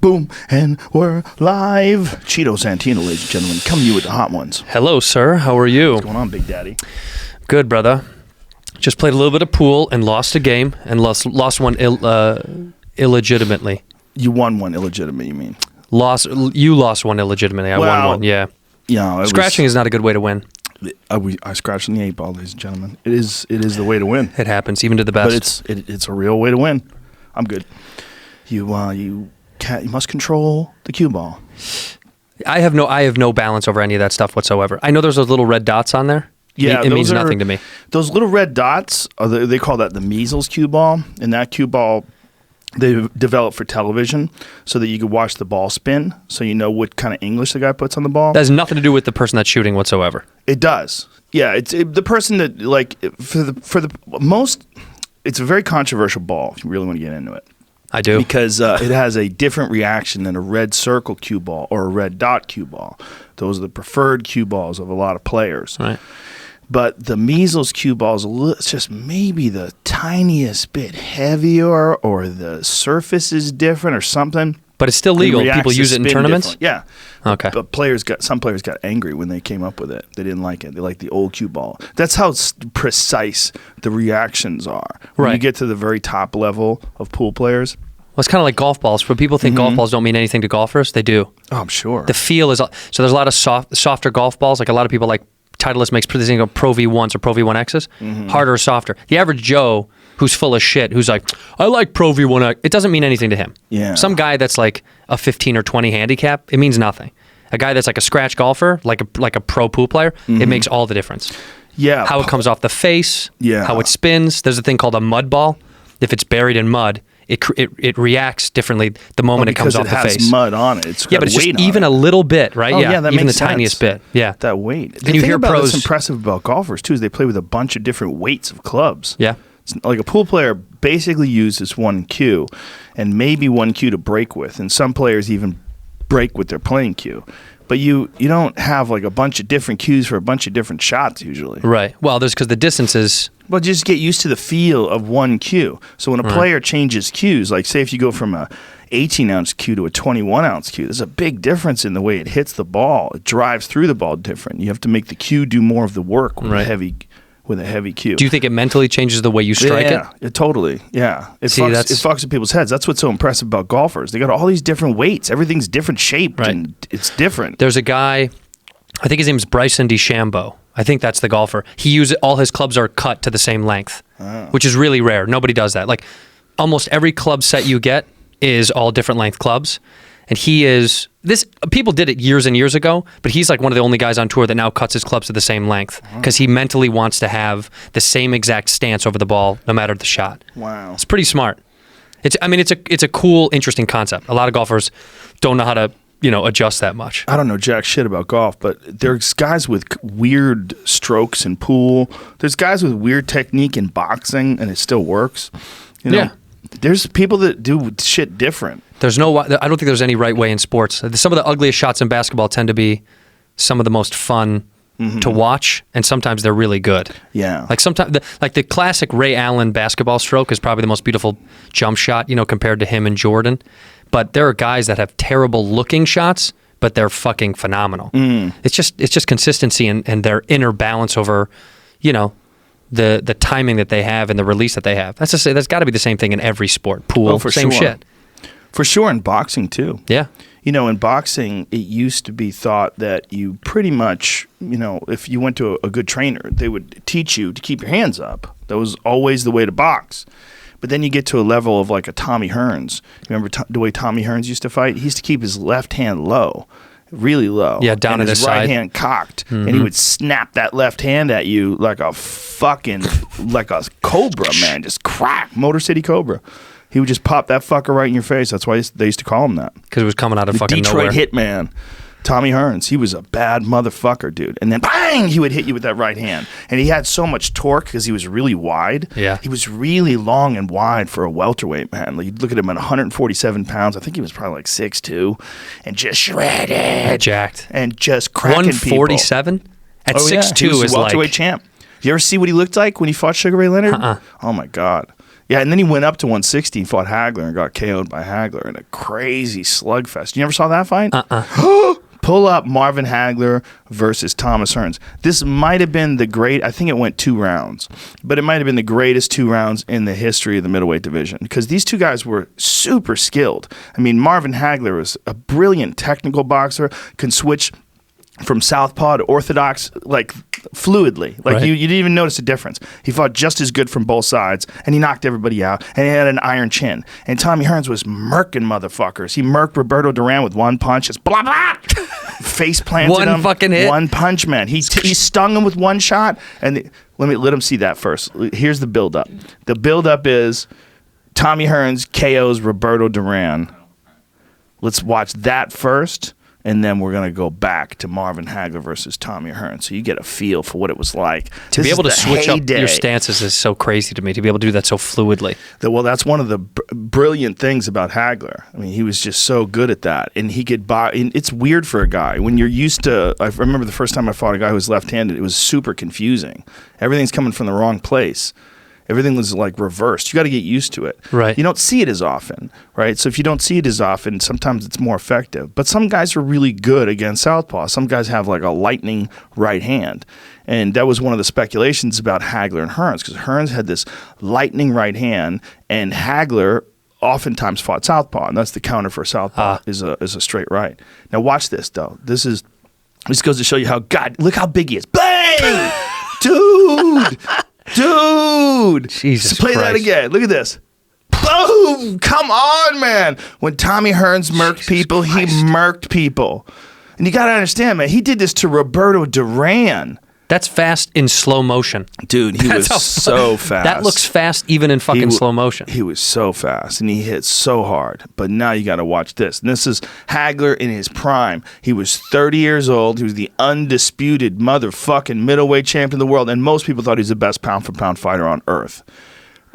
Boom, and we're live. Cheeto Santino, ladies and gentlemen, coming to you with the hot ones. Hello, sir. How are you? What's going on, Big Daddy? Good, brother. Just played a little bit of pool and lost a game and lost one illegitimately. You won one illegitimate, you mean? You lost one illegitimately. I won one, yeah. Yeah. Scratching is not a good way to win. I scratched in the 8 ball, ladies and gentlemen. It is the way to win. It happens, even to the best. But it's a real way to win. I'm good. You must control the cue ball. I have no balance over any of that stuff whatsoever. I know there's those little red dots on there. Yeah, it means nothing to me. Those little red dots, they call that the measles cue ball. And that cue ball, they developed for television so that you could watch the ball spin, so you know what kind of English the guy puts on the ball. That has nothing to do with the person that's shooting whatsoever. It does. Yeah, the person that, like, for the most, it's a very controversial ball if you really want to get into it. I do. Because it has a different reaction than a red circle cue ball or a red dot cue ball. Those are the preferred cue balls of a lot of players. Right. But the measles cue ball is it's just maybe the tiniest bit heavier, or the surface is different or something. But it's still legal. People use it in tournaments? Yeah. Okay. But some players got angry when they came up with it. They didn't like it. They liked the old cue ball. That's how precise the reactions are. When you get to the very top level of pool players. Well, it's kind of like golf balls. When people think golf balls don't mean anything to golfers, they do. Oh, I'm sure. The feel is... So there's a lot of softer golf balls. Like a lot of people like... Titleist makes this thing of Pro V1s or Pro V1Xs. Harder or softer. The average Joe who's full of shit, who's like, I like Pro V1X, it doesn't mean anything to him. Yeah. Some guy that's like a 15 or 20 handicap, it means nothing. A guy that's like a scratch golfer, like a pro pool player, it makes all the difference. Yeah. How it comes off the face, how it spins. There's a thing called a mud ball. If it's buried in mud, it reacts differently the moment it comes off the face. Because it has mud on it. It's got but it's weight just even a little bit, right? Oh, yeah, that even makes the tiniest sense. bit. Yeah. That weight. And The you thing hear about pros... that's impressive about golfers, too, is they play with a bunch of different weights of clubs. Yeah. It's like a pool player basically uses one cue and maybe one cue to break with. And some players even break with their playing cue. But you don't have like a bunch of different cues for a bunch of different shots usually. Right. Well, because the distance is... Well, just get used to the feel of one cue. So when a player changes cues, like say if you go from a 18-ounce cue to a 21-ounce cue, there's a big difference in the way it hits the ball. It drives through the ball different. You have to make the cue do more of the work with a heavy cue. Do you think it mentally changes the way you strike it? Yeah, totally. Yeah. It fucks with people's heads. That's what's so impressive about golfers. They got all these different weights. Everything's different shaped, and it's different. There's a guy, I think his name is Bryson DeChambeau. I think that's the golfer. All his clubs are cut to the same length, which is really rare. Nobody does that. Like almost every club set you get is all different length clubs. And people did it years and years ago, but he's like one of the only guys on tour that now cuts his clubs to the same length because he mentally wants to have the same exact stance over the ball no matter the shot. Wow. It's pretty smart. It's a cool, interesting concept. A lot of golfers don't know how to, adjust that much. I don't know jack shit about golf, but there's guys with weird strokes in pool. There's guys with weird technique in boxing, and it still works. Yeah. There's people that do shit different. I don't think there's any right way in sports. Some of the ugliest shots in basketball tend to be some of the most fun to watch, and sometimes they're really good. Yeah. Like sometimes, the classic Ray Allen basketball stroke is probably the most beautiful jump shot, compared to him and Jordan. But there are guys that have terrible looking shots, but they're fucking phenomenal. It's just consistency and their inner balance over, the timing that they have and the release that they have. That's to say, that's got to be the same thing in every sport. Pool, same shit. For sure, in boxing too. Yeah. In boxing, it used to be thought that you pretty much, if you went to a good trainer, they would teach you to keep your hands up. That was always the way to box. But then you get to a level of like a Tommy Hearns. Remember the way Tommy Hearns used to fight? He used to keep his left hand low, really low. Yeah, down and at his right side. hand cocked. And he would snap that left hand at you like a cobra, man. Just crack, Motor City Cobra. He would just pop that fucker right in your face. That's why they used to call him that. Because it was coming out of fucking Detroit nowhere. Hitman. Tommy Hearns, he was a bad motherfucker, dude. And then bang, he would hit you with that right hand. And he had so much torque because he was really wide. Yeah. He was really long and wide for a welterweight, man. Like, you'd look at him at 147 pounds. I think he was probably like 6'2", and just shredded. Jacked. And just cracking 147? At 6'2" he was is a welterweight like... champ. You ever see what he looked like when he fought Sugar Ray Leonard? Uh-uh. Oh, my God. Yeah, and then he went up to 160 and fought Hagler and got KO'd by Hagler in a crazy slugfest. You never saw that fight? Pull up Marvin Hagler versus Thomas Hearns. This might have been I think it went 2 rounds, but it might have been the greatest 2 rounds in the history of the middleweight division because these two guys were super skilled. I mean, Marvin Hagler was a brilliant technical boxer, can switch from southpaw to orthodox like fluidly. Like you didn't even notice a difference. He fought just as good from both sides, and he knocked everybody out, and he had an iron chin. And Tommy Hearns was murking motherfuckers. He murked Roberto Duran with one punch. Just blah, blah. Face planted him. One fucking hit. One punch, man. He stung him with one shot. And let him see that first. Here's the build-up. The build-up is Tommy Hearns KOs Roberto Duran. Let's watch that first. And then we're going to go back to Marvin Hagler versus Tommy Hearns. So you get a feel for what it was like. To be able to switch up your stances is so crazy to me, to be able to do that so fluidly. Well, that's one of the brilliant things about Hagler. I mean, he was just so good at that. And he could it's weird for a guy. When you're used to, I remember the first time I fought a guy who was left-handed, it was super confusing. Everything's coming from the wrong place. Everything was like reversed. You got to get used to it. Right. You don't see it as often, right? So if you don't see it as often, sometimes it's more effective. But some guys are really good against southpaw. Some guys have like a lightning right hand. And that was one of the speculations about Hagler and Hearns, because Hearns had this lightning right hand, and Hagler oftentimes fought southpaw, and that's the counter for southpaw is a straight right. Now watch this though. This goes to show you look how big he is. Bang! Dude! Jesus Play Christ. that again. Look at this. Boom! Come on, man. When Tommy Hearns murked people, he murked people. And you got to understand, man, he did this to Roberto Duran. That's fast in slow motion. Dude, he was so fast. That looks fast even in fucking slow motion. He was so fast, and he hit so hard. But now you got to watch this. And this is Hagler in his prime. He was 30 years old. He was the undisputed motherfucking middleweight champion of the world, and most people thought he was the best pound-for-pound fighter on earth.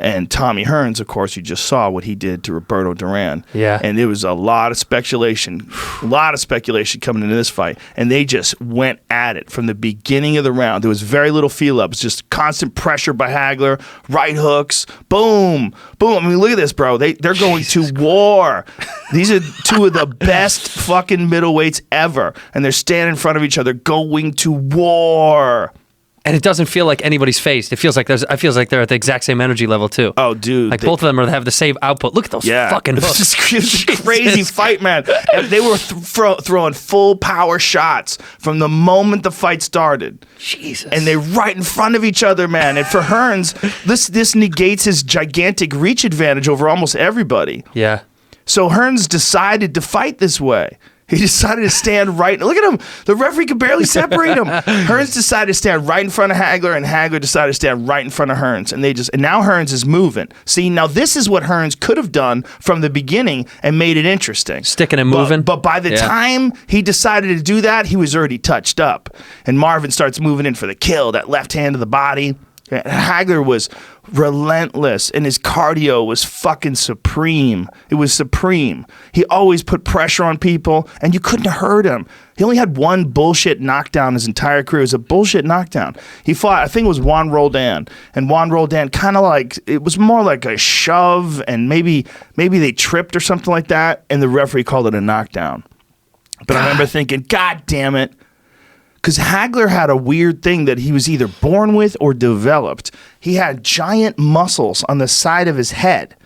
And Tommy Hearns, of course, you just saw what he did to Roberto Duran. Yeah. And there was a lot of speculation coming into this fight. And they just went at it from the beginning of the round. There was very little feel-ups, just constant pressure by Hagler, right hooks, boom, boom. I mean, look at this, bro. They're going to war. These are two of the best fucking middleweights ever. And they're standing in front of each other going to war. And it doesn't feel like anybody's faced. It feels like they're at the exact same energy level too. Oh, dude! Like both of them have the same output. Look at those fucking hooks. It's a crazy fight, man. And they were throwing full power shots from the moment the fight started. Jesus! And they're right in front of each other, man. And for Hearns, this negates his gigantic reach advantage over almost everybody. Yeah. So Hearns decided to fight this way. He decided to stand right. Look at him. The referee could barely separate him. Hearns decided to stand right in front of Hagler, and Hagler decided to stand right in front of Hearns. And now Hearns is moving. See, now this is what Hearns could have done from the beginning and made it interesting. Sticking and moving. But by the time he decided to do that, he was already touched up. And Marvin starts moving in for the kill, that left hand to the body. Hagler was relentless, and his cardio was fucking supreme. It was supreme. He always put pressure on people, and you couldn't hurt him. He only had one bullshit knockdown his entire career. It was a bullshit knockdown. He fought, I think it was Juan Roldan, and Juan Roldan kind of like, it was more like a shove, and maybe they tripped or something like that, and the referee called it a knockdown. But I remember thinking, God damn it. Because Hagler had a weird thing that he was either born with or developed. He had giant muscles on the side of his head.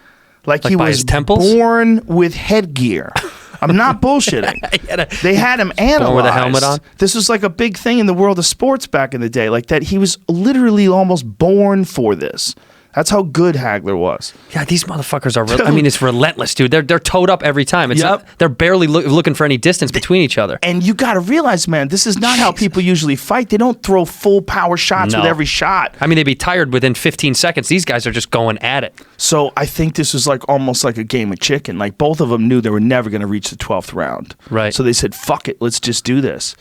Like he was born with headgear. I'm not bullshitting. They had him analyzed. Born with a helmet on? This was like a big thing in the world of sports back in the day. Like that he was literally almost born for this. That's how good Hagler was. Yeah, these motherfuckers are, I mean, it's relentless, dude. They're towed up every time. It's not, they're barely looking for any distance between each other. And you got to realize, man, this is not how people usually fight. They don't throw full power shots with every shot. I mean, they'd be tired within 15 seconds. These guys are just going at it. So I think this was like almost like a game of chicken. Like both of them knew they were never going to reach the 12th round. Right. So they said, fuck it, let's just do this.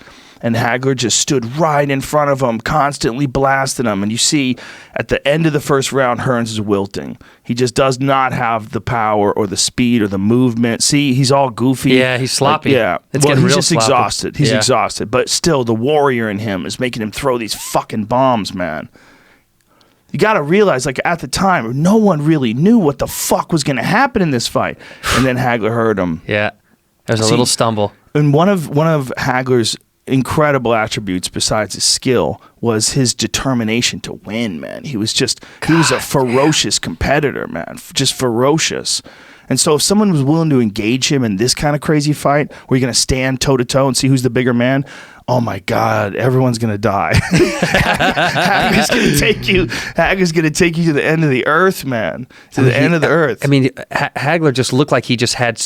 And Hagler just stood right in front of him, constantly blasting him. And you see, at the end of the first round, Hearns is wilting. He just does not have the power or the speed or the movement. See, he's all goofy. Yeah, he's sloppy. Like, it's well, he's he's just sloppy. exhausted. He's exhausted. But still, the warrior in him is making him throw these fucking bombs, man. You got to realize, like, at the time, no one really knew what the fuck was going to happen in this fight. And then Hagler hurt him. Yeah. There's a little stumble. And one of Hagler's incredible attributes, besides his skill, was his determination to win, man. He was a ferocious competitor, man. Just ferocious. And so if someone was willing to engage him in this kind of crazy fight, where you're going to stand toe-to-toe and see who's the bigger man, oh my God, everyone's going to die. Hagler's going to take you to the end of the earth, man. The end of the earth. I mean, Hagler just looked like he just had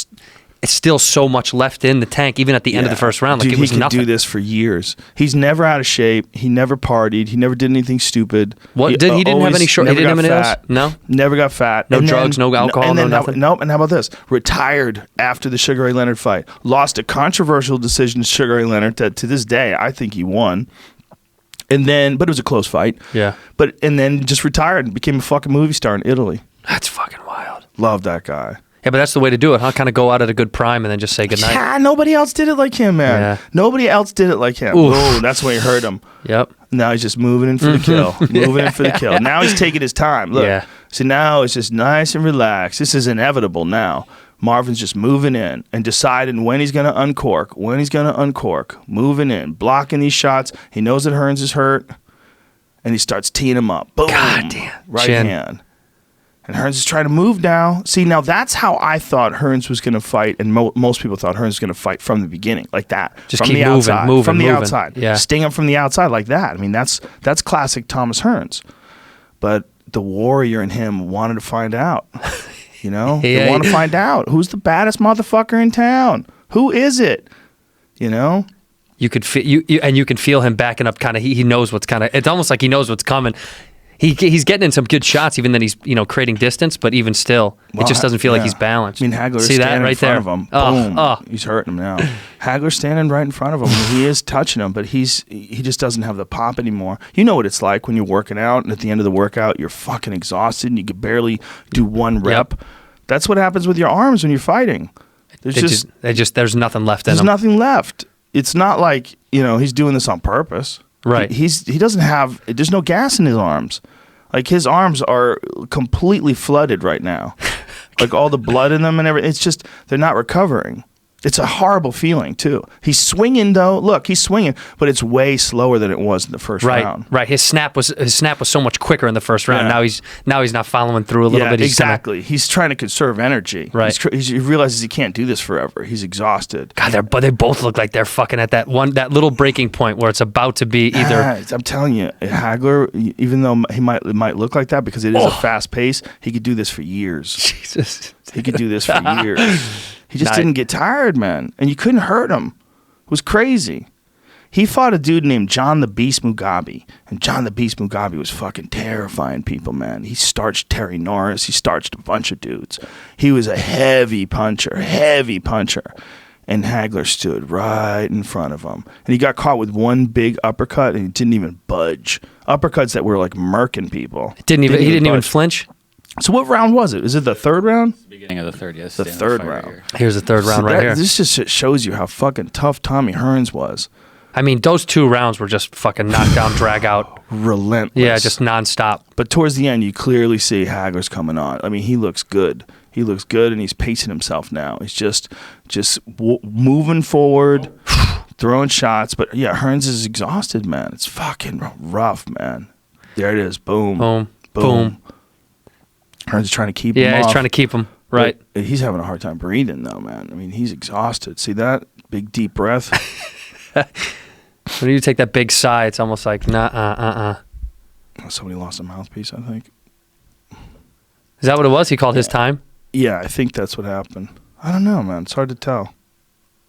still so much left in the tank, even at the end of the first round. Like, dude, it was he could nothing. do this for years. He's never out of shape. He never partied. He never did anything stupid. He didn't have any short. He didn't have any fat. No, never got fat. No drugs, no alcohol, no nothing. Nope. And how about this? Retired after the Sugar Ray Leonard fight. Lost a controversial decision to Sugar Ray Leonard that to this day I think he won. But it was a close fight. Yeah. And then just retired and became a fucking movie star in Italy. That's fucking wild. Love that guy. Yeah, but that's the way to do it, huh? Kind of go out at a good prime and then just say goodnight. Yeah, nobody else did it like him, man. Yeah. Nobody else did it like him. Oh, that's when he hurt him. Yep. Now he's just moving in for the kill. Moving in for the kill. Now he's taking his time. Look. Yeah. So now it's just nice and relaxed. This is inevitable now. Marvin's just moving in and deciding when he's going to uncork. Moving in. Blocking these shots. He knows that Hearns is hurt. And he starts teeing him up. Boom. God damn. Right Chin. hand. And Hearns is trying to move now. See, now that's how I thought Hearns was going to fight, and most people thought Hearns was going to fight from the beginning, like that. Just from keep the moving, outside, moving, from the moving. outside. Yeah. Sting him from the outside like that. I mean, that's classic Thomas Hearns. But the warrior in him wanted to find out. You know? They want to find out. Who's the baddest motherfucker in town? Who is it? You know? You could feel you can feel him backing up. Kind of, he knows what's kind of. It's almost like he knows what's coming. He's getting in some good shots, even then he's creating distance. But even still, it just doesn't feel like he's balanced. I mean, Hagler's See standing that right in front there? of him. Boom. He's hurting him now. Hagler's standing right in front of him. He is touching him, but he just doesn't have the pop anymore. You know what it's like when you're working out, and at the end of the workout, you're fucking exhausted, and you could barely do one rep. Yep. That's what happens with your arms when you're fighting. There's nothing left in There's them. nothing left. It's not like he's doing this on purpose. Right. He doesn't have. There's no gas in his arms. Like, his arms are completely flooded right now. Like, all the blood in them and everything. It's just, they're not recovering. It's a horrible feeling, too. He's swinging, though. Look, he's swinging, but it's way slower than it was in the first round. Right. His snap was so much quicker in the first round. Yeah. Now he's not following through a little bit. Exactly. He's trying to conserve energy. Right. He realizes he can't do this forever. He's exhausted. God, they both look like they're fucking at that little breaking point where it's about to be either. I'm telling you, Hagler, even though it might look like that because it is a fast pace, he could do this for years. Jesus. He could do this for years. He just didn't get tired, man. And you couldn't hurt him. It was crazy. He fought a dude named John the Beast Mugabe. And John the Beast Mugabe was fucking terrifying people, man. He starched Terry Norris. He starched a bunch of dudes. He was a heavy puncher. And Hagler stood right in front of him. And he got caught with one big uppercut, and he didn't even budge. Uppercuts that were like murking people. He didn't even flinch? So what round was it? Is it the third round? Beginning of the third, yes. The third round. Here's the third round right here. This just shows you how fucking tough Tommy Hearns was. I mean, those 2 rounds were just fucking knockdown, drag out. Relentless. Yeah, just nonstop. But towards the end, you clearly see Hagler's coming on. I mean, he looks good. He looks good, and he's pacing himself now. He's just moving forward, throwing shots. But yeah, Hearns is exhausted, man. It's fucking rough, man. There it is. Boom. Boom. Boom. Hearns is trying to keep him off. Yeah, he's trying to keep him. Right. But he's having a hard time breathing, though, man. I mean, he's exhausted. See that? Big, deep breath. When you take that big sigh, it's almost like, Somebody lost a mouthpiece, I think. Is that what it was? He called his time? Yeah, I think that's what happened. I don't know, man. It's hard to tell.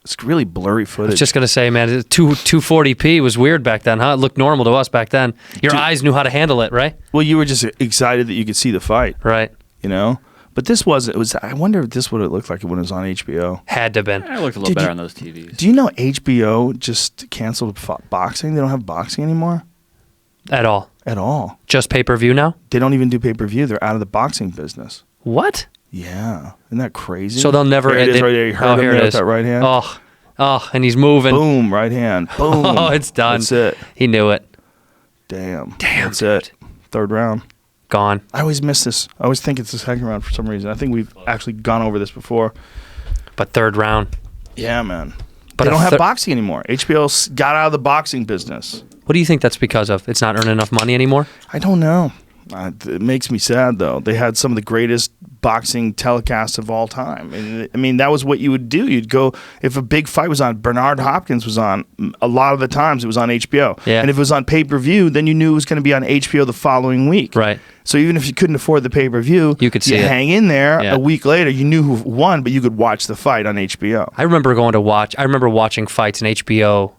It's really blurry I footage. was just going to say, man, 240p was weird back then, huh? It looked normal to us back then. Your eyes knew how to handle it, right? Well, you were just excited that you could see the fight. Right. You know? But this I wonder if this would have looked like when it was on HBO. Had to have been. It looked a little better on those TVs. Do you know HBO just canceled boxing? They don't have boxing anymore? At all. At all. Just pay-per-view now? They don't even do pay-per-view. They're out of the boxing business. What? Yeah. Isn't that crazy? So they'll never... There it is right there. You heard him here there it with is. that right hand? Oh, and he's moving. Boom, right hand. Boom. Oh, it's done. That's it. He knew it. Damn. Damn, That's it. Third round. gone. I always miss this. I always think it's the second round for some reason. I think we've actually gone over this before. But third round. Yeah, man. But they don't have boxing anymore. HBO got out of the boxing business. What do you think that's because of? It's not earning enough money anymore? I don't know. It makes me sad, though. They had some of the greatest boxing telecasts of all time. And, I mean, that was what you would do. You'd go, if a big fight was on, Bernard Hopkins was on, a lot of the times it was on HBO. Yeah. And if it was on pay-per-view, then you knew it was going to be on HBO the following week. Right. So even if you couldn't afford the pay-per-view, you could see it. hang in there. Yeah. A week later, you knew who won, but you could watch the fight on HBO. I remember watching fights in HBO.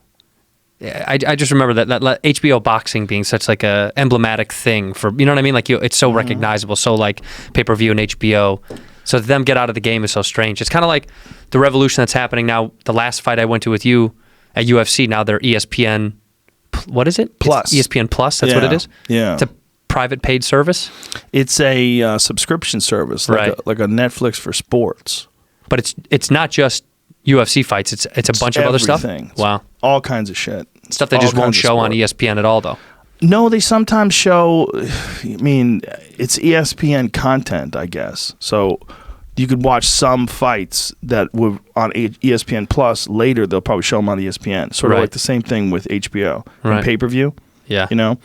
I just remember that HBO boxing being such like a emblematic thing for, you know what I mean? Like it's so recognizable, so like pay-per-view and HBO. So them get out of the game is so strange. It's kind of like the revolution that's happening now. The last fight I went to with you at UFC, now they're ESPN, what is it? Plus. It's ESPN Plus, that's what it is? Yeah. It's a private paid service? It's a subscription service, like, Right. like a Netflix for sports. But it's not just UFC fights. It's a bunch of other stuff. Everything. Wow. All kinds of shit. Stuff they All just won't kinds of show on sport. ESPN at all, though. No, they sometimes show. I mean, it's ESPN content, I guess. So you could watch some fights that were on ESPN Plus. Later, they'll probably show them on ESPN. Sort of Right. like the same thing with HBO and Right. pay-per-view. Yeah. You know,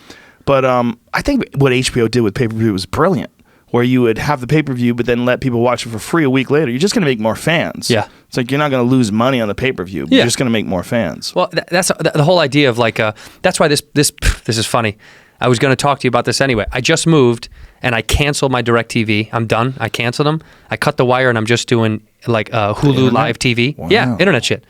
but I think what HBO did with pay-per-view was brilliant. Where you would have the pay-per-view, but then let people watch it for free a week later. You're just going to make more fans. Yeah. It's like you're not going to lose money on the pay-per-view. Yeah. You're just going to make more fans. Well, that's the whole idea of like, that's why this is funny. I was going to talk to you about this anyway. I just moved and I canceled my DirecTV. I'm done. I canceled them. I cut the wire and I'm just doing like Hulu Internet? Live TV. Wow. Yeah, internet shit.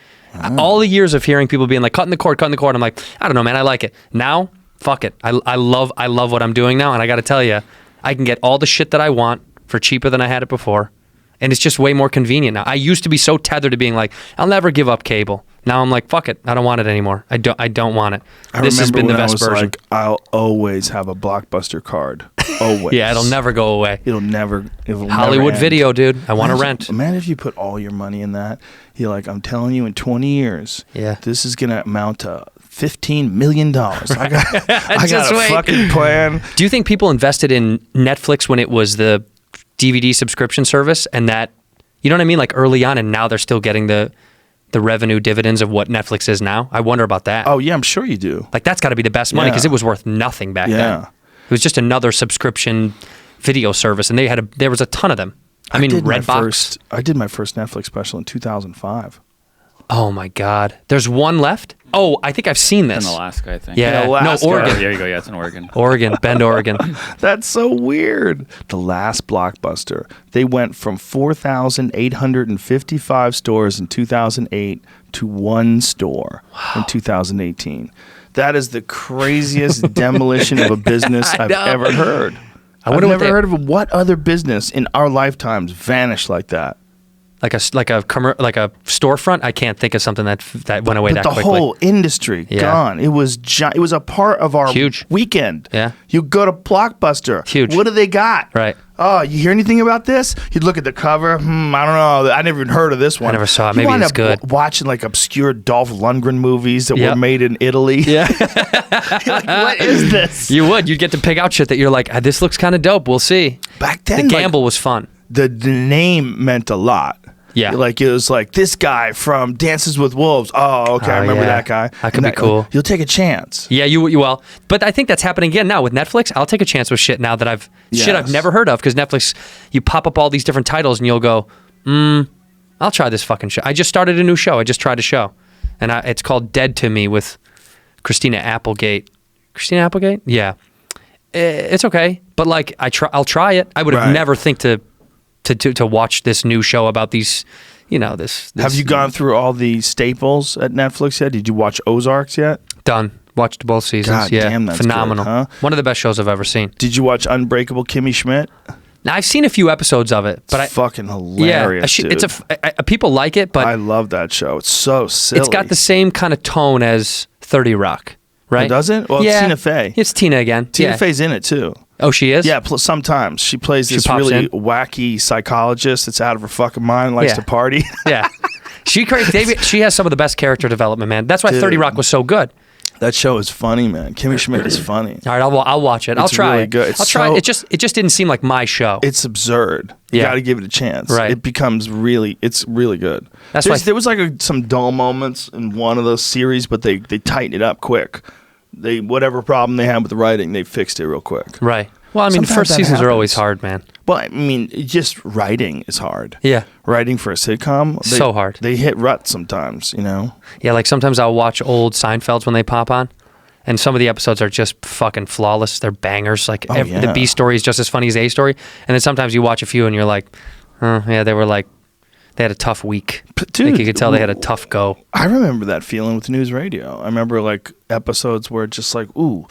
All the years of hearing people being like, cutting the cord. I'm like, I don't know, man. I like it. Now, fuck it. I love what I'm doing now. And I got to tell you, I can get all the shit that I want for cheaper than I had it before. And it's just way more convenient now. I used to be so tethered to being like, I'll never give up cable. Now I'm like, fuck it. I don't want it anymore. I don't want it. This has been the best version. Like, I'll always have a Blockbuster card. Always. Yeah, it'll never go away. It'll never Hollywood end. Video, dude. I want to rent. Imagine if you put all your money in that. You're like, I'm telling you, in 20 years, Yeah. this is going to amount to $15 million. I got Just a wait. fucking plan. Do you think people invested in Netflix when it was the DVD subscription service and that, you know what I mean? Like early on, and now they're still getting the revenue dividends of what Netflix is now? I wonder about that. Oh, yeah, I'm sure you do. Like that's got to be the best money because Yeah. it was worth nothing back then. Yeah. It was just another subscription video service, and there was a ton of them. I mean, Redbox. I did my first Netflix special in 2005. Oh my God. There's one left? Oh, I think I've seen In this. Alaska, I think. Yeah. In Alaska. Oh, No, there you go. Yeah, it's in Oregon. Bend, Oregon. That's so weird. The last Blockbuster, they went from 4,855 stores in 2008 to one store in 2018. That is the craziest demolition of a business I've know. ever heard. I've wonder what never they- heard of what other business in our lifetimes vanished like that. Like a storefront. I can't think of something that went away But that the quickly. whole industry Yeah. gone. It was it was a part of our Huge. weekend. Yeah. You go to Blockbuster. Huge. What do they got? Right. Oh, you hear anything about this? You'd look at the cover. I don't know. I never even heard of this one. never saw it. You Maybe wind it's up good. Watching like obscure Dolph Lundgren movies that Yep. were made in Italy. Yeah. You're like, what is this? You'd get to pick out shit that you're like, this looks kind of dope. We'll see. Back then, The gamble was fun. the name meant a lot. Yeah. Like it was like this guy from Dances with Wolves. Oh, okay, I remember yeah. that guy. That could And be cool. You'll take a chance. Yeah, you will. But I think that's happening again now with Netflix. I'll take a chance with shit now that I've Yes. never heard of because Netflix, you pop up all these different titles and you'll go, I'll try this fucking show. I just started a new show. I just tried a show, and it's called Dead to Me with Christina Applegate. Christina Applegate? Yeah, it's okay, but like I'll try it. I would have Right. never think to watch this new show about these. You know this. Have you gone through all the staples at Netflix yet? Did you watch Ozarks yet? Done? Watched both seasons. God yeah, damn, that's phenomenal. good, huh? One of the best shows I've ever seen. Did you watch Unbreakable Kimmy Schmidt? Now I've seen a few episodes of it, but It's fucking hilarious, dude. it's people like it, but I love that show. It's so silly. it's got the same kind of tone as 30 Rock, right? Oh, does it? Well, it's Tina Fey. It's Tina again. Tina yeah. Fey's in it too. Oh, she is? Yeah, sometimes she plays She this pops really in? wacky psychologist that's out of her fucking mind, likes Yeah. to party. Yeah. She has some of the best character development, man. That's why 30 Dude. Rock was so good. That show is funny, man. Kimmy Schmidt is funny. All right, I'll watch it. I'll It's try really it. good. I'll try it. It just didn't seem like my show. It's absurd. You Yeah. got to give it a chance. Right. It becomes it's really good. That's why There was like some dull moments in one of those series, but they tightened it up quick. Whatever problem they had with the writing, they fixed it real quick. Right. Well, I mean, Sometimes first that seasons are always happens. hard, man. Well, I mean, just writing is hard. Yeah. Writing for a sitcom, So hard. They hit ruts sometimes, you know. Yeah, like sometimes I'll watch old Seinfelds when they pop on, and some of the episodes are just fucking flawless. They're bangers. Like the yeah. B story is just as funny as A story, and then sometimes you watch a few and you're like, yeah, they had a tough week. Dude, like you could tell they had a tough go. I remember that feeling with news radio. I remember like episodes where it's just like, ooh,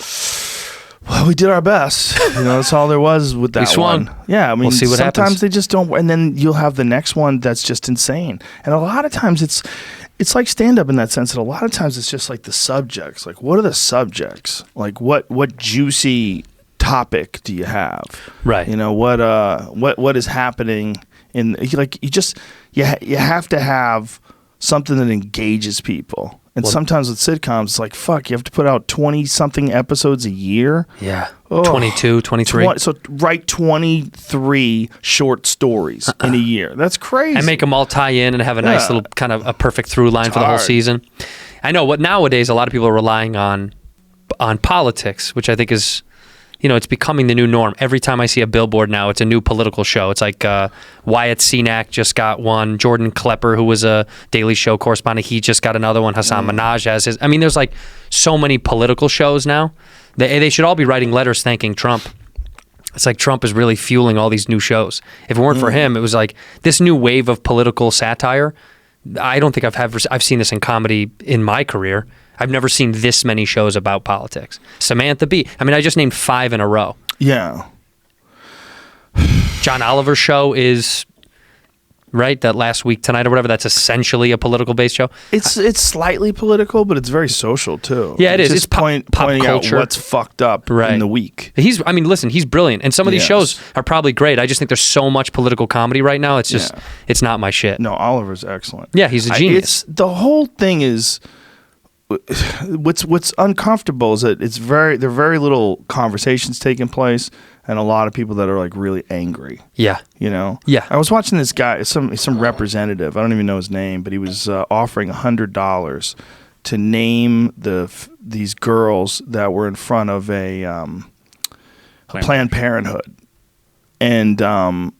well, we did our best. You know, that's all there was with that We swung. one. Yeah, I mean, We'll see what sometimes happens. they just don't. And then you'll have the next one that's just insane. And a lot of times it's like stand-up in that sense. And a lot of times it's just like the subjects. Like, what are the subjects? Like, what juicy topic do you have? Right. You know, what is happening in like you have to have something that engages people. And sometimes with sitcoms, it's like, fuck, you have to put out 20-something episodes a year? Yeah. Oh. 22, 23. So write 23 short stories in a year. That's crazy. And make them all tie in and have a nice Yeah. little kind of a perfect through line for the whole hard. season. I know what nowadays a lot of people are relying on politics, which I think is, you know, it's becoming the new norm. Every time I see a billboard now, it's a new political show. It's like Wyatt Cenac just got one. Jordan Klepper, who was a Daily Show correspondent, he just got another one. Hassan Minaj has his. I mean, there's like so many political shows now. They should all be writing letters thanking Trump. It's like Trump is really fueling all these new shows. If it weren't for him, it was like this new wave of political satire. I don't think I've seen this in comedy in my career. I've never seen this many shows about politics. Samantha Bee. I mean, I just named 5 in a row. Yeah. John Oliver's show is, right, that Last Week Tonight or whatever, that's essentially a political-based show. It's slightly political, but it's very social, too. Yeah, it is. Just It's pop pointing culture. out what's fucked up Right. in the week. Listen, he's brilliant. And some of these Yes. shows are probably great. I just think there's so much political comedy right now. It's just, it's not my shit. No, Oliver's excellent. Yeah, he's a genius. The whole thing is... What's uncomfortable is that there are very little conversations taking place, and a lot of people that are like really angry. Yeah. You know. Yeah. I was watching this guy, some representative. I don't even know his name, but he was offering $100 to name these girls that were in front of a Planned Parenthood, and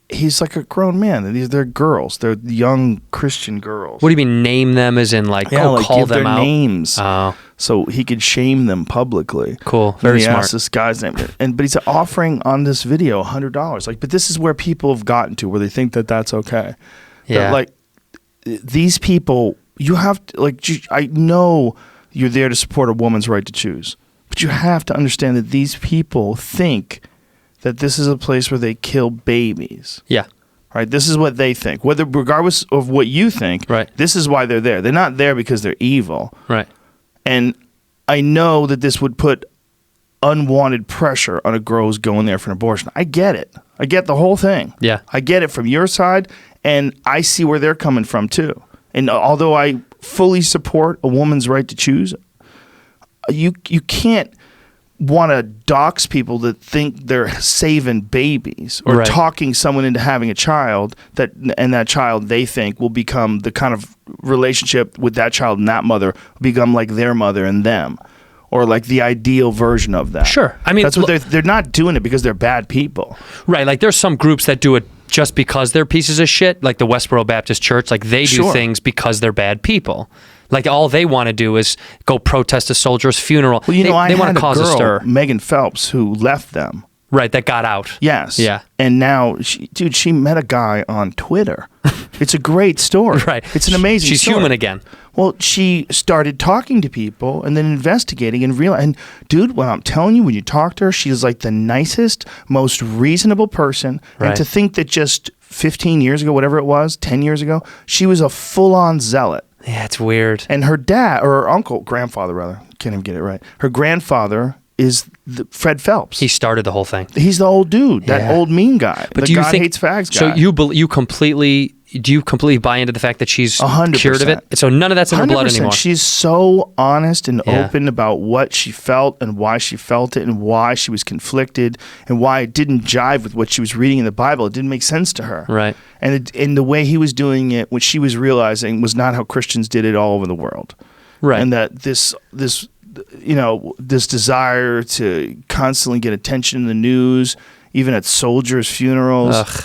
he's like a grown man. They're girls. They're young Christian girls. What do you mean name them as in like, like call give them their out? names, Oh, so he could shame them publicly. cool. And Very he smart. asked this guy's name, but he's offering on this video $100. Like, but this is where people have gotten to, where they think that that's okay. Yeah. That, like these people, you have to, like. I know you're there to support a woman's right to choose, but you have to understand that these people think that this is a place where they kill babies. Yeah. Right? This is what they think. Regardless of what you think, Right. this is why they're there. They're not there because they're evil. Right. And I know that this would put unwanted pressure on a girl who's going there for an abortion. I get it. I get the whole thing. Yeah. I get it from your side, and I see where they're coming from too. And although I fully support a woman's right to choose, you can't want to dox people that think they're saving babies or Right. talking someone into having a child and that child they think will become the kind of relationship with that child and that mother become like their mother and them, or like the ideal version of that. Sure. I mean, that's what they're not doing it because they're bad people. Right. Like there's some groups that do it just because they're pieces of shit, like the Westboro Baptist Church. Like they do Sure. things because they're bad people. Like all they want to do is go protest a soldier's funeral. Well, you know, I they want had to cause a girl, stir. Megan Phelps, who left them. Right. That got out. Yes. Yeah. And now, she met a guy on Twitter. It's a great story. Right. It's an amazing She's story. human again. Well, she started talking to people and then investigating and realized. And dude, when I'm telling you, when you talk to her, she is like the nicest, most reasonable person. Right. And to think that just 15 years ago, whatever it was, 10 years ago, she was a full-on zealot. Yeah, it's weird. And her dad, or her grandfather rather, can't even get it right. Her grandfather is Fred Phelps. He started the whole thing. He's the old dude, that old mean guy. But the do you God think, hates fags guy. So do you completely buy into the fact that she's 100%. cured of it? So none of that's in her blood 100%. anymore. She's so honest and open about what she felt and why she felt it and why she was conflicted and why it didn't jive with what she was reading in the Bible. It didn't make sense to her. Right. And the way he was doing it, what she was realizing was not how Christians did it all over the world. Right. And that this desire to constantly get attention in the news, even at soldiers' funerals. Ugh.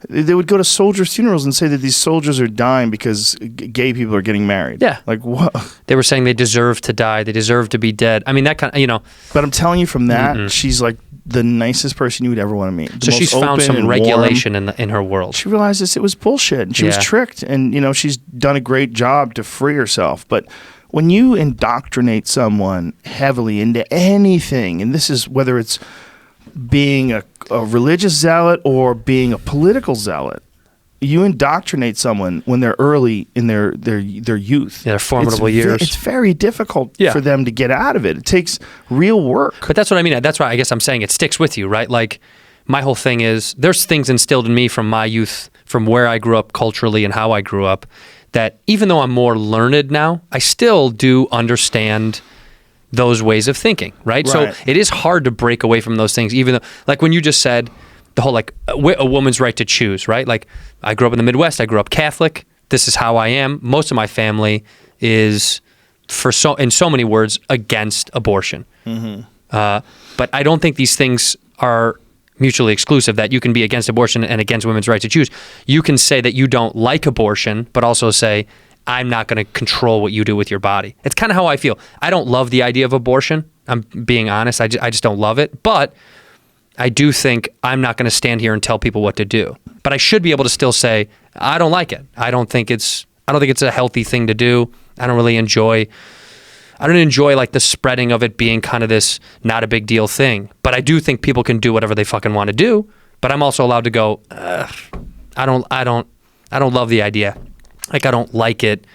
They would go to soldiers' funerals and say that these soldiers are dying because gay people are getting married. Yeah. Like, what? They were saying they deserve to die. They deserve to be dead. I mean, that kind of, But I'm telling you from that, she's like the nicest person you would ever want to meet. So she's found some regulation in her world. She realizes it was bullshit and she was tricked. And, she's done a great job to free herself. But when you indoctrinate someone heavily into anything, and this is whether it's being a religious zealot or being a political zealot, you indoctrinate someone when they're early in their youth. Their formidable years. It's very difficult for them to get out of it. It takes real work. But that's what I mean. That's why I guess I'm saying it sticks with you, right? Like, my whole thing is there's things instilled in me from my youth, from where I grew up culturally and how I grew up, that even though I'm more learned now, I still do understand those ways of thinking, right? So it is hard to break away from those things, even though, like when you just said the whole, like, a woman's right to choose, right? Like, I grew up in the Midwest. I grew up Catholic. This is how I am. Most of my family is, in so many words, against abortion. But I don't think these things are mutually exclusive, that you can be against abortion and against women's right to choose. You can say that you don't like abortion, but also say, I'm not going to control what you do with your body. It's kind of how I feel. I don't love the idea of abortion. I'm being honest. I just don't love it. But I do think I'm not going to stand here and tell people what to do. But I should be able to still say, I don't like it. I don't think it's a healthy thing to do. I don't enjoy like the spreading of it being kind of this not a big deal thing. But I do think people can do whatever they fucking want to do. But I'm also allowed to go, I don't love the idea. Like, I don't like it.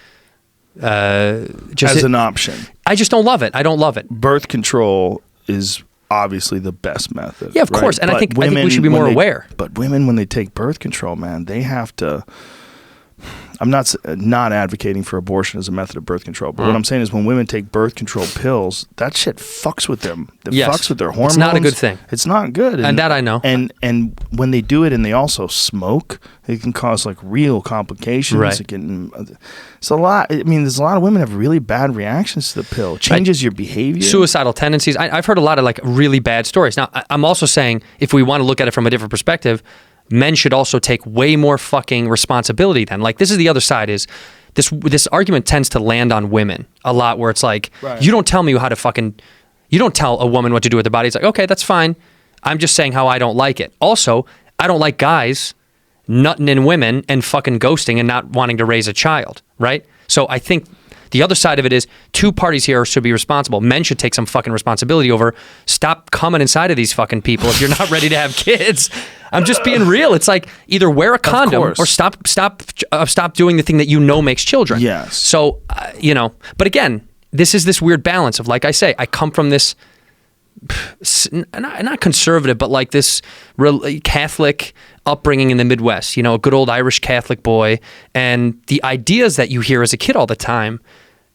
As an option. I just don't love it. I don't love it. Birth control is obviously the best method. Yeah, of course. And I think we should be more aware. But women, when they take birth control, man, they have to... I'm not advocating for abortion as a method of birth control, but what I'm saying is when women take birth control pills, that shit fucks with them. It fucks with their hormones. It's not a good thing. It's not good. And that I know. And when they do it and they also smoke, it can cause like real complications. Right. It's a lot. I mean, there's a lot of women have really bad reactions to the pill. It changes your behavior. Suicidal tendencies. I've heard a lot of like really bad stories. Now, I'm also saying if we want to look at it from a different perspective, men should also take way more fucking responsibility then. Like, this is the other side, is this argument tends to land on women a lot, where it's like, you don't tell me how to you don't tell a woman what to do with their body. It's like, okay, that's fine. I'm just saying how I don't like it. Also, I don't like guys nutting in women and fucking ghosting and not wanting to raise a child, right? So I think the other side of it is two parties here should be responsible. Men should take some fucking responsibility over, stop coming inside of these fucking people if you're not ready to have kids. I'm just being real. It's like, either wear a condom or stop doing the thing that you know makes children. Yes. So, but again, this is this weird balance of, like I say, I come from this, not conservative, but like this Catholic upbringing in the Midwest, a good old Irish Catholic boy. And the ideas that you hear as a kid all the time,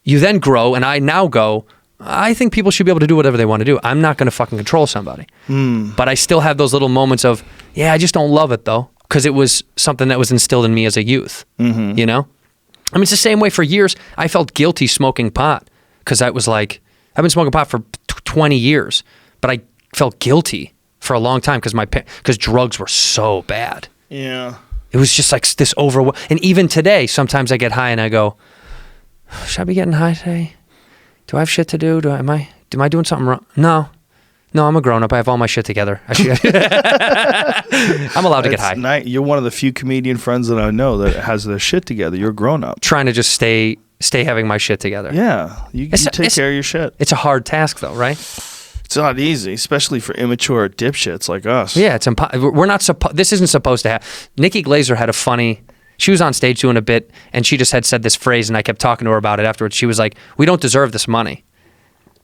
you then grow, and I now go, I think people should be able to do whatever they want to do. I'm not going to fucking control somebody. But I still have those little moments of, I just don't love it though, because it was something that was instilled in me as a youth. I mean, it's the same way for years. I felt guilty smoking pot, because I was like, I've been smoking pot for 20 years, but I felt guilty for a long time because drugs were so bad. Yeah. It was just like this and even today, sometimes I get high and I go, should I be getting high today? Do I have shit to do? Am I doing something wrong? No, I'm a grown up. I have all my shit together. I'm allowed to get high. You're one of the few comedian friends that I know that has their shit together. You're a grown up. Trying to just stay having my shit together. Yeah, you take care of your shit. It's a hard task though, right? It's not easy, especially for immature dipshits like us. Yeah, it's we're not supposed. This isn't supposed to happen. Nikki Glaser had she was on stage doing a bit, and she just had said this phrase, and I kept talking to her about it afterwards. She was like, "We don't deserve this money."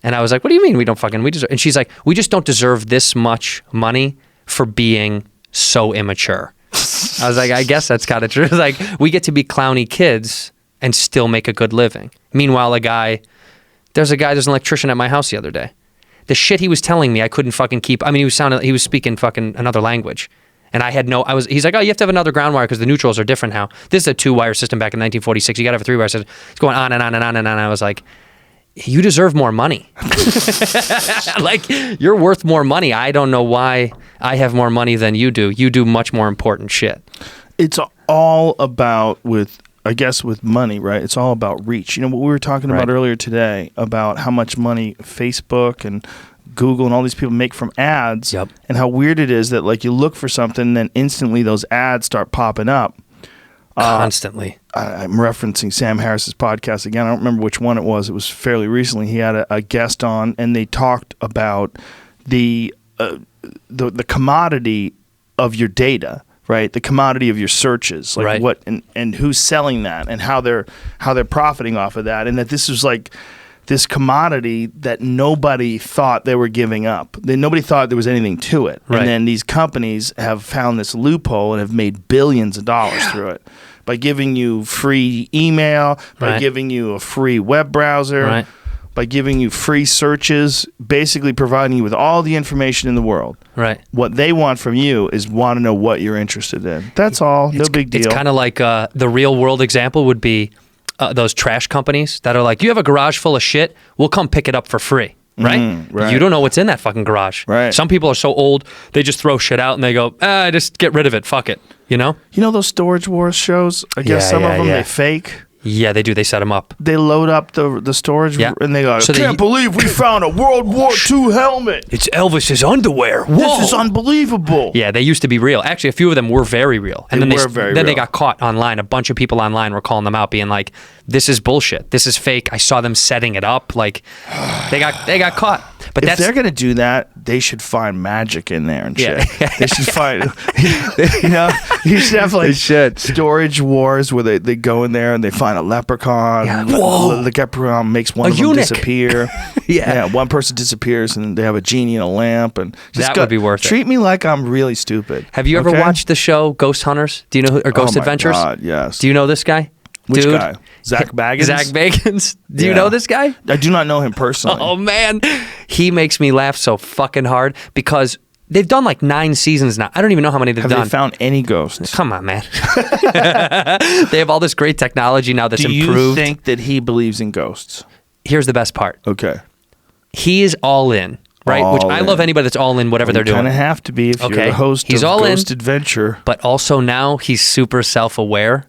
And I was like, what do you mean we deserve? And she's like, we just don't deserve this much money for being so immature. I was like, I guess that's kind of true. Like, we get to be clowny kids and still make a good living. Meanwhile, there's an electrician at my house the other day. The shit he was telling me, I couldn't fucking keep. I mean, he was speaking fucking another language. And he's like, oh, you have to have another ground wire because the neutrals are different now. This is a 2-wire system back in 1946. You got to have a 3-wire system. It's going on and on and on and on. I was like, you deserve more money. Like, you're worth more money. I don't know why I have more money than you do. You do much more important shit. It's all about with money, right? It's all about reach. You know what we were talking about earlier today about how much money Facebook and Google and all these people make from ads, and how weird it is that like you look for something and then instantly those ads start popping up. Constantly. I'm referencing Sam Harris's podcast again. I don't remember which one it was. It was fairly recently. He had a guest on, and they talked about the commodity of your data, right? The commodity of your searches, like what and who's selling that, and how they're profiting off of that, and that this was like this commodity that nobody thought they were giving up. Nobody thought there was anything to it. Right. And then these companies have found this loophole and have made billions of dollars through it by giving you free email, by giving you a free web browser, by giving you free searches, basically providing you with all the information in the world. Right. What they want from you is want to know what you're interested in. That's all. No big deal. It's kind of like the real world example would be those trash companies that are like, you have a garage full of shit, we'll come pick it up for free, right? You don't know what's in that fucking garage. Right. Some people are so old, they just throw shit out and they go, just get rid of it, fuck it, you know? You know those Storage Wars shows? I guess some of them, they fake. Yeah, they do. They set them up. They load up the storage and they go, can't believe we found a World War II helmet. It's Elvis's underwear. Whoa. This is unbelievable. Yeah, they used to be real. Actually, a few of them were very real. And then they got caught online. A bunch of people online were calling them out, being like, this is bullshit. This is fake. I saw them setting it up. Like, they got caught. But if they're going to do that, they should find magic in there and shit. They should find, you should have like Storage Wars where they go in there and they find a leprechaun. Yeah. Whoa. The leprechaun makes one of them disappear. One person disappears and they have a genie in a lamp. And that would be worth it. Treat me like I'm really stupid. Have you ever watched the show Ghost Hunters? Do you know or Ghost Adventures? God, yes. Do you know this guy? Which guy? Zach Baggins? Zach Baggins. Do you know this guy? I do not know him personally. Oh, man. He makes me laugh so fucking hard because they've done like 9 seasons now. I don't even know how many they've done. Have they found any ghosts? Come on, man. They have all this great technology now that's improved. Do you think that he believes in ghosts? Here's the best part. Okay. He is all in. Right, I love anybody that's all in whatever they're doing. You kind of have to be if you're the host of Ghost Adventure. But also now he's super self-aware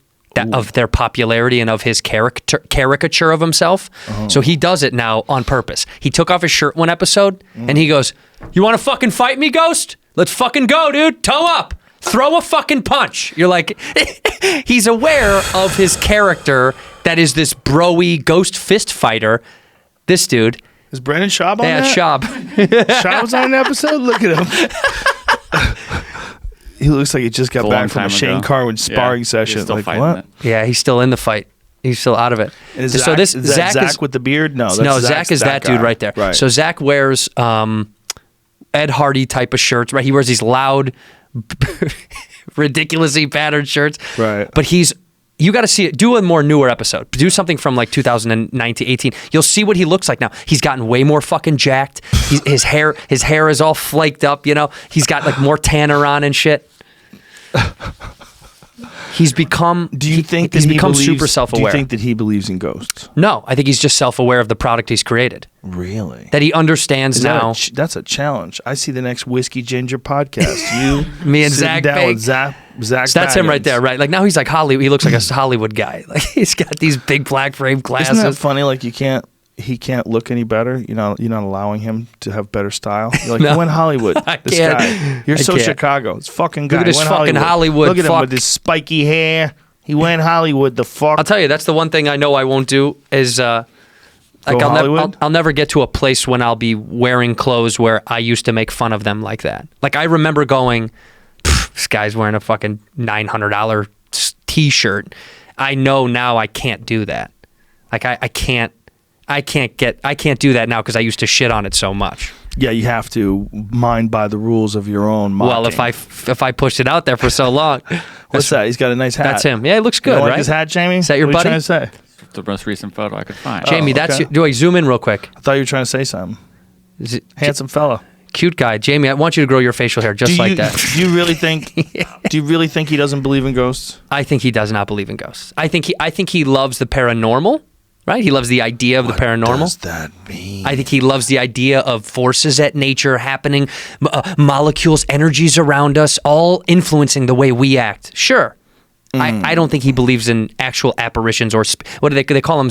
of their popularity and of his caricature of himself. Oh. So he does it now on purpose. He took off his shirt one episode and he goes, you want to fucking fight me, Ghost? Let's fucking go, dude. Toe up. Throw a fucking punch. You're like, he's aware of his character that is this bro-y ghost fist fighter. This dude. Is Brendan Schaub on that? Yeah, Schaub. Schaub's on an episode? Look at him. He looks like he just got back from a Shane Carwin sparring session. He's still like, fighting what? it. Yeah, he's still in the fight. He's still out of it. Is Zach with the beard? No, Zach is that dude right there. Right. So Zach wears Ed Hardy type of shirts, right? He wears these loud, ridiculously patterned shirts. Right. But you got to see it. Do a more newer episode. Do something from like 2019, 18. You'll see what he looks like now. He's gotten way more fucking jacked. His hair is all flaked up, you know. He's got like more tanner on and shit. He's become. Do you think he's become super self-aware? Do you think that he believes in ghosts? No, I think he's just self-aware of the product he's created. Really? That he understands now. That's a challenge. I see the next Whiskey Ginger podcast. You, me, and Zach. Down with Zach. So that's him right there, right? Like now he's like Hollywood. He looks like a Hollywood guy. Like he's got these big black frame glasses. Isn't that funny? Like he can't look any better. You're not allowing him to have better style. You're like, no, he went Hollywood. This guy. You're so Chicago. It's fucking guy. Look at his fucking Hollywood. Look at him with his spiky hair. He went Hollywood. The fuck. I'll tell you, that's the one thing I know I won't do is like I'll never get to a place when I'll be wearing clothes where I used to make fun of them like that. Like I remember going, this guy's wearing a fucking $900 T-shirt. I know now I can't do that. Like I can't. I can't do that now because I used to shit on it so much. Yeah, you have to mind by the rules of your own mocking. Well, if I pushed it out there for so long. What's that? He's got a nice hat. That's him. Yeah, it looks good, you right? like his hat, Jamie? Is that your what buddy? Are you trying to say? The most recent photo I could find. Jamie, that's okay. do I zoom in real quick? I thought you were trying to say something. Is it, Handsome fella. Cute guy. Jamie, I want you to grow your facial hair just like that. Do you really think? Do you really think he doesn't believe in ghosts? I think he does not believe in ghosts. I think he loves the paranormal, right? He loves the idea of the paranormal. What does that mean? I think he loves the idea of forces at nature happening, molecules, energies around us, all influencing the way we act. Sure. I don't think he believes in actual apparitions or what do they call them?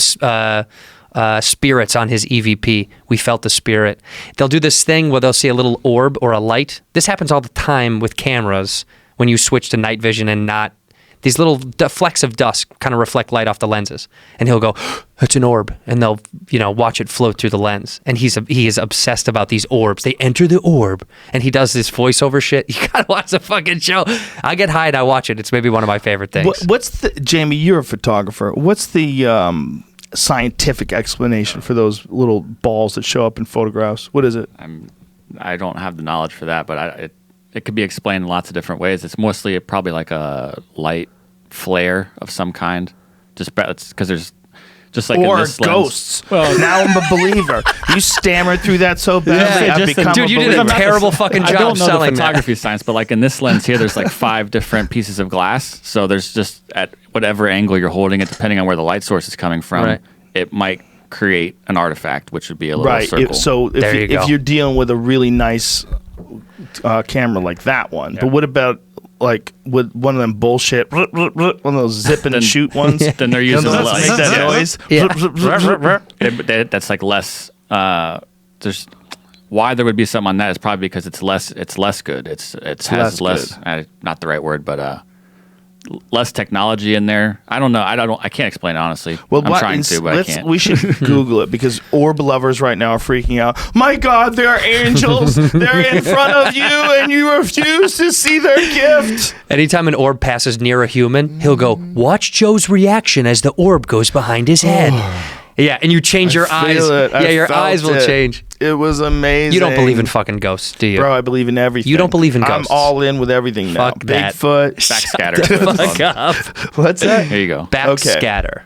Spirits on his EVP. We felt the spirit. They'll do this thing where they'll see a little orb or a light. This happens all the time with cameras when you switch to night vision and not these little flecks of dust kind of reflect light off the lenses. And he'll go, "It's an orb," and they'll watch it float through the lens. And he is obsessed about these orbs. They enter the orb, and he does this voiceover shit. You gotta watch the fucking show. I get high and I watch it. It's maybe one of my favorite things. Jamie? You're a photographer. What's the scientific explanation for those little balls that show up in photographs? What is it? I don't have the knowledge for that, but it could be explained in lots of different ways. It's mostly probably like a light flare of some kind, just because there's just like or in this ghosts. Lens. Well, now I'm a believer. You stammered through that so badly. Yeah, I've become dude, a you believer. did a terrible fucking job I don't know selling the photography science, but like in this lens here, there's like 5 different pieces of glass. So there's just at whatever angle you're holding it, depending on where the light source is coming from, Right. it might create an artifact, which would be a little circle. So There you go. if you're dealing with a really nice camera like that one, but what about like with one of them bullshit, one of those zip and shoot ones? Then they're using Those less. make that noise. Yeah. That's like less. There's why there would be something on that is probably because it's less good. It has less. Not the right word, but less technology in there. I don't know. I can't explain it honestly. Well, I'm trying to, but I can't. We should Google it because orb lovers right now are freaking out. My God, they are angels. They're in front of you, and you refuse to see their gift. Anytime an orb passes near a human, he'll go, "Watch Joe's reaction as the orb goes behind his head." Yeah, and you change your eyes. Yeah, your eyes will change. It was amazing. You don't believe in fucking ghosts, do you? Bro, I believe in everything. You don't believe in ghosts. I'm all in with everything now. Fuck that. Bigfoot. Backscatter. Fuck up. What's that? Here you go. Backscatter.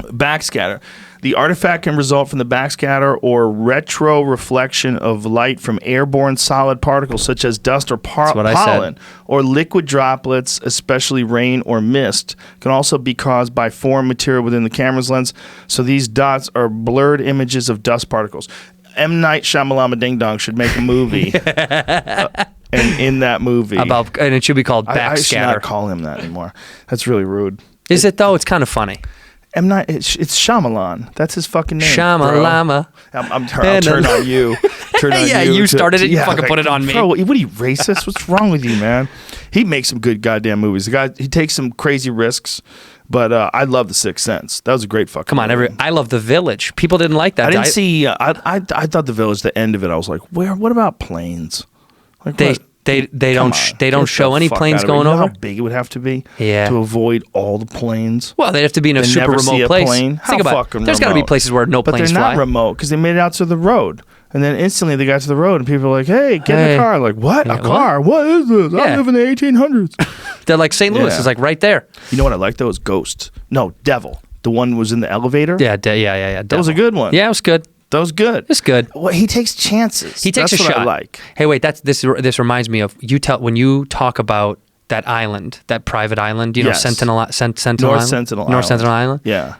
Backscatter. The artifact can result from the backscatter or retro reflection of light from airborne solid particles such as dust or pollen or liquid droplets, especially rain or mist. Can also be caused by foreign material within the camera's lens. So these dots are blurred images of dust particles. M. Night Shyamalan Ding Dong should make a movie. And in that movie. And it should be called Backscatter. I should not call him that anymore. That's really rude. Is it though? It's kind of funny. M. Night, it's Shyamalan. That's his fucking name. Shamalama. I'll turn on you. Yeah, you started it. You fucking put it on me. Bro, what are you, racist? What's wrong with you, man? He makes some good goddamn movies. The guy, he takes some crazy risks, but I love The Sixth Sense. That was a great fucking movie. I love The Village. People didn't like that. I didn't see. I thought The Village. The end of it, I was like, what about planes? Like They don't show any planes going over. How big it would have to be Yeah. to avoid all the planes. Well, they'd have to be in a And super never see remote a place. plane. How Think about fucking it. There's got to be remote? places where no But planes they're fly. not remote because they made it out to the road. And then instantly they got to the road and people were like, hey, get in the car. Like, what? Yeah, a car? What is this? I Yeah. live in the 1800s. They're like St. Louis. Yeah. It's like right there. You know what I like though is Ghost. No, Devil. The one was in the elevator. Yeah. That was a good one. Yeah, it was good. That was good. It's good. Well, he takes chances. He takes That's a what shot. I like. Hey, wait. This reminds me of when you talk about that island, that private island. You know, Yes. Sentinel North Island. Sentinel North Sentinel Island. Yeah.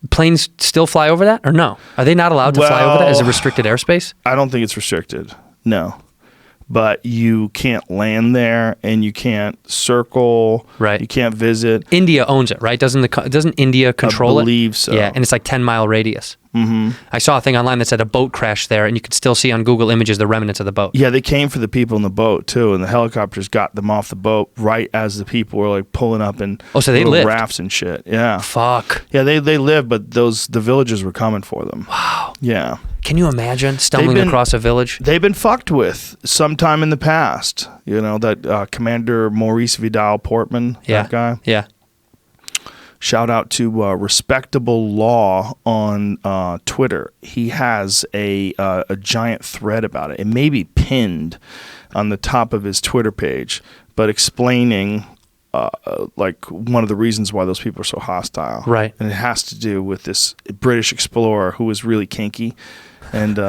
Planes still fly over that, or no? Are they not allowed to fly over that as a restricted airspace? I don't think it's restricted. No. But you can't land there and you can't circle. Right. You can't visit. India owns it, right? Doesn't India control it? I believe so. Yeah, and it's like 10-mile radius. Mm-hmm. I saw a thing online that said a boat crashed there, and you could still see on Google Images the remnants of the boat. Yeah, they came for the people in the boat too, and the helicopters got them off the boat right as the people were like pulling up in so they little lived. rafts and shit. Yeah. Fuck. Yeah, they lived, but the villagers were coming for them. Wow. Yeah. Can you imagine stumbling across a village? They've been fucked with sometime in the past. You know, that Commander Maurice Vidal Portman, that guy. Yeah. Shout out to Respectable Law on Twitter. He has a giant thread about it. It may be pinned on the top of his Twitter page, but explaining like one of the reasons why those people are so hostile. Right. And it has to do with this British explorer who was really kinky. And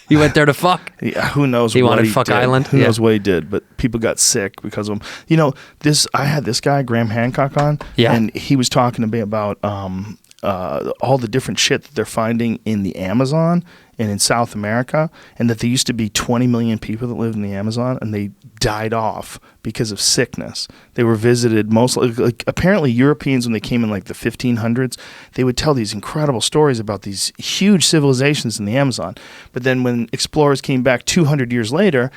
he went there to fuck. yeah, who knows He what wanted he fuck did. island? Who Yeah. knows what he did, but people got sick because of him. You know, I had this guy, Graham Hancock, on, Yeah. and he was talking to me about all the different shit that they're finding in the Amazon and in South America, and that there used to be 20 million people that lived in the Amazon, and they died off because of sickness. They were visited mostly, like apparently Europeans, when they came in like the 1500s, they would tell these incredible stories about these huge civilizations in the Amazon. But then when explorers came back 200 years later,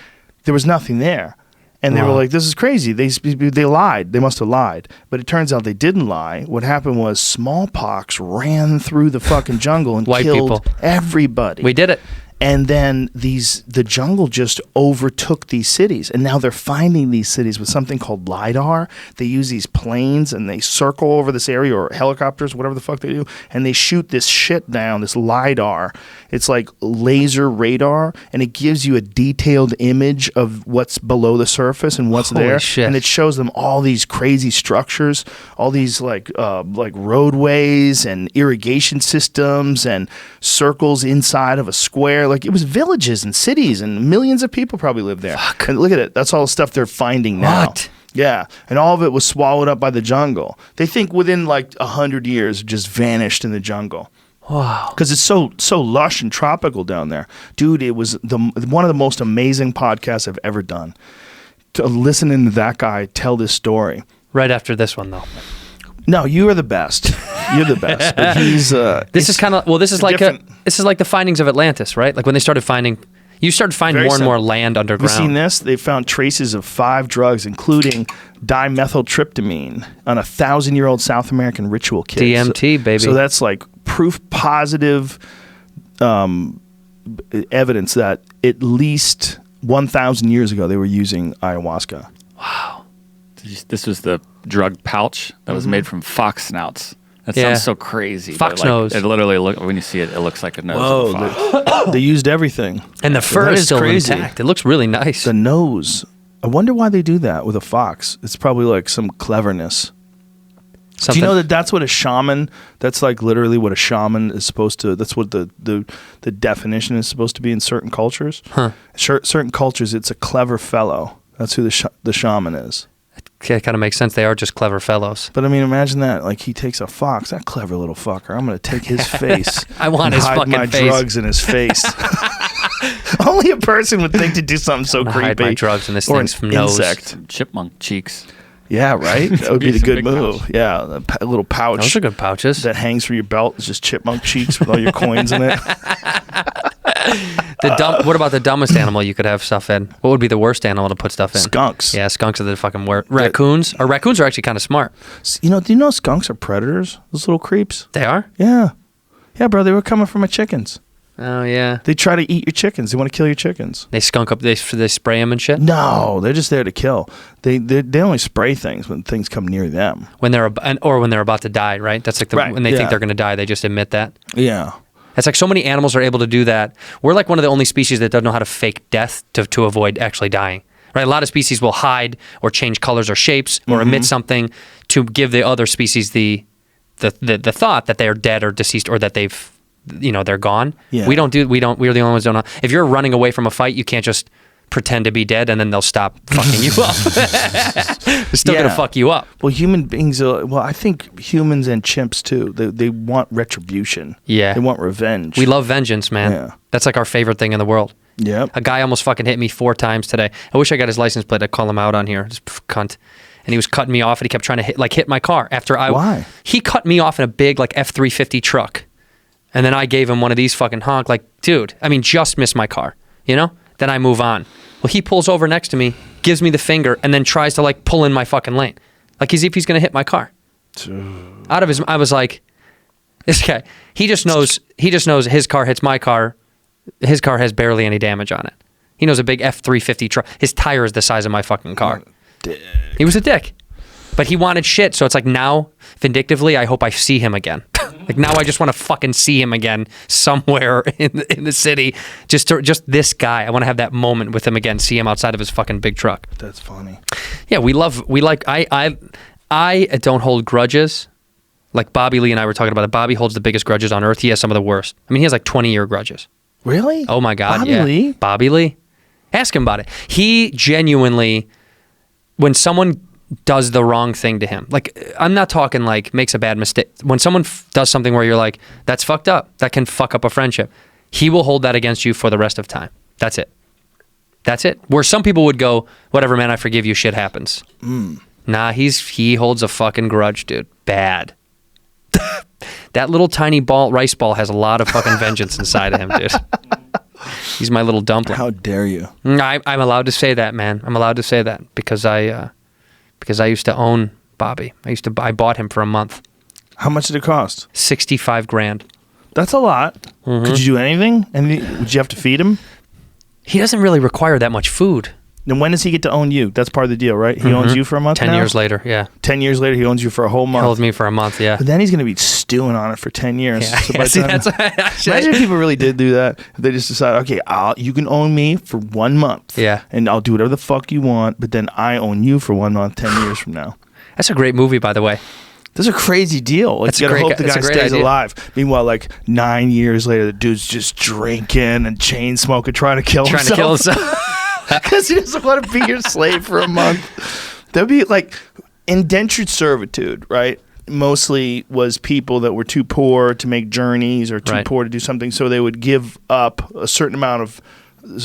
there was nothing there. And they were Wow. like, this is crazy. They lied. They must have lied. But it turns out they didn't lie. What happened was smallpox ran through the fucking jungle and White killed people. everybody. We did it. And then the jungle just overtook these cities. And now they're finding these cities with something called LiDAR. They use these planes and they circle over this area, or helicopters, whatever the fuck they do. And they shoot this shit down, this LiDAR. It's like laser radar. And it gives you a detailed image of what's below the surface and what's Holy there. shit. And it shows them all these crazy structures, all these like roadways and irrigation systems and circles inside of a square. Like, it was villages and cities, and millions of people probably lived there. Fuck. And look at it. That's all the stuff they're finding now. What? Yeah. And all of it was swallowed up by the jungle. They think within like 100 years, it just vanished in the jungle. Wow. Because it's so lush and tropical down there. Dude, it was one of the most amazing podcasts I've ever done. To listening to that guy tell this story. Right after this one, though. No, you are the best. You're the best. But he's This is kind of this is like different. this is like the findings of Atlantis, right? Like when they started finding, you started finding Very more and simple. more land Have you underground. seen this? They found traces of 5 drugs, including dimethyltryptamine, on 1,000-year-old South American ritual kit. DMT, baby. So that's like proof positive evidence that at least 1,000 years ago they were using ayahuasca. This was the drug pouch that was made from fox snouts. That Yeah. sounds so crazy. Fox but, like, nose. It literally when you see it, it looks like a nose of a fox. They used everything. And the fur That is is still crazy. intact. It looks really nice. The nose. I wonder why they do that with a fox. It's probably like some cleverness. Something. Do you know that that's what a shaman, that's like literally what a shaman is supposed to, that's what the definition is supposed to be in certain cultures? Huh. Certain cultures, it's a clever fellow. That's who the shaman is. It kind of makes sense. They are just clever fellows. But I mean, imagine that. Like, he takes a fox, that clever little fucker. I'm going to take his face. I want and his hide fucking my face. drugs in his face. Only a person would think to do something so I'm gonna creepy. hide my drugs in this or thing's an nose. insect. Chipmunk cheeks. Yeah, right? That would be the Some good big move. pouch. Yeah, a little pouch. Those are good pouches. That hangs from your belt. It's just chipmunk cheeks with all your coins in it. What about the dumbest animal you could have stuff in? What would be the worst animal to put stuff in? Skunks. Yeah, skunks are the fucking worst. Raccoons? Or raccoons are actually kind of smart. You know, do you know skunks are predators? Those little creeps. They are? Yeah. Yeah, bro. They were coming for my chickens. Oh, yeah. They try to eat your chickens. They want to kill your chickens. They skunk up, they spray them and shit? No, they're just there to kill. They only spray things when things come near them. When they're about to die, right? That's like Right, when they yeah. think they're going to die, they just admit that. Yeah. It's like so many animals are able to do that. We're like one of the only species that doesn't know how to fake death to avoid actually dying. Right? A lot of species will hide or change colors or shapes or emit something to give the other species the thought that they're dead or deceased or that they're gone. Yeah. We're the only ones who don't know. If you're running away from a fight, you can't just pretend to be dead and then they'll stop fucking you up. They're still going to fuck you up. Well, human beings, I think humans and chimps too, they want retribution. Yeah. They want revenge. We love vengeance, man. Yeah. That's like our favorite thing in the world. Yep. A guy almost fucking hit me 4 times today. I wish I got his license plate. I'd call him out on here. This cunt. And he was cutting me off and he kept trying to hit my car. Why? He cut me off in a big like F-350 truck. And then I gave him one of these fucking honk, like, dude, I mean, just missed my car, you know? Then I move on. Well, he pulls over next to me, gives me the finger, and then tries to like pull in my fucking lane. Like as if he's going to hit my car. I was like, this guy, he just knows his car hits my car. His car has barely any damage on it. He knows a big F-350 truck. His tire is the size of my fucking car. He was a dick. But he wanted shit, so it's like now, vindictively, I hope I see him again. Like now I just want to fucking see him again somewhere in the city. Just this guy. I want to have that moment with him again, see him outside of his fucking big truck. That's funny. Yeah, I don't hold grudges. Like Bobby Lee and I were talking about it. Bobby holds the biggest grudges on earth. He has some of the worst. I mean, he has like 20-year grudges. Really? Oh my God, Bobby Lee? Bobby Lee. Ask him about it. He genuinely, when someone does the wrong thing to him, like I'm not talking like makes a bad mistake. When someone does something where you're like, that's fucked up, that can fuck up a friendship, he will hold that against you for the rest of time. That's it. That's it. Where some people would go, whatever, man, I forgive you, shit happens. Nah, he holds a fucking grudge, dude. Bad. That little tiny rice ball has a lot of fucking vengeance inside of him, dude. He's my little dumpling. How dare you? I'm allowed to say that, man. I'm allowed to say that because I used to own Bobby. I bought him for a month. How much did it cost? $65,000. That's a lot. Could you do anything? Would you have to feed him? He doesn't really require that much food. Then when does he get to own you? That's part of the deal, right? He owns you for a month 10 now? years later, yeah. 10 years later, he owns you for a whole month. He holds me for a month, yeah. But then he's going to be stewing on it for 10 years. Yeah. So by the time, imagine if people really did do that. If they just decide, okay, you can own me for 1 month. Yeah. And I'll do whatever the fuck you want, but then I own you for 1 month 10 years from now. That's a great movie, by the way. That's a crazy deal. Like, you gotta hope the guy stays alive. Meanwhile, like 9 years later, the dude's just drinking and chain smoking, trying to kill himself. Because he doesn't want to be your slave for a month. That'd be like indentured servitude, right? Mostly was people that were too poor to make journeys or too poor to do something, so they would give up a certain amount of,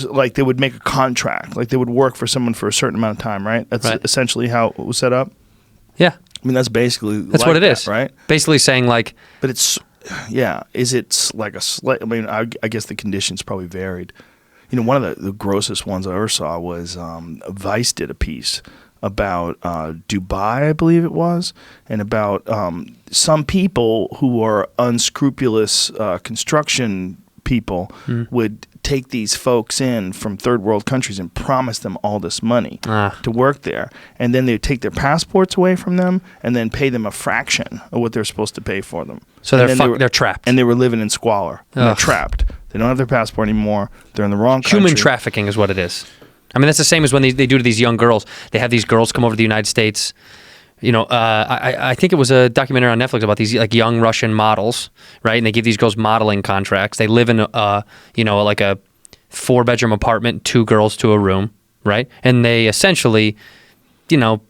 like they would make a contract, like they would work for someone for a certain amount of time, right? That's essentially how it was set up. Yeah. I mean, that's basically that's like what it is, right? Basically saying like, but it's is it like a slave? I mean, I guess the conditions probably varied. You know, one of the grossest ones I ever saw was Vice did a piece about Dubai, I believe it was, and about some people who are unscrupulous construction people would take these folks in from third world countries and promise them all this money to work there. And then they would take their passports away from them and then pay them a fraction of what they're supposed to pay for them. So they're trapped. And they were living in squalor. And they're trapped. They don't have their passport anymore. They're in the wrong country. Human trafficking is what it is. I mean, that's the same as when they do to these young girls. They have these girls come over to the United States. You know, I think it was a documentary on Netflix about these like young Russian models, right? And they give these girls modeling contracts. They live in like a 4-bedroom apartment, 2 girls to a room, right? And they essentially,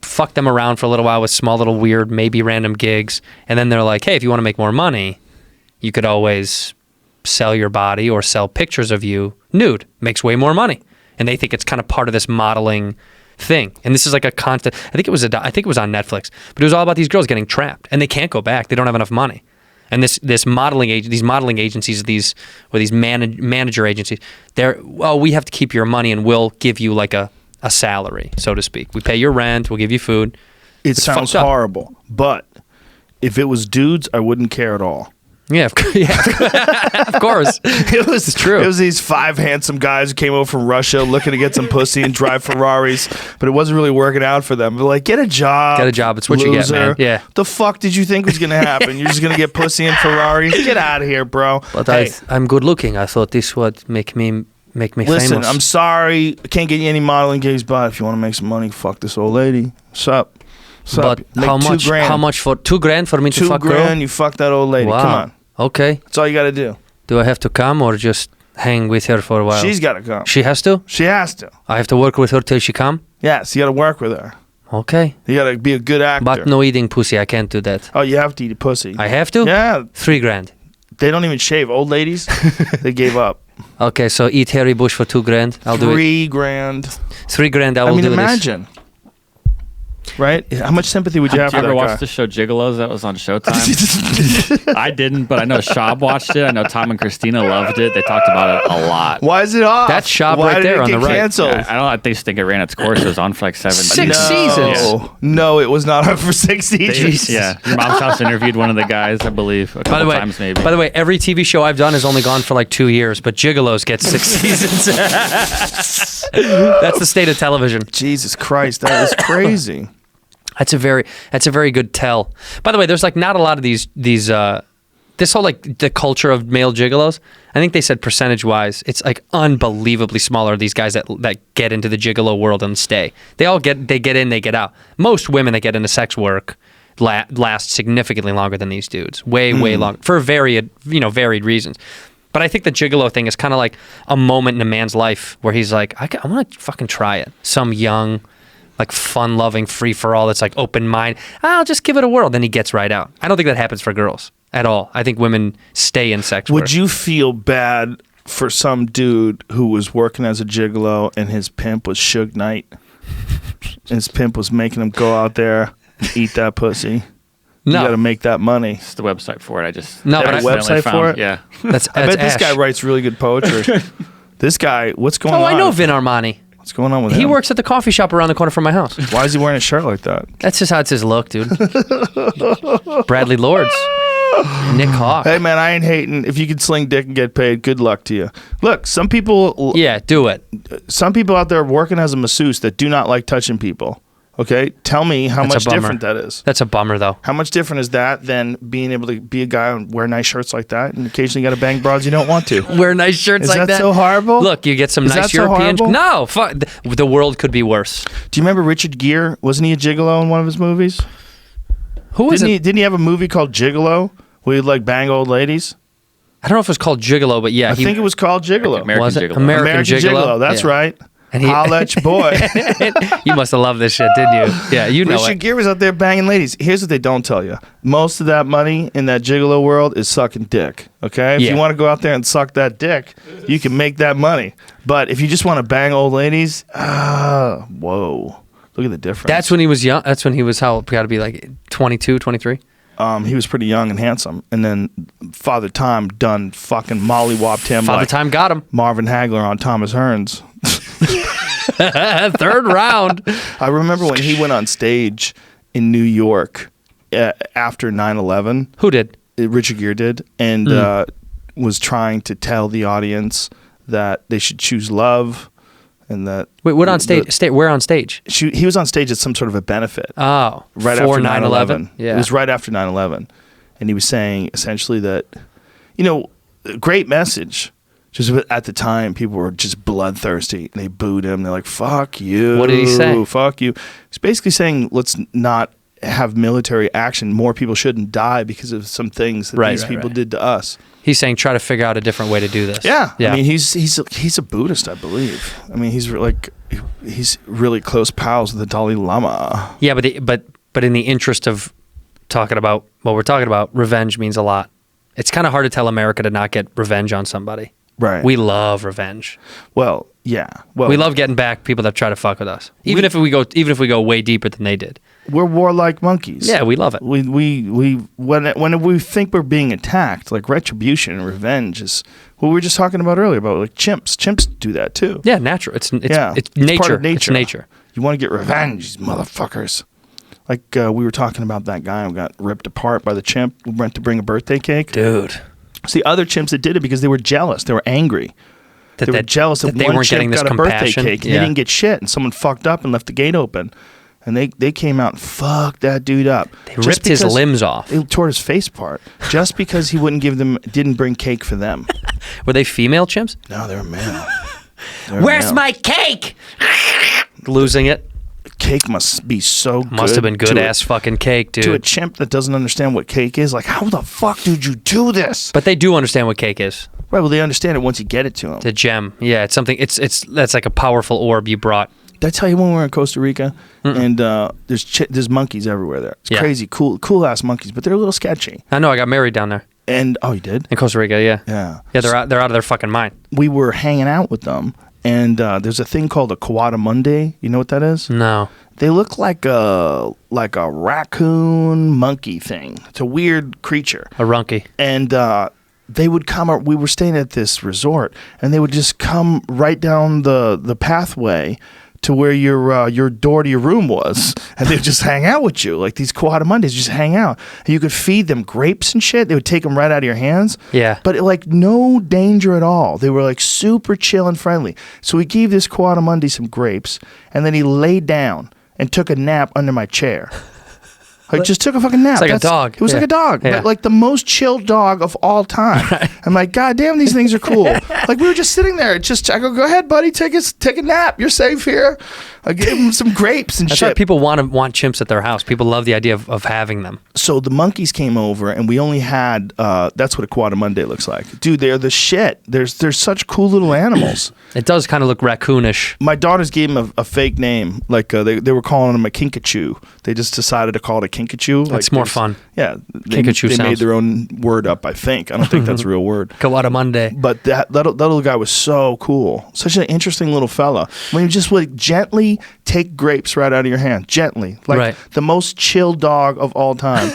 fuck them around for a little while with small little weird, maybe random gigs. And then they're like, hey, if you want to make more money, you could always sell your body or sell pictures of you nude. Makes way more money. And they think it's kind of part of this modeling thing. And this is like a constant. I think it was on Netflix, but it was all about these girls getting trapped and they can't go back. They don't have enough money. And these modeling agencies, these manager agencies, we have to keep your money and we'll give you like a salary, so to speak. We pay your rent, we'll give you food. It sounds horrible, but if it was dudes, I wouldn't care at all. Yeah, of course. It was true. It was these 5 handsome guys who came over from Russia looking to get some pussy and drive Ferraris, but it wasn't really working out for them. They're like, get a job. Get a job. It's what you get, man. Yeah. The fuck did you think was going to happen? You're just going to get pussy and Ferraris? Get out of here, bro. But hey, I'm good looking. I thought this would make me famous. Listen, I'm sorry. I can't get you any modeling gigs, but if you want to make some money, fuck this old lady. What's up? But how much? How much for $2,000 for me to fuck girl? $2,000, you fuck that old lady. Wow. Come on. Okay. That's all you got to do. Do I have to come or just hang with her for a while? She's got to come. She has to? She has to. I have to work with her till she come? Yes, you got to work with her. Okay. You got to be a good actor. But no eating pussy. I can't do that. Oh, you have to eat a pussy. I have to? Yeah. $3,000. They don't even shave. Old ladies, they gave up. Okay, so eat Harry Bush for $2,000. I'll do it. $3,000. $3,000. I will do imagine. This. Right? How much sympathy would you have for that guy? Did you ever watch the show Gigolos that was on Showtime? I didn't, but I know Shab watched it. I know Tom and Christina loved it. They talked about it a lot. Why is it off? That's Shab right there on the right. Canceled? I just think it ran its course. It was on for like 7 6 seasons. Yeah. No, it was not on for 6 seasons. Yeah. Your Mom's House interviewed one of the guys, I believe, a couple times maybe. By the way, every TV show I've done has only gone for like 2 years, but Gigolos gets 6 seasons. That's the state of television. Jesus Christ, that is crazy. That's a very good tell. By the way, there's like not a lot of these this whole like the culture of male gigolos. I think they said percentage wise, it's like unbelievably smaller. These guys that get into the gigolo world and stay. They get in, they get out. Most women that get into sex work last significantly longer than these dudes. Way longer for varied reasons. But I think the gigolo thing is kind of like a moment in a man's life where he's like, I want to fucking try it. Some young, like fun-loving free-for-all that's like open mind. I'll just give it a whirl. Then he gets right out. I don't think that happens for girls at all. I think women stay in sex work. Would you feel bad for some dude who was working as a gigolo and his pimp was Suge Knight? And his pimp was making him go out there and eat that pussy? You got to make that money. It's the website for it. Website for it? Yeah. I bet this guy writes really good poetry. This guy, what's going on? Oh, I know Vin Armani. What's going on with him? He works at the coffee shop around the corner from my house. Why is he wearing a shirt like that? That's just how it's his look, dude. Bradley Lords. Nick Hawk. Hey, man, I ain't hating. If you could sling dick and get paid, good luck to you. Look, some people... Yeah, do it. Some people out there working as a masseuse that do not like touching people. Okay? Tell me how much different that is. That's a bummer, though. How much different is that than being able to be a guy and wear nice shirts like that and occasionally got to bang broads you don't want to? Wear nice shirts like that? Is that so horrible? Look, you get some nice European... No, fuck. The world could be worse. Do you remember Richard Gere? Wasn't he a gigolo in one of his movies? Who was it? Didn't he have a movie called Gigolo where he'd like bang old ladies? I don't know if it was called Gigolo, but yeah. I think it was called Gigolo. American Gigolo. American Gigolo. That's right. And holla at your boy. You must have loved this shit, didn't you? Yeah, you know Richard Gere was out there banging ladies. Here's what they don't tell you. Most of that money in that gigolo world is sucking dick. Okay? If you want to go out there and suck that dick, you can make that money. But if you just want to bang old ladies, whoa. Look at the difference. That's when he was young. That's when he was got to be like 22, 23? He was pretty young and handsome. And then Father Time done fucking mollywopped him. Father Time got him. Marvin Hagler on Thomas Hearns. Third round. I remember when he went on stage in New York after 9/11. Who did? Richard Gere did. And was trying to tell the audience that they should choose love. And that wait, what on stage? Where on stage? He was on stage at some sort of a benefit. Oh, right after 9/11. Yeah, it was right after 9/11, and he was saying essentially that, great message. Just at the time, people were just bloodthirsty. They booed him. They're like, "Fuck you." What did he say? Fuck you. He's basically saying, let's not have military action. More people shouldn't die because of some things that these people did to us. He's saying try to figure out a different way to do this. Yeah. I mean, he's a Buddhist, I believe. I mean, he's really close pals with the Dalai Lama. Yeah, but in the interest of talking about what we're talking about, revenge means a lot. It's kind of hard to tell America to not get revenge on somebody. Right. We love revenge. Well, yeah. Well, we love getting back people that try to fuck with us. Even if we go way deeper than they did. We're warlike monkeys. Yeah, we love it. We when we think we're being attacked, like retribution and revenge is what we were just talking about earlier about like chimps. Chimps do that too. Yeah, natural. It's nature. Part of nature. It's nature. You want to get revenge, these motherfuckers. Like we were talking about that guy who got ripped apart by the chimp who went to bring a birthday cake. Dude. See, other chimps that did it because they were jealous. They were angry. They were jealous that they one weren't getting chimp this got a birthday compassion. cake and they didn't get shit, and someone fucked up and left the gate open. And they came out and fucked that dude up. They ripped his limbs off. They tore his face apart just because he didn't bring cake for them. Were they female chimps? No, they were male. Where's my cake? Losing it. Cake must be so good. Must have been good ass fucking cake, dude. To a chimp that doesn't understand what cake is, like, how the fuck did you do this? But they do understand what cake is. Right, well, they understand it once you get it to them. It's a gem. Yeah, it's something. That's like a powerful orb you brought. Did I tell you when we were in Costa Rica? And there's monkeys everywhere there. It's crazy, cool ass monkeys, but they're a little sketchy. I know. I got married down there. And you did? In Costa Rica, yeah. Yeah. Yeah, they're out of their fucking mind. We were hanging out with them, and there's a thing called a Coatimundi. You know what that is? No. They look like a raccoon monkey thing. It's a weird creature. A runky. And they would come. We were staying at this resort, and they would just come right down the pathway to where your door to your room was, and they'd just hang out with you. Like these Coatimundis just hang out. And you could feed them grapes and shit. They would take them right out of your hands. Yeah. But like no danger at all. They were like super chill and friendly. So we gave this Coatimundi some grapes, and then he laid down. and took a nap under my chair. Like, just took a fucking nap. It's like a dog. It was like a dog. Yeah. But like the most chill dog of all time. Right. I'm like, God damn, these things are cool. Like, we were just sitting there. I go ahead, buddy, take a nap. You're safe here. I gave him some grapes and That's shit. why people want chimps at their house. People love the idea of having them. So the monkeys came over, and we only had. That's what a Quad Monday looks like, dude. They're the shit. They're such cool little animals. It does kind of look raccoonish. My daughters gave him a fake name, like they were calling him a kinkajou. They just decided to call it a kinkajou. That's more fun. Yeah, they Kinkajou made sounds. their own word up. I think. I don't think that's a real word. Kawada Monday. But that little guy was so cool. Such an interesting little fella. When you just would gently take grapes right out of your hand, gently, like Right. the most chill dog of all time.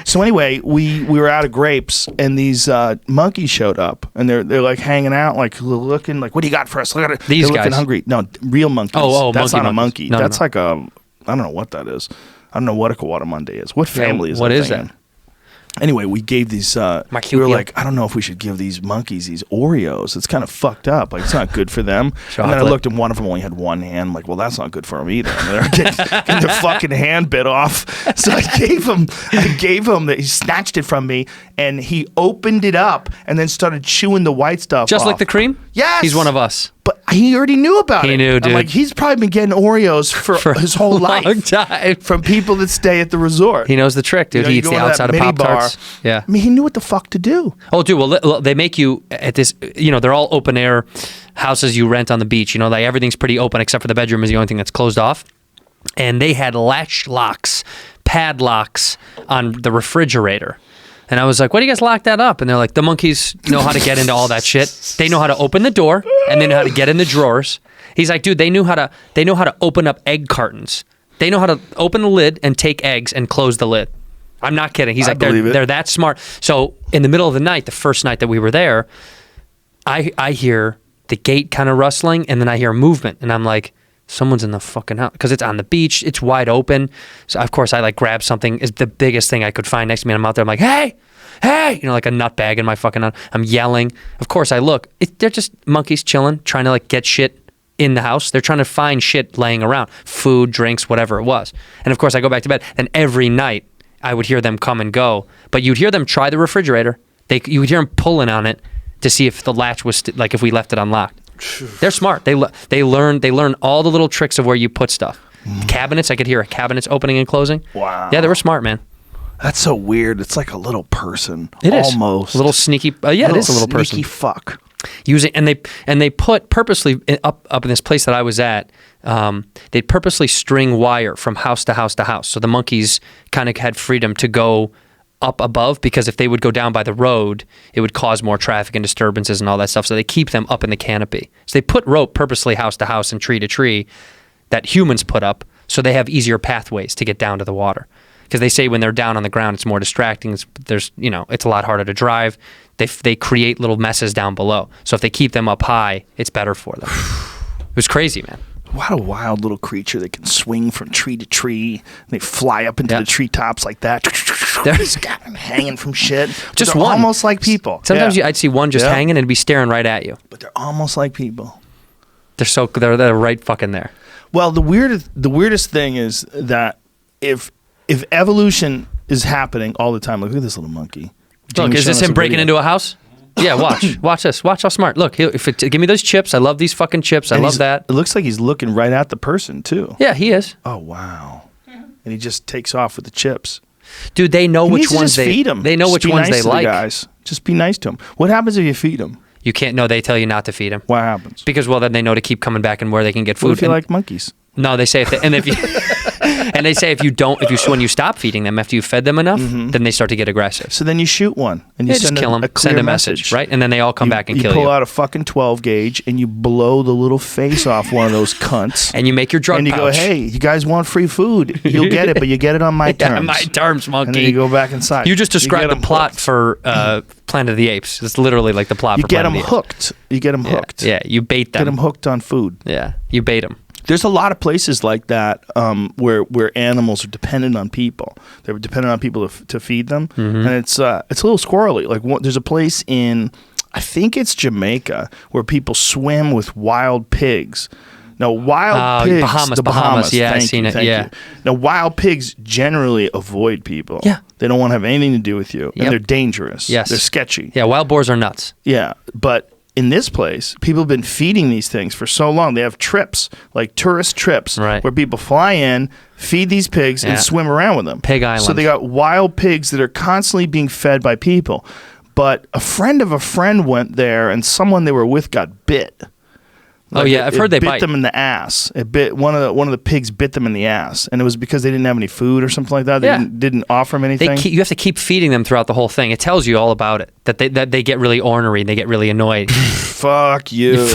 So anyway, we were out of grapes, and these monkeys showed up, and they're like hanging out, like looking, like, what do you got for us? Look at it. These they're looking guys. hungry. No, real monkeys. Oh, that's monkey not a monkeys. monkey. No, That's no. like a, I don't know what that is. I don't know what a Kawada Monday is. What family is that? what is thing in? that? Anyway, we gave these. We were Marsupial. like, I don't know if we should give these monkeys these Oreos. It's kind of fucked up. Like, it's not good for them. And then I Chocolate. looked, and one of them only had one hand. I'm like, well, that's not good for them either. And they're getting their fucking hand bit off. So I gave him that. He snatched it from me, and he opened it up, and then started chewing the white stuff Just off. like the cream? Yes. He's one of us. But he already knew about it. He knew, I'm dude. like, he's probably been getting Oreos for his whole a long life time. from people that stay at the resort. He knows the trick, dude. You know, He you eats go the to that outside of mini Pop-Tarts. bar. Yeah. I mean, he knew what the fuck to do. Oh, dude. Well, they make you at this. They're all open air houses you rent on the beach. Like everything's pretty open except for the bedroom is the only thing that's closed off. And they had latch locks, padlocks on the refrigerator. And I was like, why do you guys lock that up? And they're like, the monkeys know how to get into all that shit. They know how to open the door, and they know how to get in the drawers. He's like, dude, they know how to open up egg cartons. They know how to open the lid and take eggs and close the lid. I'm not kidding. He's like, they're that smart. So in the middle of the night, the first night that we were there, I hear the gate kind of rustling, and then I hear movement, and I'm like, someone's in the fucking house, because it's on the beach, it's wide open. So of course I like grab something, is the biggest thing I could find next to me, and I'm out there, I'm like, hey, like a nut bag in my fucking, I'm yelling. Of course I look, they're just monkeys chilling, trying to like get shit in the house. They're trying to find shit laying around, food, drinks, whatever it was. And of course I go back to bed, and every night I would hear them come and go, but you'd hear them try the refrigerator. You would hear them pulling on it to see if the latch was like if we left it unlocked. They're smart. They learn all the little tricks of where you put stuff. Cabinets, I could hear cabinets opening and closing. Wow. Yeah, they were smart, man. That's so weird. It's like a little person. It is almost a little sneaky. Yeah, it is a little person. Sneaky fuck. Using and they put purposely up in this place that I was at. They'd purposely string wire from house to house to house, so the monkeys kind of had freedom to go up above, because if they would go down by the road, it would cause more traffic and disturbances and all that stuff. So they keep them up in the canopy. So they put rope purposely house to house and tree to tree that humans put up, so they have easier pathways to get down to the water. Because they say when they're down on the ground, it's more distracting. It's a lot harder to drive. They create little messes down below. So if they keep them up high, it's better for them. It was crazy, man. What a wild little creature that can swing from tree to tree. They fly up into the treetops like that. There's got them hanging from shit. Just they're one. almost like people. Sometimes I'd see one just hanging and it'd be staring right at you. But they're almost like people. They're right fucking there. Well, the weirdest thing is that if evolution is happening all the time, look at this little monkey. Look, Jamie's is this showing us him a breaking video. into a house? Yeah, watch this. Watch how smart. Look, give me those chips. I love these fucking chips. I And love that. It looks like he's looking right at the person too. Yeah, he is. Oh wow! And he just takes off with the chips. Dude, they know He which needs to ones just feed him. They know Just which be ones nice they to the like. guys. Just be nice to him. What happens if you feed him? You can't. No, they tell you not to feed him. What happens? Because then they know to keep coming back and where they can get food. What if you And- like monkeys? No, they say if you and they say when you stop feeding them after you fed them enough, then they start to get aggressive. So then you shoot one and you Yeah, just send kill a them, clear send a message, right? And then they all come back and kill pull you. out a fucking 12 gauge and you blow the little face off one of those cunts. And you make your drug and you pouch. go, hey, you guys want free food? You'll get it, but you get it on my terms. Yeah, my terms, monkey. And then you go back inside. You just described get the 'em plot hooked. for Planet of the Apes. It's literally like the plot You for get Planet them of the Apes. hooked. You get them hooked. Yeah, you bait them. Get them hooked on food. Yeah, you bait them. There's a lot of places like that where animals are dependent on people. They're dependent on people to feed them, and it's a little squirrely. Like there's a place in, I think it's Jamaica, where people swim with wild pigs. Now, wild pigs, Bahamas. Yeah, I've thank seen you, it. thank Yeah. you. Now, wild pigs generally avoid people. Yeah. They don't want to have anything to do with you, and Yep. they're dangerous. Yes. They're sketchy. Yeah, wild boars are nuts. Yeah, but in this place, people have been feeding these things for so long. They have trips, like tourist trips, Right. where people fly in, feed these pigs, and Yeah. swim around with them. Pig Island. So they got wild pigs that are constantly being fed by people. But a friend of a friend went there, and someone they were with got bit. Oh, yeah, I've heard they bit bite. them in the ass. It bit one of the pigs bit them in the ass, and it was because they didn't have any food or something like that. They Yeah. didn't offer them anything. You have to keep feeding them throughout the whole thing. It tells you all about it. That they get really ornery and they get really annoyed. Fuck you.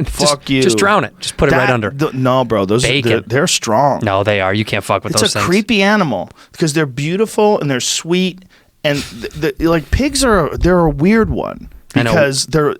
Fuck you. Just drown it. Just put it right under. No, bro. Those Bacon. they're strong. No, they are. You can't fuck with It's those a things. creepy animal because they're beautiful and they're sweet and like pigs they're a weird one I know. because they're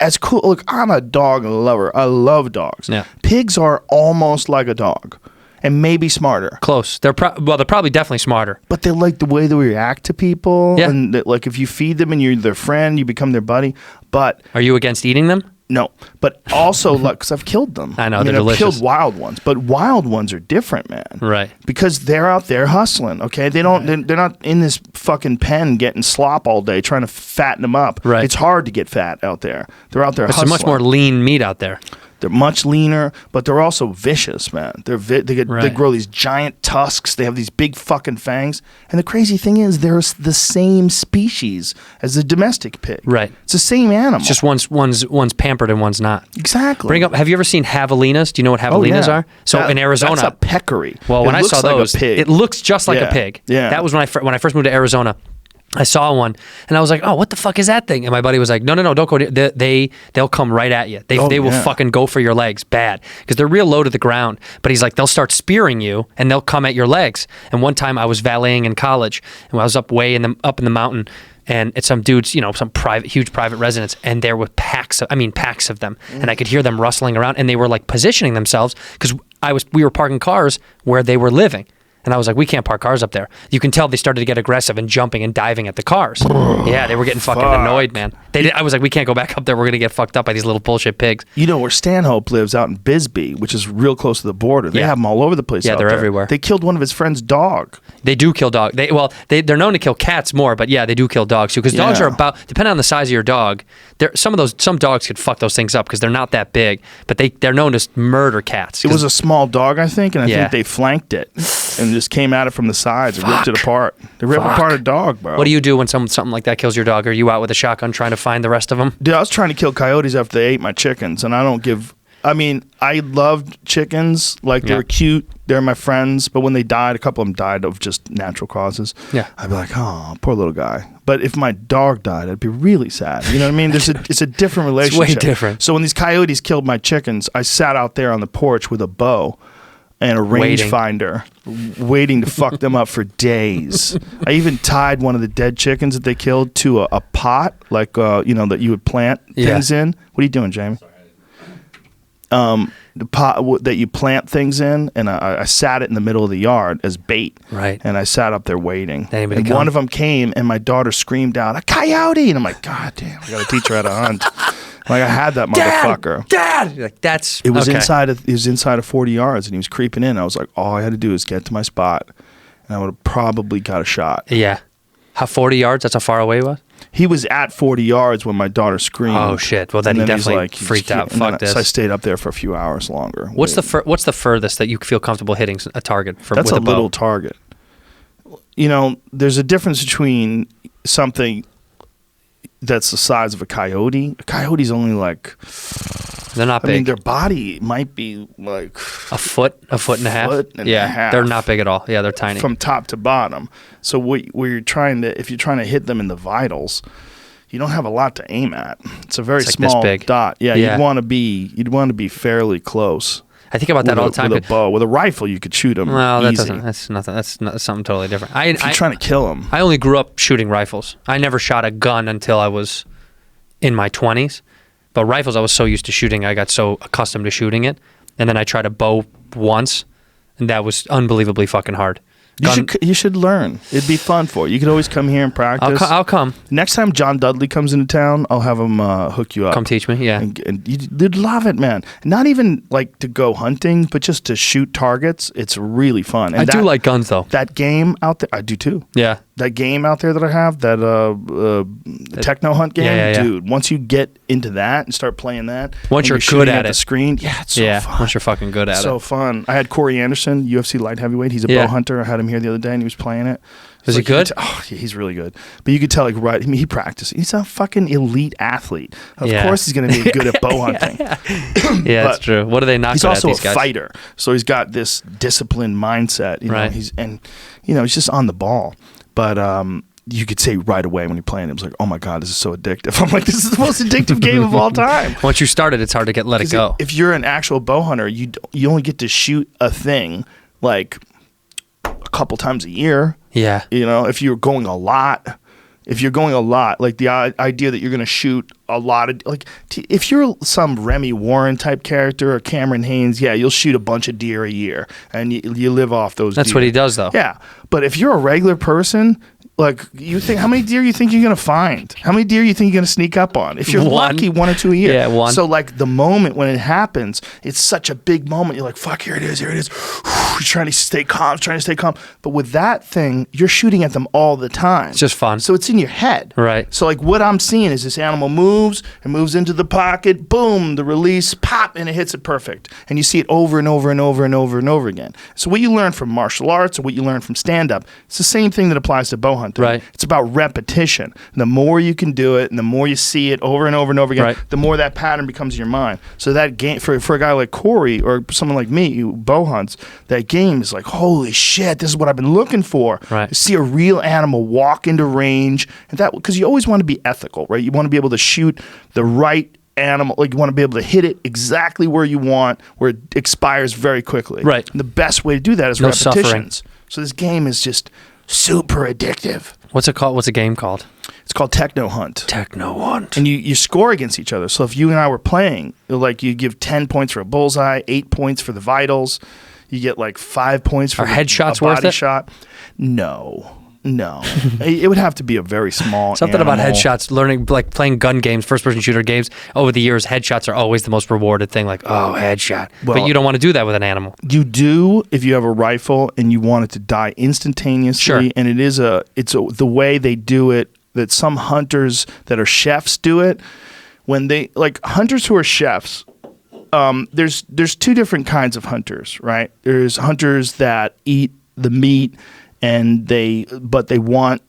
as cool. Look, I'm a dog lover. I love dogs. Yeah. Pigs are almost like a dog and maybe smarter. Close. They're probably definitely smarter. But they like the way they react to people. Yeah. And like if you feed them and you're their friend, you become their buddy. But Are you against eating them? no, but also look, because I've killed them. I know, mean, they're I've delicious. killed wild ones, but wild ones are different, man. Right. Because they're out there hustling. Okay, they're not in this fucking pen getting slop all day trying to fatten them up. Right. It's hard to get fat out there. They're out there There's hustling. much more lean meat out there. They're much leaner, but they're also vicious, man. They Right. grow these giant tusks. They have these big fucking fangs. And the crazy thing is, they're the same species as the domestic pig. Right. It's the same animal. It's just one's pampered and one's not. exactly. Have you ever seen javelinas? Do you know what javelinas are? So in Arizona, that's a peccary. Well, when I saw looks like a those, pig. it looks just like Yeah. a pig. Yeah. That was when I first moved to Arizona. I saw one and I was like, "Oh, what the fuck is that thing?" And my buddy was like, "No, don't go. They'll come right at you. They will yeah. fucking go for your legs bad because they're real low to the ground." But he's like, "They'll start spearing you and they'll come at your legs." And one time I was valeting in college and I was up in the mountain. And it's some dudes, some huge private residence, and there were packs of them, and I could hear them rustling around, and they were like positioning themselves because we were parking cars where they were living. And I was like, we can't park cars up there. You can tell they started to get aggressive and jumping and diving at the cars. Yeah, they were getting fucking annoyed, man. I was like, we can't go back up there. We're going to get fucked up by these little bullshit pigs. You know where Stanhope lives out in Bisbee, which is real close to the border. They Yeah. have them all over the place. Yeah, out they're there. everywhere. They killed one of his friend's dog. They do kill dogs. They're known to kill cats more, but yeah, they do kill dogs too. Because dogs Yeah. are depending on the size of your dog, some dogs could fuck those things up because they're not that big, but they're known to murder cats. It was a small dog, I think, and I Yeah. think they flanked it and just came at it from the sides and ripped it apart. They rip apart a dog, bro. What do you do when something like that kills your dog? Are you out with a shotgun trying to find the rest of them? Dude, I was trying to kill coyotes after they ate my chickens, and I loved chickens. Like, they Yeah. were cute. They're my friends. But when they died, a couple of them died of just natural causes. Yeah. I'd be like, oh, poor little guy. But if my dog died, I'd be really sad. You know what I mean? It's a different relationship. way different. So when these coyotes killed my chickens, I sat out there on the porch with a bow and a rangefinder, waiting to fuck them up for days. I even tied one of the dead chickens that they killed to a pot, like that you would plant things in. What are you doing, Jamie? The pot that you plant things in, and I sat it in the middle of the yard as bait. Right. And I sat up there waiting. Did anybody And come? one of them came, and my daughter screamed out, "A coyote!" And I'm like, God damn, I got to teach her how to hunt. Like, I had that motherfucker. Dad! You're like, that's It was okay. inside of 40 yards, and he was creeping in. I was like, all I had to do is get to my spot, and I would have probably got a shot. Yeah. How 40 yards? That's how far away he was? He was at 40 yards when my daughter screamed. Oh, shit. Well, then And he he's definitely like, you freaked just out. can't- Fuck and this. So I stayed up there for a few hours longer. What's the furthest that you feel comfortable hitting a target That's with a a bow? little target. There's a difference between something that's the size of a coyote. A coyote's only like, They're not I big. mean, their body might be like a foot and a half. foot and yeah, a half. they're not big at all. Yeah, they're tiny. from top to bottom. So if you're trying to hit them in the vitals, you don't have a lot to aim at. It's a very It's like this small big. dot. Yeah, Yeah. you'd want to be fairly close. I think about that all the time. With a bow, with a rifle, you could shoot them. Well, that easy. doesn't. That's nothing. That's something totally different. If you're trying to kill them, I only grew up shooting rifles. I never shot a gun until I was in my 20s. But rifles, I was so used to shooting, I got so accustomed to shooting it. And then I tried a bow once, and that was unbelievably fucking hard. You should learn. It'd be fun for you. You could always come here and practice. I'll come. Next time John Dudley comes into town, I'll have him hook you up. Come teach me, yeah. And you'd love it, man. Not even like to go hunting, but just to shoot targets. It's really fun. And I do like guns, though. That game out there, I do too. Yeah. That game out there that I have, that Techno Hunt game, yeah. dude. Once you get into that and start playing that, once you're shooting good at the it, screen, it's so fun. Once you're fucking good at it, so fun. I had Corey Anderson, UFC light heavyweight. He's a bow hunter. I had him here the other day, and he was playing it. Is he good? He's really good. But you could tell, he practiced. He's a fucking elite athlete. Of course, he's going to be good at bow hunting. Yeah, that's true. What are they not? He's good also at, these guys? a fighter, so he's got this disciplined mindset. You know, he's just on the ball. But you could say right away when you're playing, it was like, oh my God, this is so addictive. I'm like, this is the most addictive game of all time. Once you start it, it's hard to let it go. If you're an actual bow hunter, you only get to shoot a thing like a couple times a year. Yeah. You know, if you're going a lot, like the idea that you're going to shoot a lot of, like, if you're some Remy Warren type character or Cameron Haynes, you'll shoot a bunch of deer a year and you live off those That's deer. what he does, though. Yeah. But if you're a regular person, like, you think, how many deer you think you're going to find? How many deer you think you're going to sneak up on? If you're lucky, 1 or 2 a year. Yeah, one. So, like, the moment when it happens, it's such a big moment. You're like, fuck, here it is. You're trying to stay calm, But with that thing, you're shooting at them all the time. It's just fun. So it's in your head. Right. So, like, what I'm seeing is this animal moves, it moves into the pocket, boom, the release, pop, and it hits it perfect. And you see it over and over and over and over and over again. So what you learn from martial arts or what you learn from stand-up, it's the same thing that applies to bow hunting. Right. It's about repetition. The more you can do it and the more you see it over and over and over again, the more that pattern becomes in your mind. So that game, for a guy like Corey or someone like me who bow hunts, that game is like, holy shit, this is what I've been looking for. Right. You see a real animal walk into range, and that, because you always want to be ethical, right? You want to be able to shoot the right animal, like you want to be able to hit it exactly where you want, where it expires very quickly. Right. And the best way to do that is repetitions. Suffering. So this game is just super addictive. What's it called? What's the game called? It's called Techno Hunt. Techno Hunt. And you score against each other. So if you and I were playing, like you give 10 points for a bullseye, 8 points for the vitals. You get like 5 points for Are headshots a worth body it? shot. No. It would have to be a very small Something animal. about headshots, learning, like playing gun games, first-person shooter games. Over the years, headshots are always the most rewarded thing. Like, headshot. Well, but you don't want to do that with an animal. You do if you have a rifle and you want it to die instantaneously. Sure. And it's the way they do it, that some hunters that are chefs do it. When they, like hunters who are chefs, there's two different kinds of hunters, right? There's hunters that eat the meat and they want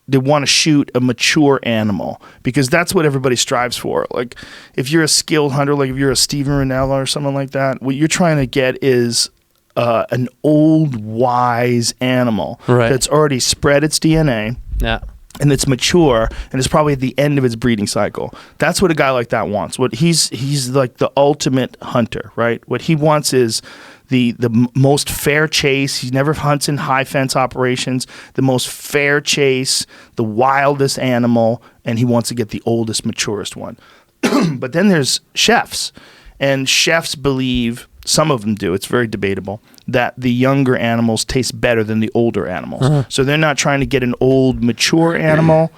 to shoot a mature animal because that's what everybody strives for. Like if you're a skilled hunter, like if you're a Steven Rinella or someone like that, what you're trying to get is an old, wise animal that's already spread its DNA. Yeah. And it's mature, and it's probably at the end of its breeding cycle. That's what a guy like that wants. What he's like the ultimate hunter, right? What he wants is the most fair chase. He never hunts in high fence operations. The most fair chase, the wildest animal, and he wants to get the oldest, maturest one. But then there's chefs, and chefs believe, some of them do, it's very debatable, that the younger animals taste better than the older animals. Uh-huh. So they're not trying to get an old, mature animal.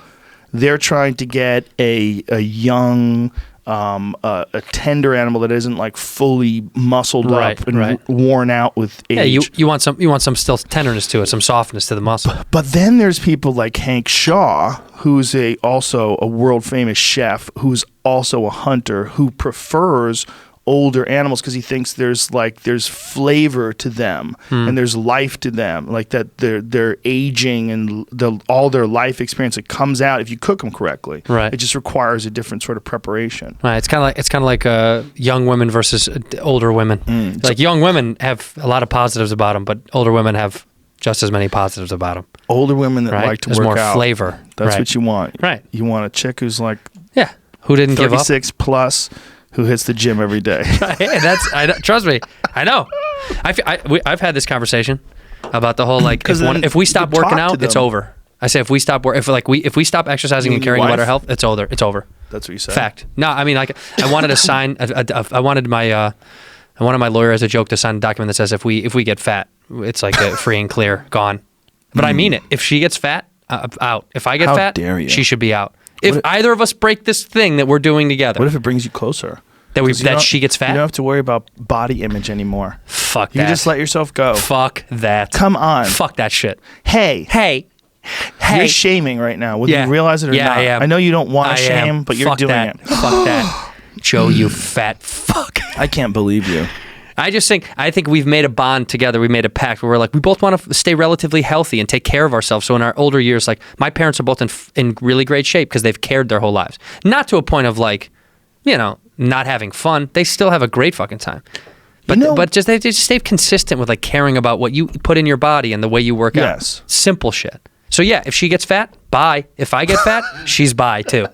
They're trying to get a young, a tender animal that isn't like fully muscled up and worn out with age. Yeah, you want some still tenderness to it, some softness to the muscle. But then there's people like Hank Shaw, who's also a world famous chef, who's also a hunter, who prefers older animals because he thinks there's flavor to them and there's life to them, like that they're aging and all their life experience that comes out if you cook them correctly. Right. It just requires a different sort of preparation. Right. It's kind of like young women versus older women. Like young women have a lot of positives about them, but older women have just as many positives about them. Older women that like to There's work more out. flavor. That's what you want. Right. You want a chick who's like who didn't give up, 36 plus. Who hits the gym every day? Trust me, I know. I've had this conversation about the whole like if we stop working out, it's over. I say if we stop exercising and caring about our health, it's over. It's over. That's what you said. Fact. No, I mean like I wanted to sign. I wanted my my lawyer as a joke to sign a document that says if we get fat, it's like free and clear, gone. But I mean it. If she gets fat, out. If I get How fat, dare you. she should be out. If either of us break this thing that we're doing together, What if it brings you closer? that she gets You don't fat, have to worry about body image anymore. fuck You that. just let yourself go. Fuck that. Come on. Fuck that shit. Hey. Hey. You're shaming right now, whether Yeah. you realize it or Yeah, not. I am. I know you don't want I to shame, am. but you're Fuck doing that. it. Fuck that. Joe, you fat fuck. I can't believe you. I think we've made a bond together. We made a pact where we're like, we both want to stay relatively healthy and take care of ourselves. So in our older years, like my parents are both in really great shape because they've cared their whole lives. Not to a point of like, not having fun. They still have a great fucking time. But they just stay consistent with like caring about what you put in your body and the way you work out. Yes. Simple shit. So yeah, if she gets fat, bye. If I get fat, she's bye too.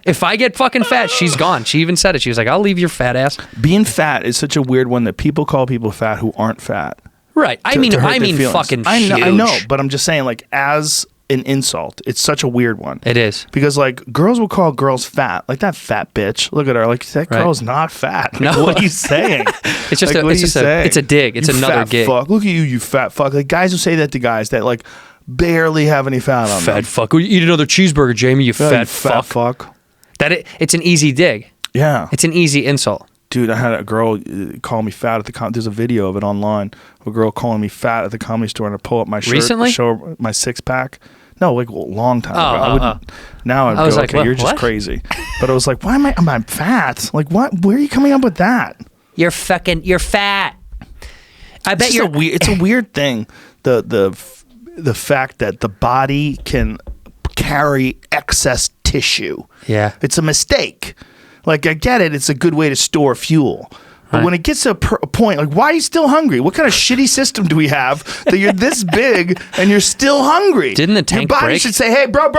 If I get fucking fat, she's gone. She even said it. She was like, I'll leave your fat ass. Being fat is such a weird one that people call people fat who aren't fat. Right. I mean fucking huge. I know, but I'm just saying, like, as an insult, it's such a weird one. It is. Because, like, girls will call girls fat. Like, that fat bitch. Look at her. Like, that Right. girl's not fat. No. What are you saying? It's just like, it's a dig. It's You another fat gig. fuck. Look at you, you fat fuck. Like, guys will say that to guys that, like, barely have any fat on them. Fat fuck. Eat another cheeseburger, Jamie, you Yeah, fat you fuck. fuck. It's an easy dig. Yeah. It's an easy insult. Dude, I had a girl call me fat at the there's a video of it online. A girl calling me fat at the Comedy Store, and I pull up my shirt, Recently? show her my six pack. No, like a long time Oh, ago. Now I'd I was go, like, okay, what- you're just what? crazy. But I was like, why am I fat? Like, what? Where are you coming up with that? You're fat. I bet It's it's a weird thing. The fact that the body can carry excess tissue. Yeah. It's a mistake. Like, I get it. It's a good way to store fuel. But Right. when it gets to a point, like, why are you still hungry? What kind of shitty system do we have that you're this big and you're still hungry? Didn't the tank Your body break? should say, hey, bro.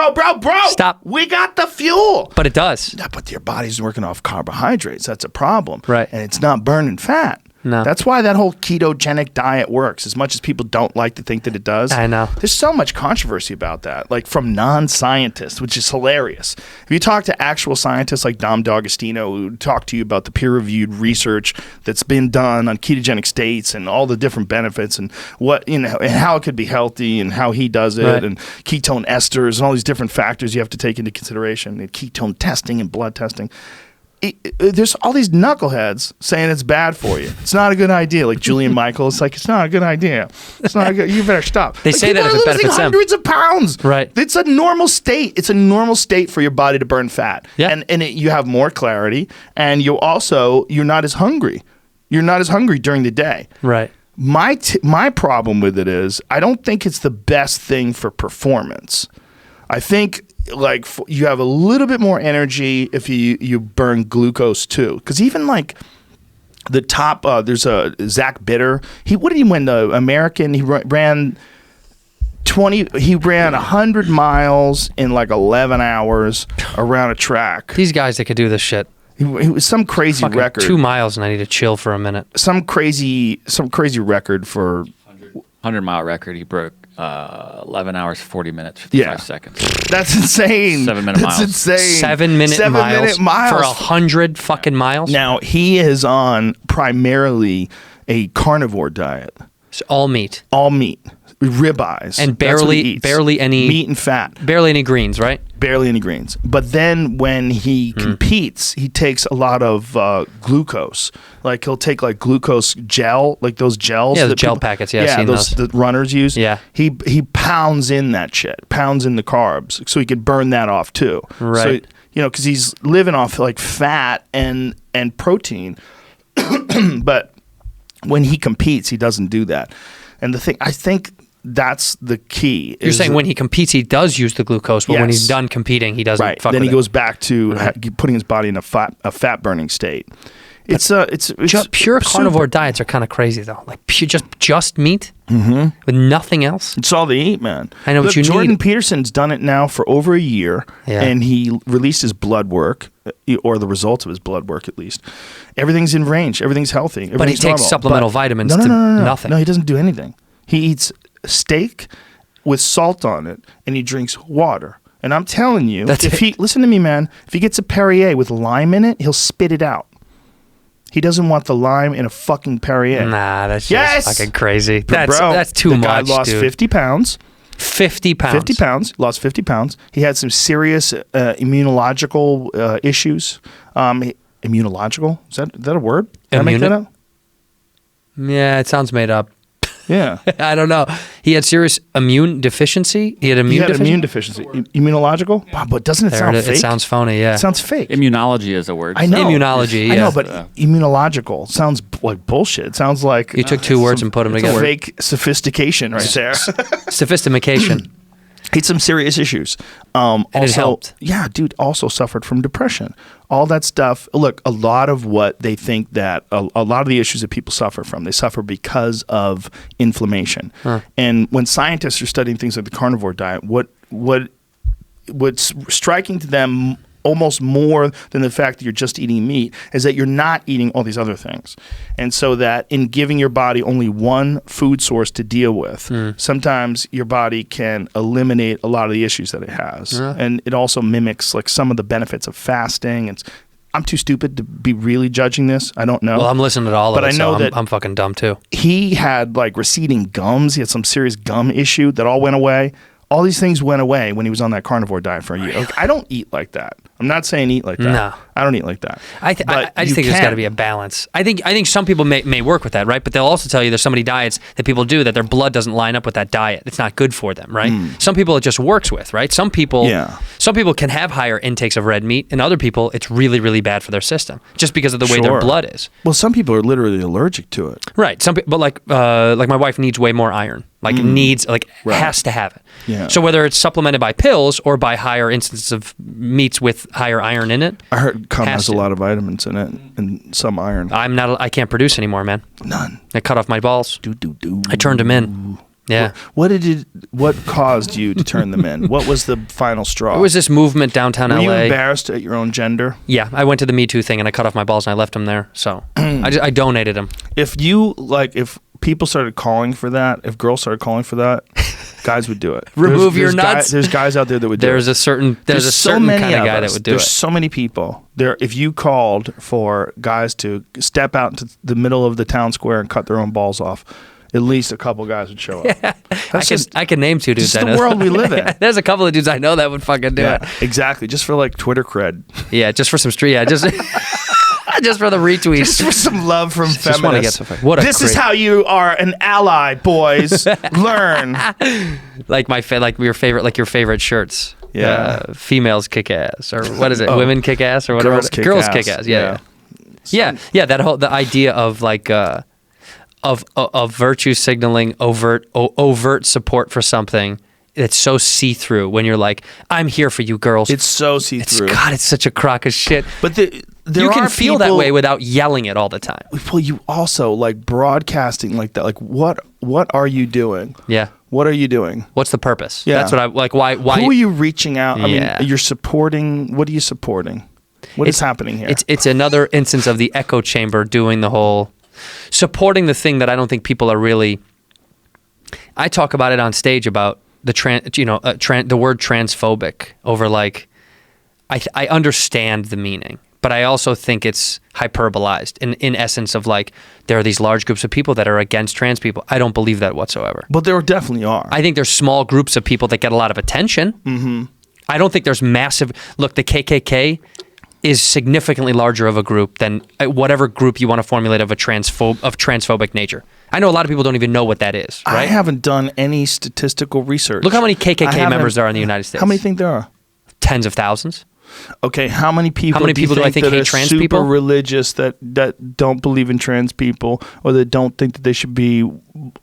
Stop. We got the fuel. But it does. Yeah, but your body's working off carbohydrates. That's a problem. Right. And it's not burning fat. No. That's why that whole ketogenic diet works, as much as people don't like to think that it does. I know. There's so much controversy about that, like from non-scientists, which is hilarious. If you talk to actual scientists like Dom D'Agostino, who talk to you about the peer-reviewed research that's been done on ketogenic states and all the different benefits and what, and how it could be healthy and how he does it, Right. and ketone esters and all these different factors you have to take into consideration, and ketone testing and blood testing. There's all these knuckleheads saying it's bad for you. It's not a good idea. Like Julian Michaels, like, it's not a good idea. It's not a good. You better stop. They say that if it benefits them. Hundreds of pounds. Right. It's a normal state. It's a normal state for your body to burn fat. Yeah. And you have more clarity, and you're not as hungry. You're not as hungry during the day. Right. My problem with it is I don't think it's the best thing for performance. I think like you have a little bit more energy if you burn glucose too, because even like the top there's a Zach Bitter. What did he win? The American. He ran 100 miles in like 11 hours around a track. These guys that could do this shit. He was some crazy Fucking record. 2 miles and I need to chill for a minute. Some crazy record for 100-mile record. He broke 11 hours, 40 minutes, 55 seconds. That's insane. 7-minute That's miles. insane. 7-minute miles miles for 100 fucking miles. Now he is on primarily a carnivore diet, It's all meat all meat, ribeyes, and That's what he eats. barely any meat and fat, barely any greens, right? barely any greens. But then when he competes, he takes a lot of glucose. Like he'll take like glucose gel, like those gels. Yeah, the that gel packets. Yeah, I've seen those. the runners use. Yeah. he pounds in that shit, pounds in the carbs, so he could burn that off too. Right. So, because he's living off like fat and protein, but when he competes, he doesn't do that. And the thing, I think that's the key. You're saying when he competes, he does use the glucose, but when he's Yes. done competing, he doesn't. right. Fuck Then he with goes back to putting his body in a fat burning state. It's pure super- carnivore diets are kind of crazy though. Like just meat with nothing else. It's all they eat, man. I know, but Look, you Jordan need- Peterson's done it now for over a year, Yeah. and he released his blood work, or the results of his blood work at least. Everything's in range. Everything's healthy. But he Everything's takes normal. supplemental But- vitamins no, to no. nothing. No, he doesn't do anything. He eats steak with salt on it, and he drinks water. And I'm telling you, That's if it. he listen to me, man, if he gets a Perrier with lime in it, he'll spit it out. He doesn't want the lime in a fucking Perrier. Nah, that's just Yes! fucking crazy. But That's too the much, guy lost dude. 50 pounds. 50 pounds. 50 pounds. Lost 50 pounds. He had some serious immunological issues. Immunological? Is that a word? Did I make that up? Yeah, it sounds made up. Yeah. I don't know. He had serious immune deficiency. He had immune deficiency. Immunological? Wow, but doesn't it sound fake? It sounds phony, yeah. It sounds fake. Immunology is a word. I know. Immunology, yeah. I know, but immunological sounds like bullshit. It sounds like... You took two words and put them together. Fake sophistication right there. Sophistication. He had some serious issues. And it helped. Yeah, dude also suffered from depression. All that stuff. Look, a lot of what they think that, a lot of the issues that people suffer from, they suffer because of inflammation. Huh. And when scientists are studying things like the carnivore diet, what's striking to them almost more than the fact that you're just eating meat is that you're not eating all these other things. And so that in giving your body only one food source to deal with, sometimes your body can eliminate a lot of the issues that it has. And it also mimics like some of the benefits of fasting. I'm too stupid to be really judging this. I don't know. Well, I'm listening to all of it, I know that I'm fucking dumb too. He had like receding gums. He had some serious gum issue that all went away. All these things went away when he was on that carnivore diet for a year. Like, I don't eat like that. I'm not saying eat like that. No. I don't eat like that. I just think there's got to be a balance. I think some people may work with that, right? But they'll also tell you there's so many diets that people do that their blood doesn't line up with that diet. It's not good for them, right? Some people it just works with, right? Some people can have higher intakes of red meat, and other people it's really, really bad for their system just because of the way their blood is. Well, some people are literally allergic to it. Right. Some people, but like my wife needs way more iron. Has to have it. Yeah. So whether it's supplemented by pills or by higher instances of meats with higher iron in it, I heard cum has a lot of vitamins in it and some iron. I can't produce anymore, man. None. I cut off my balls. I turned them in. Yeah. What caused you to turn them in? What was the final straw? It was this movement downtown LA. Were you embarrassed at your own gender? Yeah, I went to the Me Too thing and I cut off my balls and I left them there. So I donated them. If people started calling for that, if girls started calling for that, guys would do it. Remove your nuts. There's guys out there that would do it. There's a certain kind of guy that would do it. There's so many people. If you called for guys to step out into the middle of the town square and cut their own balls off, at least a couple guys would show up. Yeah. I can name two dudes. This is the world we live in. There's a couple of dudes I know that would fucking do it. Exactly. Just for like Twitter cred. Yeah, just for some street. Yeah, just for the retweets. Just for some love from feminists. This is how you are an ally, boys. Learn. Like your favorite shirts. Yeah. Females kick ass, or what is it? Women kick ass, or whatever. Girls kick ass. Yeah. That the idea of like of virtue signaling, overt support for something. It's so see-through when you're like, I'm here for you girls. It's so see-through. It's such a crock of shit. But you can feel that way without yelling it all the time. Well, you also like broadcasting like that. Like, what are you doing? Yeah. What are you doing? What's the purpose? Yeah. That's what I like. Why? Who are you reaching out? I mean, you're supporting. What are you supporting? What is happening here? It's another instance of the echo chamber doing the whole supporting the thing that I don't think people are really. I talk about it on stage about the the word transphobic over like, I understand the meaning, but I also think it's hyperbolized in essence of like, there are these large groups of people that are against trans people. I don't believe that whatsoever. But there definitely are. I think there's small groups of people that get a lot of attention. Mm-hmm. I don't think there's massive, look, the KKK is significantly larger of a group than whatever group you want to formulate of transphobic nature. I know a lot of people don't even know what that is, right? I haven't done any statistical research. Look how many KKK members there are in the United States. How many think there are? Tens of thousands. Okay, how many people do I think hate trans super people? Religious that don't believe in trans people, or that don't think that they should be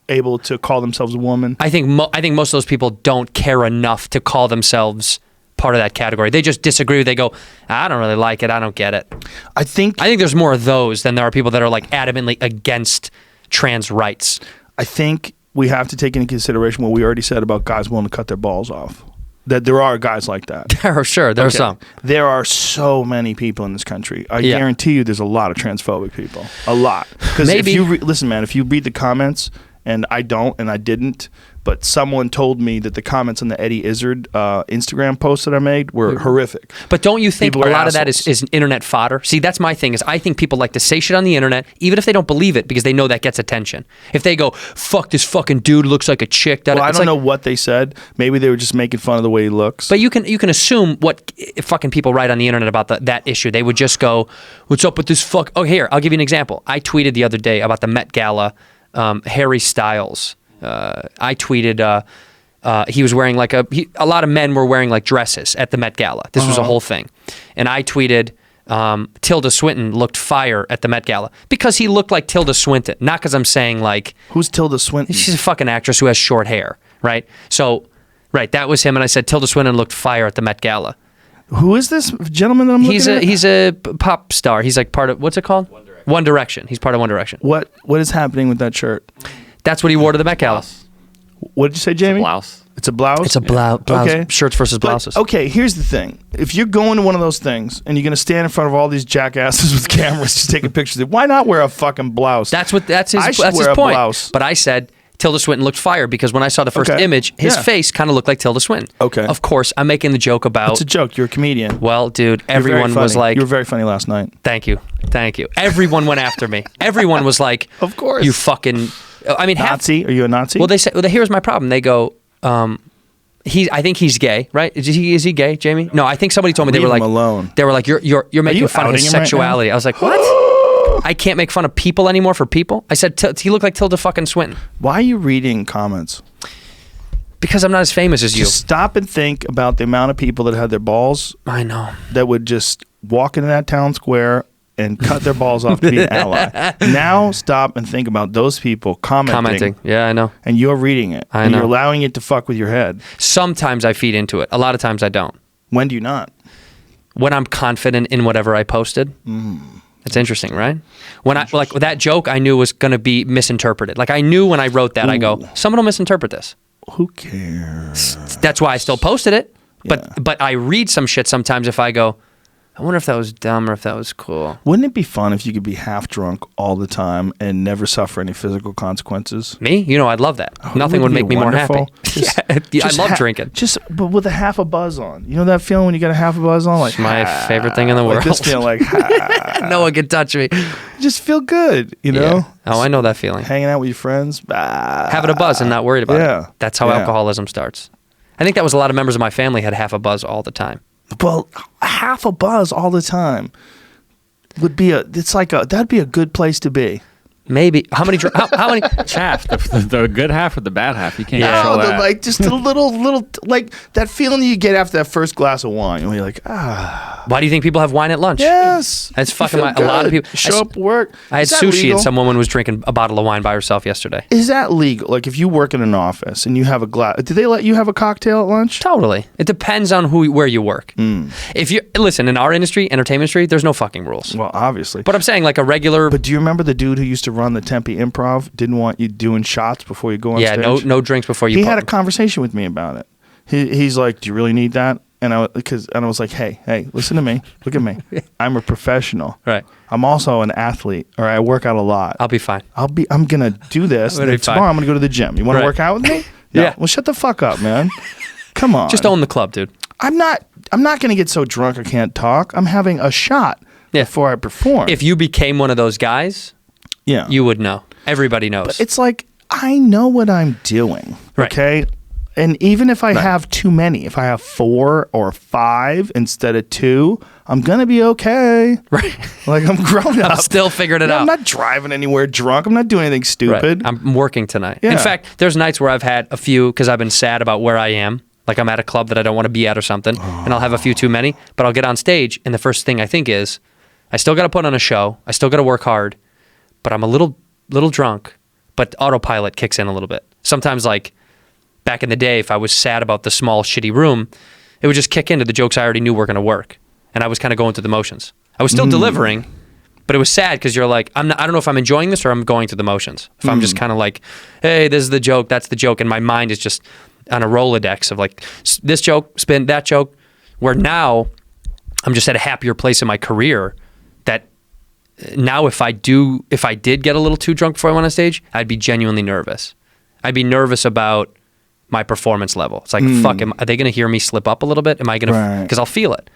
able to call themselves a woman? I think most of those people don't care enough to call themselves part of that category. They just disagree. They go, I don't really like it. I don't get it. I think there's more of those than there are people that are like adamantly against trans rights. I think we have to take into consideration what we already said about guys willing to cut their balls off. That there are guys like that. There are some. There are so many people in this country. I guarantee you there's a lot of transphobic people. A lot. Because if you listen, man, if you read the comments, and I don't, and I didn't, but someone told me that the comments on the Eddie Izzard Instagram post that I made were horrific. But don't you think a People are lot of that assholes. is internet fodder? See, that's my thing. Is I think people like to say shit on the internet, even if they don't believe it, because they know that gets attention. If they go, "Fuck this fucking dude, looks like a chick," Well, I don't know what they said. Maybe they were just making fun of the way he looks. But you can assume what fucking people write on the internet about that issue. They would just go, "What's up with this fuck?" Oh, here, I'll give you an example. I tweeted the other day about the Met Gala, Harry Styles. I tweeted he was wearing like a lot of men were wearing like dresses at the Met Gala. This was a whole thing. And I tweeted Tilda Swinton looked fire at the Met Gala because he looked like Tilda Swinton, not because I'm saying like Who's Tilda Swinton? she's a fucking actress who has short hair, right? So, right, that was him, and I said Tilda Swinton looked fire at the Met Gala. Who is this gentleman that I'm looking at? He's a pop star. He's like part of, what's it called? One Direction. He's part of One Direction. What is happening with that shirt? That's what he wore to the Met Gala. What did you say, Jamie? Blouse. It's a blouse? It's a blouse. Okay. Shirts versus blouses. But, okay, here's the thing. If you're going to one of those things and you're going to stand in front of all these jackasses with cameras just taking pictures, why not wear a fucking blouse? That's his I should that's wear his a point. blouse. But I said Tilda Swinton looked fire because when I saw the first Okay. image, his Yeah. face kind of looked like Tilda Swinton. Okay. Of course, I'm making the joke about. It's a joke. You're a comedian. Well, dude, You're very everyone was funny. like, You were very funny last night. Thank you. Everyone went after me. Everyone was like, Of course. you fucking. I mean, Nazi? Are you a Nazi? Well, they said. Well, here's my problem. They go. I think he's gay, right? Is he gay, Jamie? No, I think somebody told me they Leave were him like, alone. They were like, you're making you fun of his outing him right now? sexuality. I was like, what? I can't make fun of people anymore for people. I said he looked like Tilda fucking Swinton Why are you reading comments? because I'm not as famous as you. Just stop and think about the amount of people that had their balls I know. that would just walk into that town square and cut their balls off to be an ally. Now stop and think about those people commenting. Yeah, I know. And you're reading it. I and know. You're allowing it to fuck with your head. Sometimes I feed into it. A lot of times I don't. When do you not? When I'm confident in whatever I posted. It's interesting, right? When I like that joke, I knew was going to be misinterpreted. Like I knew when I wrote that, I go, someone will misinterpret this. Who cares? That's why I still posted it. Yeah. But I read some shit sometimes if I go, I wonder if that was dumb or if that was cool. Wouldn't it be fun if you could be half drunk all the time and never suffer any physical consequences? Me? You know, I'd love that. Nothing would Wouldn't make it me be more happy. wonderful? Yeah, I Just love drinking. But with a half a buzz on. You know that feeling when you got a half a buzz on? Like It's my favorite thing in the world. Like this feeling like No one can touch me. just feel good, you know? Yeah. Oh, I know that feeling. Hanging out with your friends. Having a buzz and not worried about Yeah. it. That's how Yeah. alcoholism starts. I think that was a lot of members of my family had half a buzz all the time. Well, half a buzz all the time would be that'd be a good place to be. Maybe. How many? How many? Half the good half or the bad half. You can't Yeah. control that. Like just a little like that feeling you get after that first glass of wine. And you're like, Why do you think people have wine at lunch? yes. That's You fucking feel a lot of good. people. Show up to work. I had Is that sushi legal? and some woman was drinking a bottle of wine by herself yesterday. Is that legal? Like if you work in an office and you have a glass, do they let you have a cocktail at lunch? Totally. It depends on where you work. If you listen, in our industry, entertainment industry, there's no fucking rules. Well, obviously. But I'm saying like a regular. But do you remember the dude who used to run the Tempe Improv? Didn't want you doing shots before you go on yeah, stage? no drinks before you. He had a conversation with me about it. He's like, "Do you really need that?" And I was like, "Hey, listen to me. Look at me. I'm a professional. Right. I'm also an athlete, or I work out a lot. I'll be fine. I'm gonna do this. I'm gonna And be fine. tomorrow I'm gonna go to the gym. You want Right. to work out with me? Yeah. Well, shut the fuck up, man. Come on. Just own the club, dude. I'm not gonna get so drunk I can't talk. I'm having a shot Yeah. before I perform. If you became one of those guys, yeah, you would know. Everybody knows. It's like I know what I'm doing. Right. Okay. And even if I have too many, if I have 4 or 5 instead of 2, I'm gonna be okay. Right. Like I'm grown up. I'm still figuring it out. I'm not driving anywhere drunk. I'm not doing anything Right. stupid. I'm working tonight. Yeah. In fact, there's nights where I've had a few because I've been sad about where I am. Like I'm at a club that I don't want to be at or something, and I'll have a few too many. But I'll get on stage, and the first thing I think is, I still got to put on a show. I still got to work hard, but I'm a little drunk. But autopilot kicks in a little bit. Sometimes, like back in the day, if I was sad about the small, shitty room, it would just kick into the jokes I already knew were going to work, and I was kind of going through the motions. I was still delivering, but it was sad because you're like, I don't know if I'm enjoying this or I'm going through the motions. If I'm just kind of like, hey, this is the joke, that's the joke, and my mind is just on a Rolodex of like this joke, spin that joke. Where now I'm just at a happier place in my career that now if I did get a little too drunk before I went on stage, I'd be genuinely nervous. I'd be nervous about my performance level. It's like, fuck, are they going to hear me slip up a little bit? Am I going to, because I'll feel it.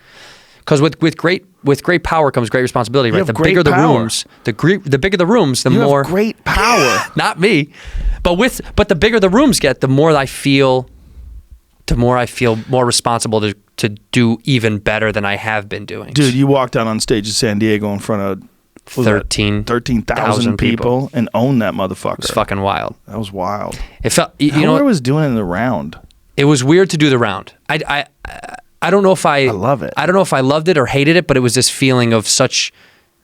Because with great power comes great responsibility, right? The bigger the rooms, the bigger the rooms, the more have great power. Not me, but the bigger the rooms get, the more I feel more responsible to do even better than I have been doing. Dude, you walked out on stage in San Diego in front of 13,000 people and owned that motherfucker. It was fucking wild. That was wild. It felt. You know, I was doing it in the round. It was weird to do the round. I don't know if I love it. I don't know if I loved it or hated it, but it was this feeling of such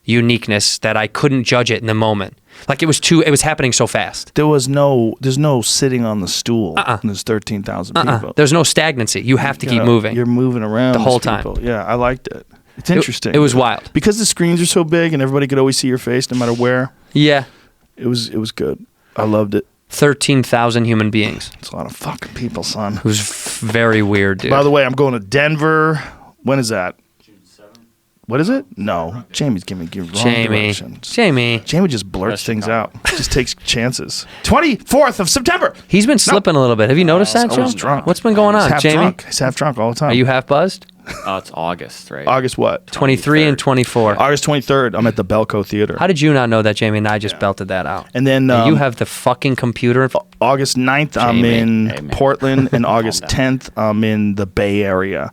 uniqueness that I couldn't judge it in the moment. Like it was happening so fast. There's no sitting on the stool. And there's 13,000 people. There's no stagnancy. You have to keep moving. You're moving around the whole time. Yeah, I liked it. It's interesting. It was wild. Because the screens are so big and everybody could always see your face no matter where. Yeah. It was good. I loved it. 13,000 human beings. It's a lot of fucking people, son. It was very weird, dude. By the way, I'm going to Denver. When is that? June 7th. What is it? No. Jamie's giving me wrong directions. Jamie just blurts things out. Just takes chances. 24th of September. He's been slipping a little bit. Have you noticed that, Joe? I was drunk. What's been going on, Jamie? He's half drunk all the time. Are you half buzzed? Oh, it's August, right? August what? 23 and 24. August 23rd. I'm at the Belco Theater. How did you not know that, Jamie? And I just belted that out. And then you have the fucking computer. August 9th, I'm in Portland, and August 10th, I'm in the Bay Area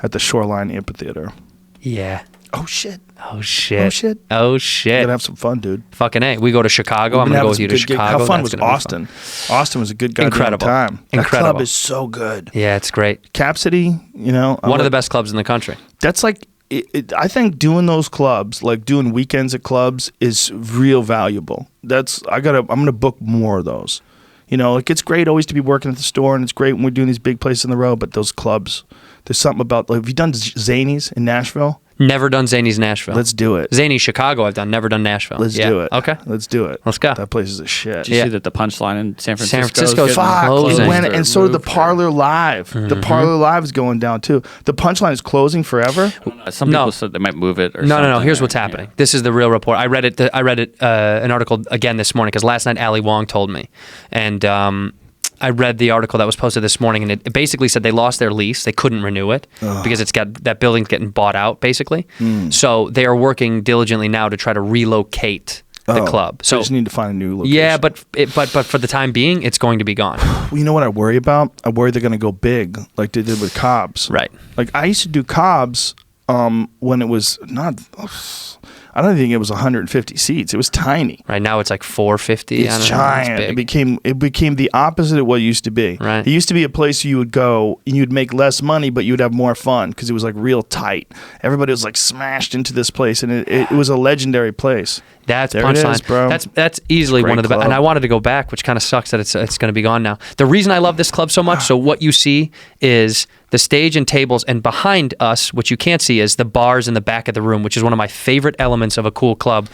at the Shoreline Amphitheater. Yeah. Oh shit. Oh shit. Oh shit. We're gonna have some fun, dude. Fucking A. We go to Chicago. I'm gonna go with you to Chicago. How fun was Austin? Austin was a good goddamn time. That club is so good. Yeah, it's great. Cap City, you know, one of the best clubs in the country. That's like, I think doing those clubs, like doing weekends at clubs, is real valuable. I'm gonna book more of those. You know, like it's great always to be working at the store, and it's great when we're doing these big places in the road. But those clubs, there's something about. Like, have you done Zanies in Nashville? Never done Zanies Nashville. Let's do it. Zanies Chicago I've done. Never done Nashville. Let's do it. Okay. Let's do it. Let's go. That place is a shit. Did you see that the Punchline in San Francisco? San Francisco's closing. closing. And so did the Parlor Live. The Parlor Live is going down too. The Punchline is closing forever. Some people said they might move it or something. No. Here's what's happening. This is the real report. I read it. An article again this morning because last night Ali Wong told me, and I read the article that was posted this morning, and it basically said they lost their lease. They couldn't renew it because that building's getting bought out, basically. So they are working diligently now to try to relocate the club. So you just need to find a new location. Yeah, but for the time being, it's going to be gone. Well, you know what I worry about? I worry they're going to go big, like they did with Cobb's. Right. Like I used to do Cobb's when it was not. I don't think it was 150 seats. It was tiny. Right now it's like 450. It's giant. It became the opposite of what it used to be. Right. It used to be a place you would go and you'd make less money, but you'd have more fun because it was like real tight. Everybody was like smashed into this place, and it was a legendary place. That's there Punchline. It is, bro. That's easily one of the best. And I wanted to go back, which kind of sucks that it's going to be gone now. The reason I love this club so much, so what you see is the stage and tables, and behind us, what you can't see is the bars in the back of the room, which is one of my favorite elements of a cool club.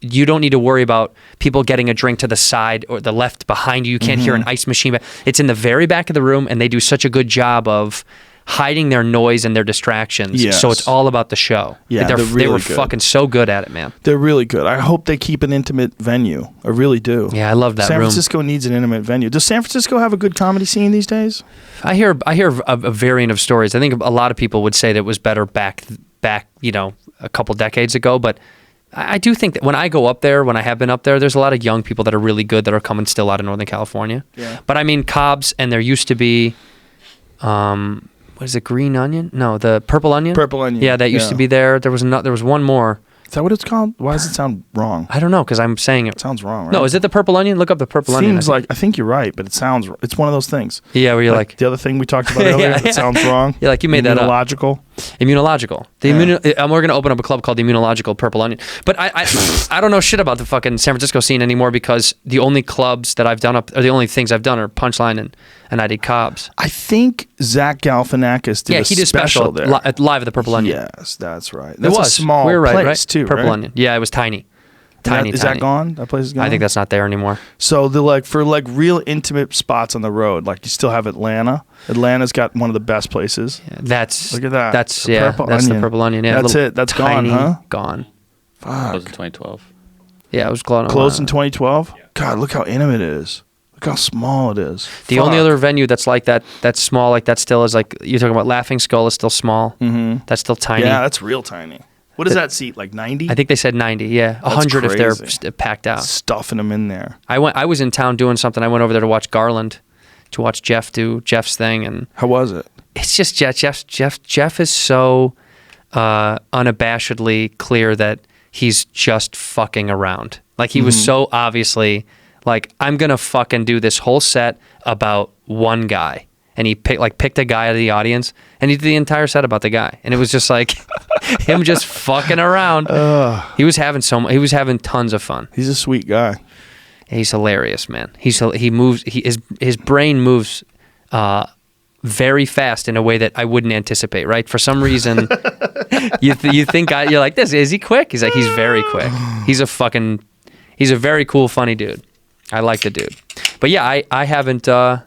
You don't need to worry about people getting a drink to the side or the left behind you. You can't hear an ice machine. It's in the very back of the room, and they do such a good job of hiding their noise and their distractions. Yes. So it's all about the show. Yeah, they were fucking so good at it, man. They're really good. I hope they keep an intimate venue. I really do. Yeah, I love that San room. Francisco needs an intimate venue. Does San Francisco have a good comedy scene these days? I hear a variant of stories. I think a lot of people would say that it was better back, a couple decades ago, but I do think that when I go up there, when I have been up there, there's a lot of young people that are really good that are coming still out of Northern California. Yeah. But I mean, Cobb's, and there used to be what is it, Green Onion? No, the Purple Onion. Purple Onion. Yeah, that used to be there. There was one more. Is that what it's called? Why does it sound wrong? I don't know, because I'm saying it. It sounds wrong, right? No, is it the Purple Onion? Look up the Purple Onion. Seems like, I think you're right, but it's one of those things. Yeah, where you're like the other thing we talked about earlier that sounds wrong. Yeah, like you made that up. Immunological. We're going to open up a club called the Immunological Purple Onion. But I don't know shit about the fucking San Francisco scene anymore because the only clubs that I've done the only things I've done are Punchline and I did Cobb's. I think Zach Galifianakis did he did special there. Live at the Purple Onion. Yes, that's right. That's a small we were right, place right? too, Purple right? Onion. Yeah, it was tiny. Is that gone? That place is gone? I think that's not there anymore. So for real intimate spots on the road, like you still have Atlanta. Atlanta's got one of the best places. Yeah, look at that. That's the Purple Onion. Yeah, that's it. That's gone, huh? Gone. Fuck. Closed in 2012. Yeah, it was closed in 2012. God, look how intimate it is. Look how small it is. The only other venue that's like that, that's small like that still is like, you're talking about Laughing Skull is still small. Mm-hmm. That's still tiny. Yeah, that's real tiny. What does that seat, like 90? I think they said 90, yeah. 100 if they're packed out. Stuffing them in there. I was in town doing something. I went over there to watch Garland, to watch Jeff do Jeff's thing. And how was it? It's just Jeff is so unabashedly clear that he's just fucking around. Like he was so obviously like, I'm gonna fucking do this whole set about one guy, and he picked a guy out of the audience, and he did the entire set about the guy, and it was just like him just fucking around. He was having tons of fun. He's a sweet guy. He's hilarious, man. His brain moves very fast in a way that I wouldn't anticipate, right? For some reason, you think you're like, this, is he quick? He's like, he's very quick. He's a very cool, funny dude. I like the dude. But yeah, I haven't, I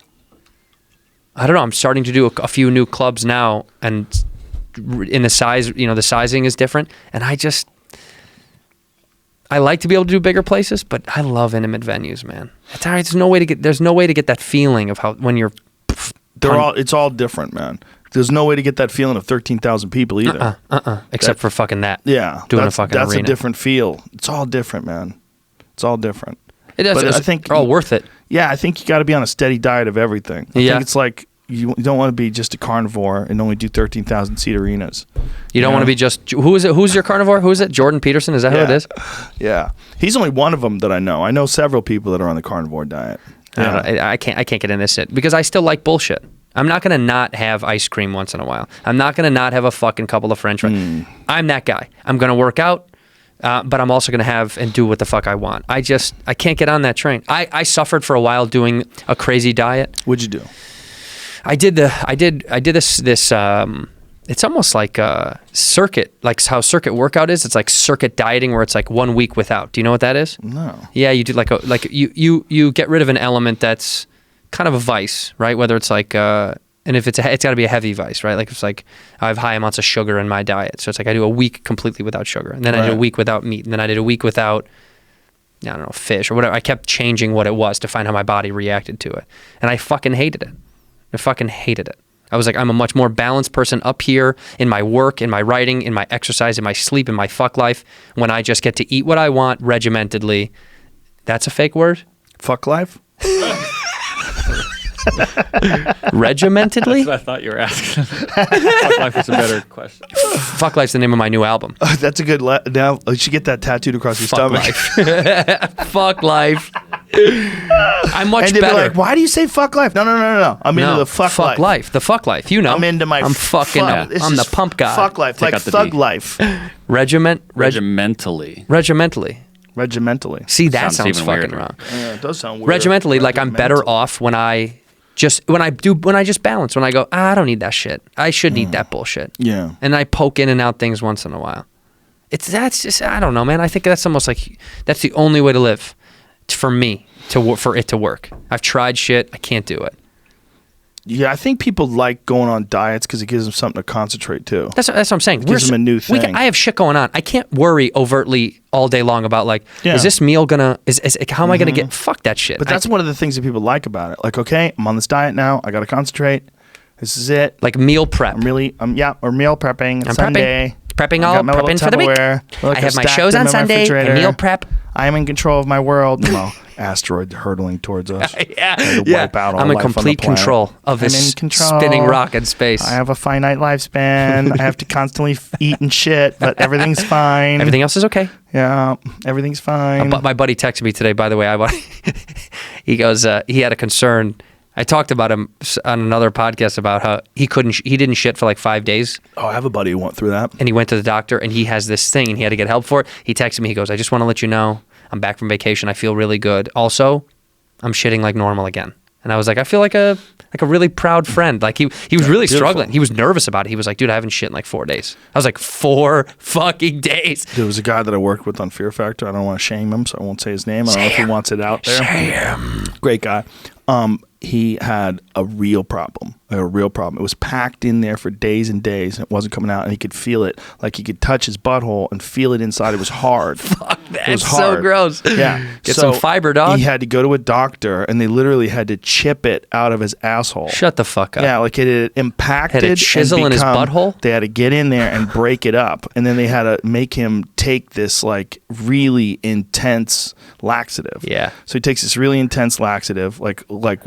don't know, I'm starting to do a few new clubs now, and in the size, the sizing is different, and I like to be able to do bigger places, but I love intimate venues, man. There's no way to get that feeling of how when you're. It's all different, man. There's no way to get that feeling of 13,000 people either. Except for fucking that. Yeah, doing a fucking arena. That's a different feel. It's all different, man. It's all different. It is. I think they're all worth it. Yeah, I think you got to be on a steady diet of everything. I think it's like you don't want to be just a carnivore and only do 13,000 seat arenas. You don't want to be just who is it? Who's your carnivore? Who is it? Jordan Peterson? Is that who it is? Yeah, he's only one of them that I know. I know several people that are on the carnivore diet. Yeah. I can't get in this shit because I still like bullshit. I'm not gonna not have ice cream once in a while. I'm not gonna not have a fucking couple of French fries. I'm that guy. I'm gonna work out. But I'm also going to have and do what the fuck I want. I can't get on that train. I suffered for a while doing a crazy diet. What'd you do? I did this it's almost like a circuit, like how circuit workout is. It's like circuit dieting where it's like 1 week without. Do you know what that is? No. Yeah, you do you get rid of an element that's kind of a vice, right? Whether it's like and if it's got to be a heavy vice, right? Like it's like I have high amounts of sugar in my diet. So it's like I do a week completely without sugar. And then I did a week without meat. And then I did a week without, I don't know, fish or whatever. I kept changing what it was to find how my body reacted to it. And I fucking hated it. I was like, I'm a much more balanced person up here in my work, in my writing, in my exercise, in my sleep, in my fuck life, when I just get to eat what I want regimentedly. That's a fake word? Fuck life? Regimentedly? That's what I thought you were asking. Fuck life is a better question. Fuck Life's the name of my new album. That's a good. Now you should get that tattooed across your Fuck stomach. Life. Fuck life. I'm much and better. Like, why do you say fuck life? No. I'm into the fuck life. The fuck life. You know. I'm into my. I'm fucking. I'm the pump guy. Fuck life, like thug life. Regimentally. See, that sounds fucking weird. wrong. Yeah, it does sound weird. Regimentally, like I'm better off when I just balance. When I go, I don't need that shit. I shouldn't eat that bullshit. Yeah. And I poke in and out things once in a while. That's just, I don't know, man. I think that's almost like that's the only way to live for me for it to work. I've tried shit. I can't do it. Yeah, I think people like going on diets because it gives them something to concentrate to. That's what I'm saying. It gives them a new thing. I have shit going on. I can't worry overtly all day long about like, is this meal gonna? How am I gonna get? Fuck that shit. But that's one of the things that people like about it. Like, okay, I'm on this diet now. I got to concentrate. This is it. Like meal prep. We're meal prepping. It's I'm Sunday. Prepping for the week. I have my shows on Sunday and meal prep. I am in control of my world. Well, asteroid hurtling towards us. Wipe out all I'm in complete control of this spinning rock in space. I have a finite lifespan. I have to constantly eat and shit, but everything's fine. Everything else is okay. Yeah, everything's fine. My buddy texted me today, by the way. He goes, he had a concern. I talked about him on another podcast about how he didn't shit for like 5 days. Oh, I have a buddy who went through that. And he went to the doctor and he has this thing and he had to get help for it. He texted me, he goes, I just want to let you know I'm back from vacation. I feel really good. Also, I'm shitting like normal again. And I was like, I feel like a really proud friend. Like he was really struggling. He was nervous about it. He was like, dude, I haven't shit in like 4 days. I was like, 4 fucking days. There was a guy that I worked with on Fear Factor. I don't want to shame him, so I won't say his name. I don't know if he wants it out there. Shame. Great guy. He had a real problem. It was packed in there for days and days, and it wasn't coming out, and he could feel it. Like he could touch his butthole and feel it inside. It was hard. Fuck, that's it was hard. so gross. Yeah. Get some fiber, dog. He had to go to a doctor, and they literally had to chip it out of his asshole. Shut the fuck up. Yeah, like it had impacted. Had a chisel in his butthole? They had to get in there and break it up, and then they had to make him take this like really intense laxative. Yeah. So he takes this really intense laxative, like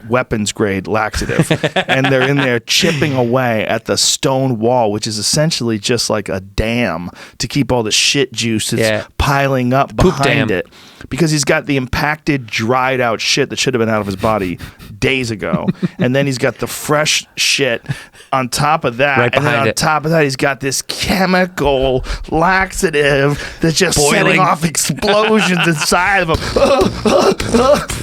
weapons grade laxative, and they're in there chipping away at the stone wall, which is essentially just like a dam to keep all the shit juice that's piling up behind it. Because he's got the impacted, dried out shit that should have been out of his body days ago. And then he's got the fresh shit on top of that. Right and then on it. top of that, he's got this chemical laxative that's just setting off explosions inside of him.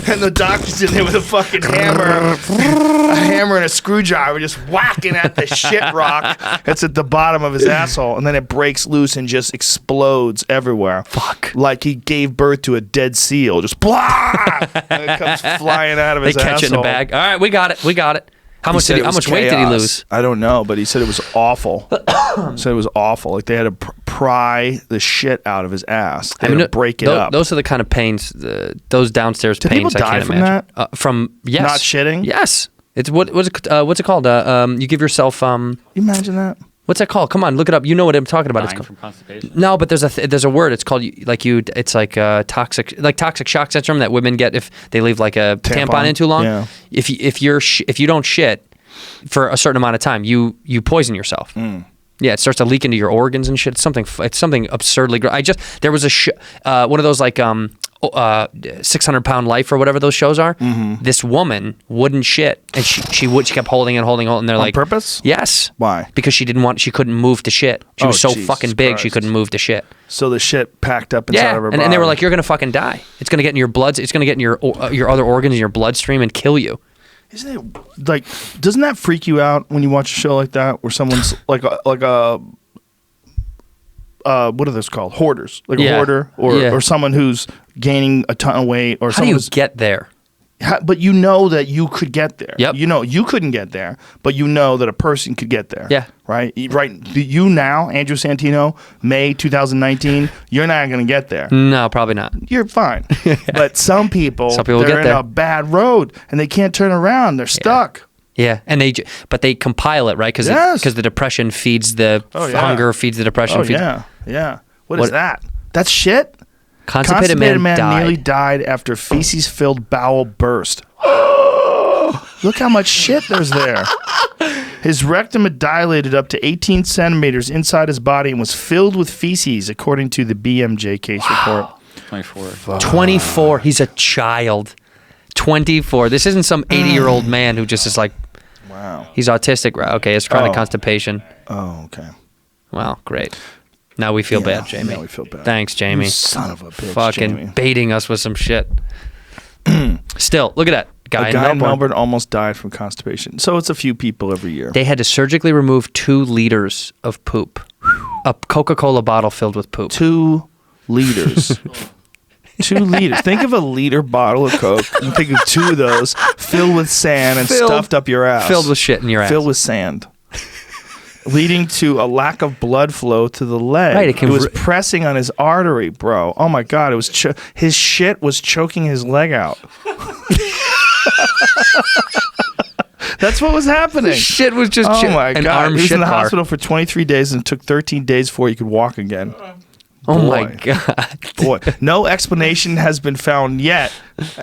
And the doctor's in there with a fucking hammer and a screwdriver just whacking at the shit rock that's at the bottom of his asshole. And then it breaks loose and just explodes everywhere. Fuck. Like he gave birth to a dead seal. Just blah! And it comes flying out of his asshole. They catch it in a bag. All right, we got it. How much weight did he lose? I don't know, but he said it was awful. He said it was awful. Like they had to pry the shit out of his ass. They had to break it up. Those are the kind of pains, those downstairs Do pains people I can't die imagine. That? From yes. Not shitting? Yes. It's what's it called? You give yourself You imagine that? what's that called? Come on, look it up. You know what I'm talking about. Dying It's called from constipation. No, but there's a word. It's called it's like toxic shock syndrome that women get if they leave like a tampon in too long. Yeah. If you don't shit for a certain amount of time, you poison yourself. Yeah, it starts to leak into your organs and shit. It's something absurdly gross. There was one of those like 600-pound Life or whatever those shows are. Mm-hmm. This woman wouldn't shit, and she kept holding it, and they're like, on purpose? Yes. Why? Because she couldn't move to shit. She was so Jesus fucking big Christ. she couldn't move to shit. So the shit packed up inside of her body. And they were like, you're gonna fucking die. It's gonna get in your blood. It's gonna get in your other organs in your bloodstream and kill you. Isn't it like? Doesn't that freak you out when you watch a show like that, where someone's like a what are those called? Hoarders, like a hoarder, or someone who's gaining a ton of weight, or how do you get there? But you know that you could get there. Yep. You know you couldn't get there, but you know that a person could get there. Yeah. Right. You now, Andrew Santino, May 2019. You're not going to get there. No, probably not. You're fine. But some people get they're in there. a bad road and they can't turn around. They're stuck. Yeah, and they compile it, right? Because the depression feeds the hunger, feeds the depression. Yeah. What is that? That's shit. Constipated man nearly died after feces-filled bowel burst. Look how much shit there's there. His rectum had dilated up to 18 centimeters inside his body and was filled with feces, according to the BMJ case report. 24. 24. He's a child. 24. This isn't some 80-year-old man who just is like, wow. He's autistic, right? Okay, it's chronic constipation. Oh, okay. Wow, great. Now we feel bad, Jamie. Now we feel bad. Thanks, Jamie. You son of a bitch, fucking Jamie. baiting us with some shit. Still, look at that. A guy in Melbourne almost died from constipation. So it's a few people every year. They had to surgically remove 2 liters of poop. A Coca-Cola bottle filled with poop. 2 liters. 2 liters. Think of a liter bottle of Coke and think of 2 of those filled with sand and stuffed up your ass. Filled with shit in your ass. Filled with sand. Leading to a lack of blood flow to the leg. Right, it was pressing on his artery, bro. Oh my God. It was his shit was choking his leg out. That's what was happening. Shit was just oh my God. He was in the car. hospital for 23 days and it took 13 days before he could walk again. Oh my God. Boy, no explanation has been found yet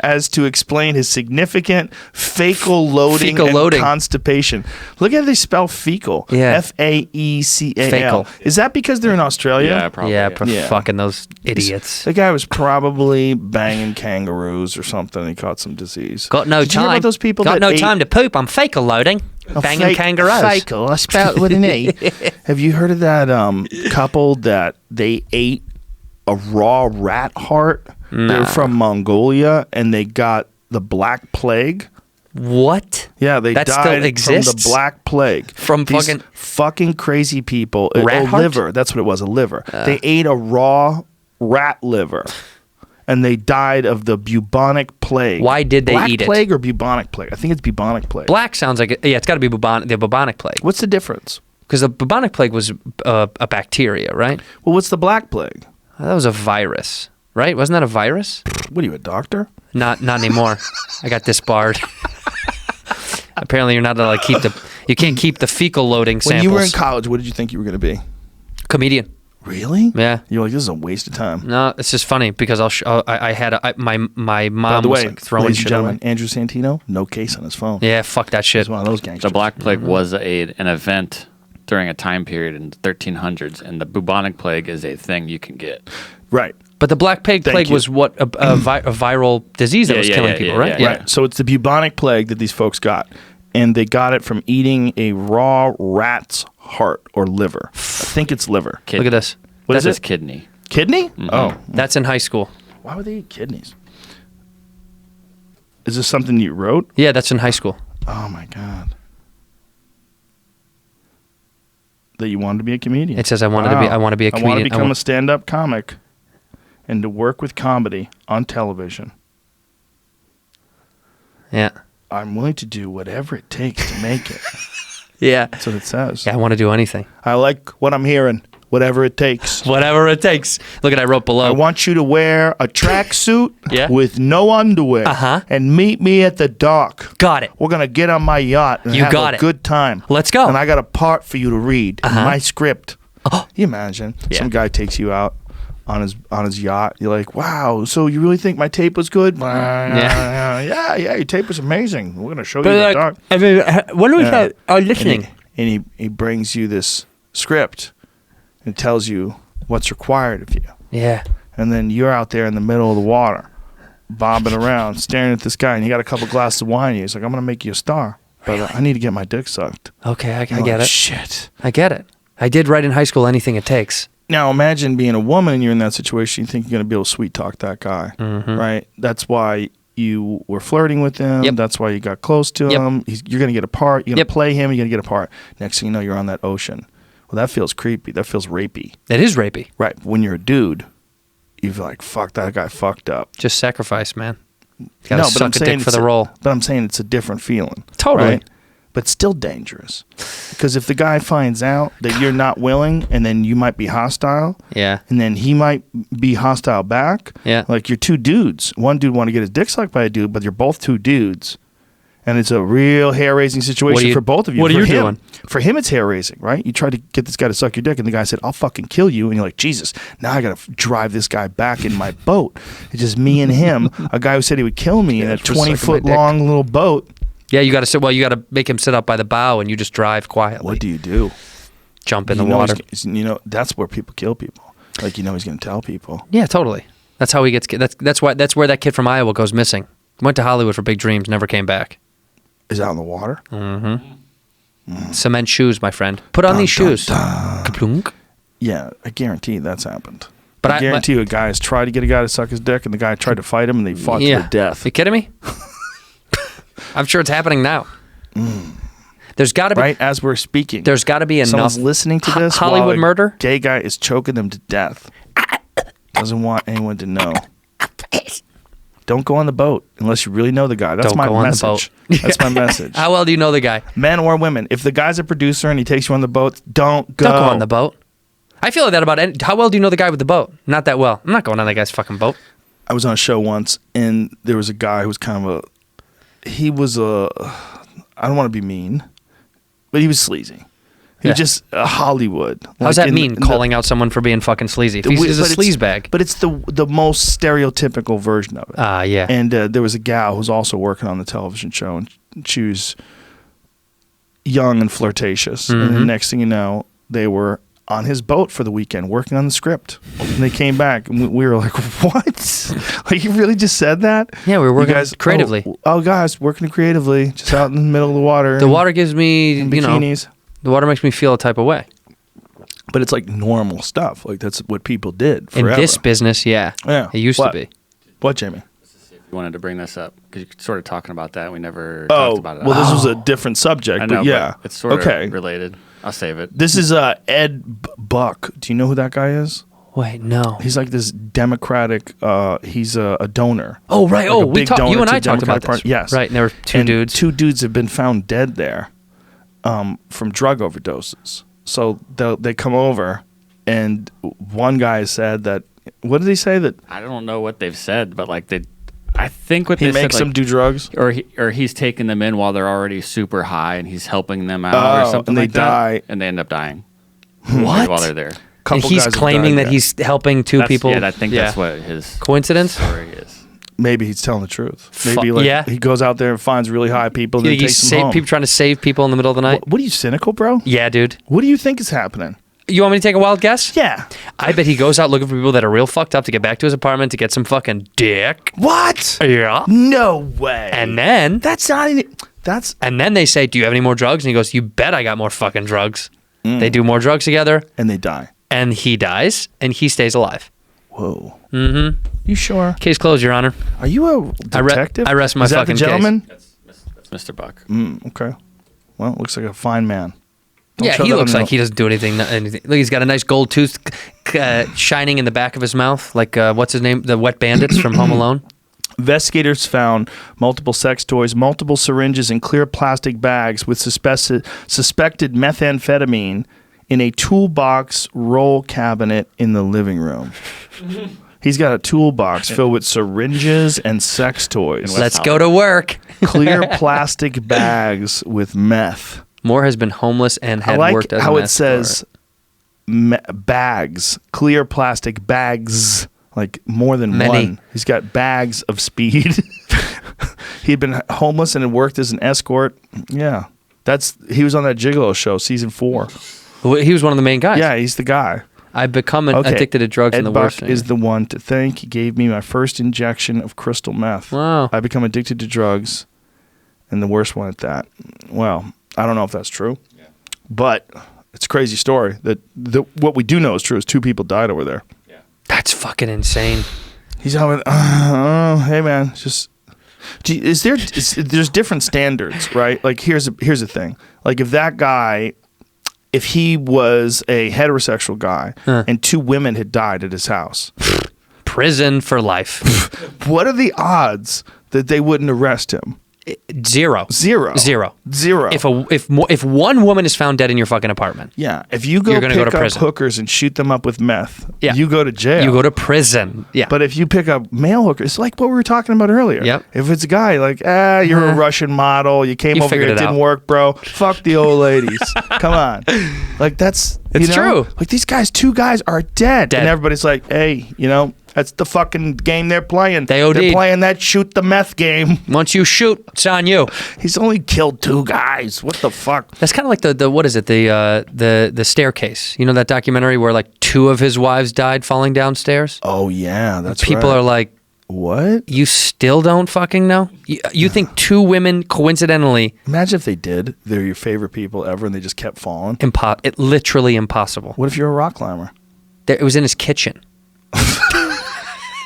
as to explain his significant fecal loading and constipation. Look at how they spell fecal. Yeah. F-A-E-C-A-L. Fecal. Is that because they're in Australia? Yeah, probably. Yeah, fucking those idiots. The guy was probably banging kangaroos or something. He caught some disease. Got no Did you hear time. about those people Got that no ate time to poop. I'm fecal loading. Banging kangaroos. Fecal. I spelled it with an E. Have you heard of that couple that they ate a raw rat heart? No. They're from Mongolia and they got the Black Plague. What? Yeah, they that died still exists? from the Black Plague. From These fucking crazy people. Rat heart? Liver. That's what it was, a liver. They ate a raw rat liver. And they died of the bubonic plague. Why did they eat it? Black plague or bubonic plague? I think it's bubonic plague. Black sounds like it's got to be the bubonic plague. What's the difference? Because the bubonic plague was a bacteria, right? Well, what's the black plague? That was a virus, right? Wasn't that a virus? What are you, a doctor? Not anymore. I got disbarred. Apparently, you're not allowed to you can't keep the fecal loading samples. When you were in college, what did you think you were going to be? Comedian. Really? Yeah. You're like, this is a waste of time. No, it's just funny because I had my mom By the way, was like throwing ladies and shit gentlemen, away. Andrew Santino, no case on his phone. Yeah, fuck that shit. He's one of those gangsters. The Black Plague was an event during a time period in the 1300s, and the bubonic plague is a thing you can get. Right. But the Black Plague was what a viral disease that was killing people, right? Yeah. Right. So it's the bubonic plague that these folks got. And they got it from eating a raw rat's heart or liver. I think it's liver. Look at this. What is That's it? kidney. Kidney? Mm-hmm. Oh. That's in high school. Why would they eat kidneys? Is this something you wrote? Yeah, that's in high school. Oh, my God. That you wanted to be a comedian. It says I want to be a comedian. I want to become a stand-up comic and to work with comedy on television. Yeah. I'm willing to do whatever it takes to make it. Yeah. That's what it says. Yeah, I want to do anything. I like what I'm hearing. Whatever it takes. Whatever it takes. Look at I wrote below. I want you to wear a tracksuit Yeah. with no underwear and meet me at the dock. Got it. We're going to get on my yacht and You have got a it. good time. Let's go. And I got a part for you to read in my script. Oh. You imagine Yeah. some guy takes you out on his yacht. You're like, wow, so you really think my tape was good? Yeah, your tape was amazing. We're going to show you the dock. I mean, when we are listening. And he brings you this script and tells you what's required of you. Yeah. And then you're out there in the middle of the water, bobbing around, staring at this guy, and you got a couple glasses of wine. And he's like, I'm going to make you a star, but I need to get my dick sucked. Okay, I You're get like, it. Shit. I get it. I did write in high school anything it takes. Now imagine being a woman and you're in that situation. You think you're going to be able to sweet talk that guy, right? That's why you were flirting with him. Yep. That's why you got close to him. You're going to get a part. You're going to play him. You're going to get a part. Next thing you know, you're on that ocean. Well, that feels creepy. That feels rapey. It is rapey. Right. When you're a dude, you feel like, fuck, that guy fucked up. Just sacrifice, man. You gotta suck a dick for the role. But I'm saying it's a different feeling. Totally. Right? But still dangerous. Because if the guy finds out that you're not willing and then you might be hostile, Yeah. and then he might be hostile back, Yeah. like you're two dudes. One dude want to get his dick sucked by a dude, but you're both two dudes. And it's a real hair-raising situation for both of you. What are you doing? For him, it's hair-raising, right? You try to get this guy to suck your dick, and the guy said, I'll fucking kill you. And you're like, Jesus, now I got to drive this guy back in my boat. It's just me and him, a guy who said he would kill me in a 20-foot-long little boat. Yeah, you got to make him sit up by the bow, and you just drive quietly. What do you do? Jump in the water. That's where people kill people. Like, he's going to tell people. Yeah, totally. That's how he gets. That's where that kid from Iowa goes missing. Went to Hollywood for big dreams, never came back. Is out in the water? Cement shoes, my friend. Put on these shoes. Kaplunk. Yeah, I guarantee that's happened. But I guarantee you a guy has tried to get a guy to suck his dick, and the guy tried to fight him, and they fought to the death. You kidding me? I'm sure it's happening now. There's got to be right as we're speaking. There's got to be enough. Someone's listening to this. Hollywood while a murder. Gay guy is choking them to death. Doesn't want anyone to know. Don't go on the boat unless you really know the guy. That's Don't my go on the message. boat. That's my message. How well do you know the guy? Men or women. If the guy's a producer and he takes you on the boat, don't go. Don't go on the boat. I feel like that about how well do you know the guy with the boat? Not that well. I'm not going on that guy's fucking boat. I was on a show once, and there was a guy who was kind of I don't want to be mean, but he was sleazy. He was just Hollywood. How's that mean, calling out someone for being fucking sleazy? He's a sleazebag. But it's the most stereotypical version of it. Yeah. And there was a gal who was also working on the television show, and she was young and flirtatious. And the next thing you know, they were on his boat for the weekend working on the script. And they came back, and we were like, what? Like, you really just said that? Yeah, we were working creatively. Oh, guys, working creatively, just out in the middle of the water. The water gives me, bikinis. The water makes me feel a type of way. But it's like normal stuff. Like, that's what people did forever. In this business, yeah. It used to be. What, Jamie? You wanted to bring this up because you're sort of talking about that. We never talked about it. Well, this was a different subject, I know, but yeah. but it's sort of related. I'll save it. This is Ed Buck. Do you know who that guy is? Wait, no. He's like this Democratic. He's a donor. Oh, right. Like a We big talked. donor You and to I talked about Democratic this. Party. Yes. Right. And there were two dudes. Two dudes have been found dead there from drug overdoses. So they come over, and one guy said that. What did he say that? I don't know what they've said, but like I think what He they makes said, them do drugs, or he's taking them in while they're already super high, and he's helping them out, or something and they like die. that, and they end up dying. What? While they're there. And Couple he's guys have claiming died, that yeah. he's helping two people. Yeah, I think that's what his Coincidence? story is. Maybe he's telling the truth. Maybe like yeah. he goes out there and finds really high people and then takes them home. People trying to save people in the middle of the night. What are you, cynical, bro? Yeah, dude. What do you think is happening? You want me to take a wild guess? Yeah. I bet he goes out looking for people that are real fucked up to get back to his apartment to get some fucking dick. What? Yeah. No way. And then That's not even... That's... and then they say, "Do you have any more drugs?" And he goes, "You bet I got more fucking drugs." They do more drugs together, And they die. and he dies, and he stays alive. Whoa. Mm-hmm. You sure? Case closed, Your Honor. Are you a detective? I rest my Is that fucking the gentleman? That's Mr. Buck. Okay. Well, looks like a fine man. Don't Yeah, show he that looks on like he doesn't do anything. Look, he's got a nice gold tooth shining in the back of his mouth, like what's his name? The Wet Bandits from Home Alone. Investigators found multiple sex toys, multiple syringes, and clear plastic bags with suspected methamphetamine in a toolbox roll cabinet in the living room. He's got a toolbox filled with syringes and sex toys. Let's go to work. Clear plastic bags with meth. Moore has been homeless and I had like worked as how an it says bags, clear plastic bags, like more than Many. one. He's got bags of speed. He'd been homeless and had worked as an escort. Yeah, he was on that Gigolo show, season 4. He was one of the main guys. Yeah, he's the guy. I've become Okay. addicted to drugs Ed in the Buck worst. is the one to thank. He gave me my first injection of crystal meth. Wow. I become addicted to drugs, and the worst one at that. Well, I don't know if that's true, but it's a crazy story. What we do know is true is 2 people died over there. That's fucking insane. He's having, hey man, just. There's different standards, right? Like here's the thing. Like if he was a heterosexual guy and 2 women had died at his house, Prison for life. what are the odds that they wouldn't arrest him? Zero. Zero. If one woman is found dead in your fucking apartment, Yeah, if you You're gonna pick go to up prison. hookers and shoot them up with meth, Yeah. you go to jail. you go to prison. Yeah. But if you pick up male hookers, it's like what we were talking about earlier. Yep. If it's a guy like, you're a Russian model, you came You over here, figured it it didn't out. work, bro. Fuck the old ladies. Come on. Like It's true. true. Like these guys, 2 guys are dead. And everybody's like, hey, that's the fucking game they're playing. They OD'd. They're playing that shoot the meth game. Once you shoot, it's on you. He's only killed 2 guys. What the fuck? That's kind of like the what is it? The staircase. You know that documentary where like 2 of his wives died falling downstairs? Oh yeah, that's People right. are like, What? you still don't fucking know? You think 2 women coincidentally Imagine if they did. They're your favorite people ever, and they just kept falling. it literally impossible. What if you're a rock climber? It was in his kitchen.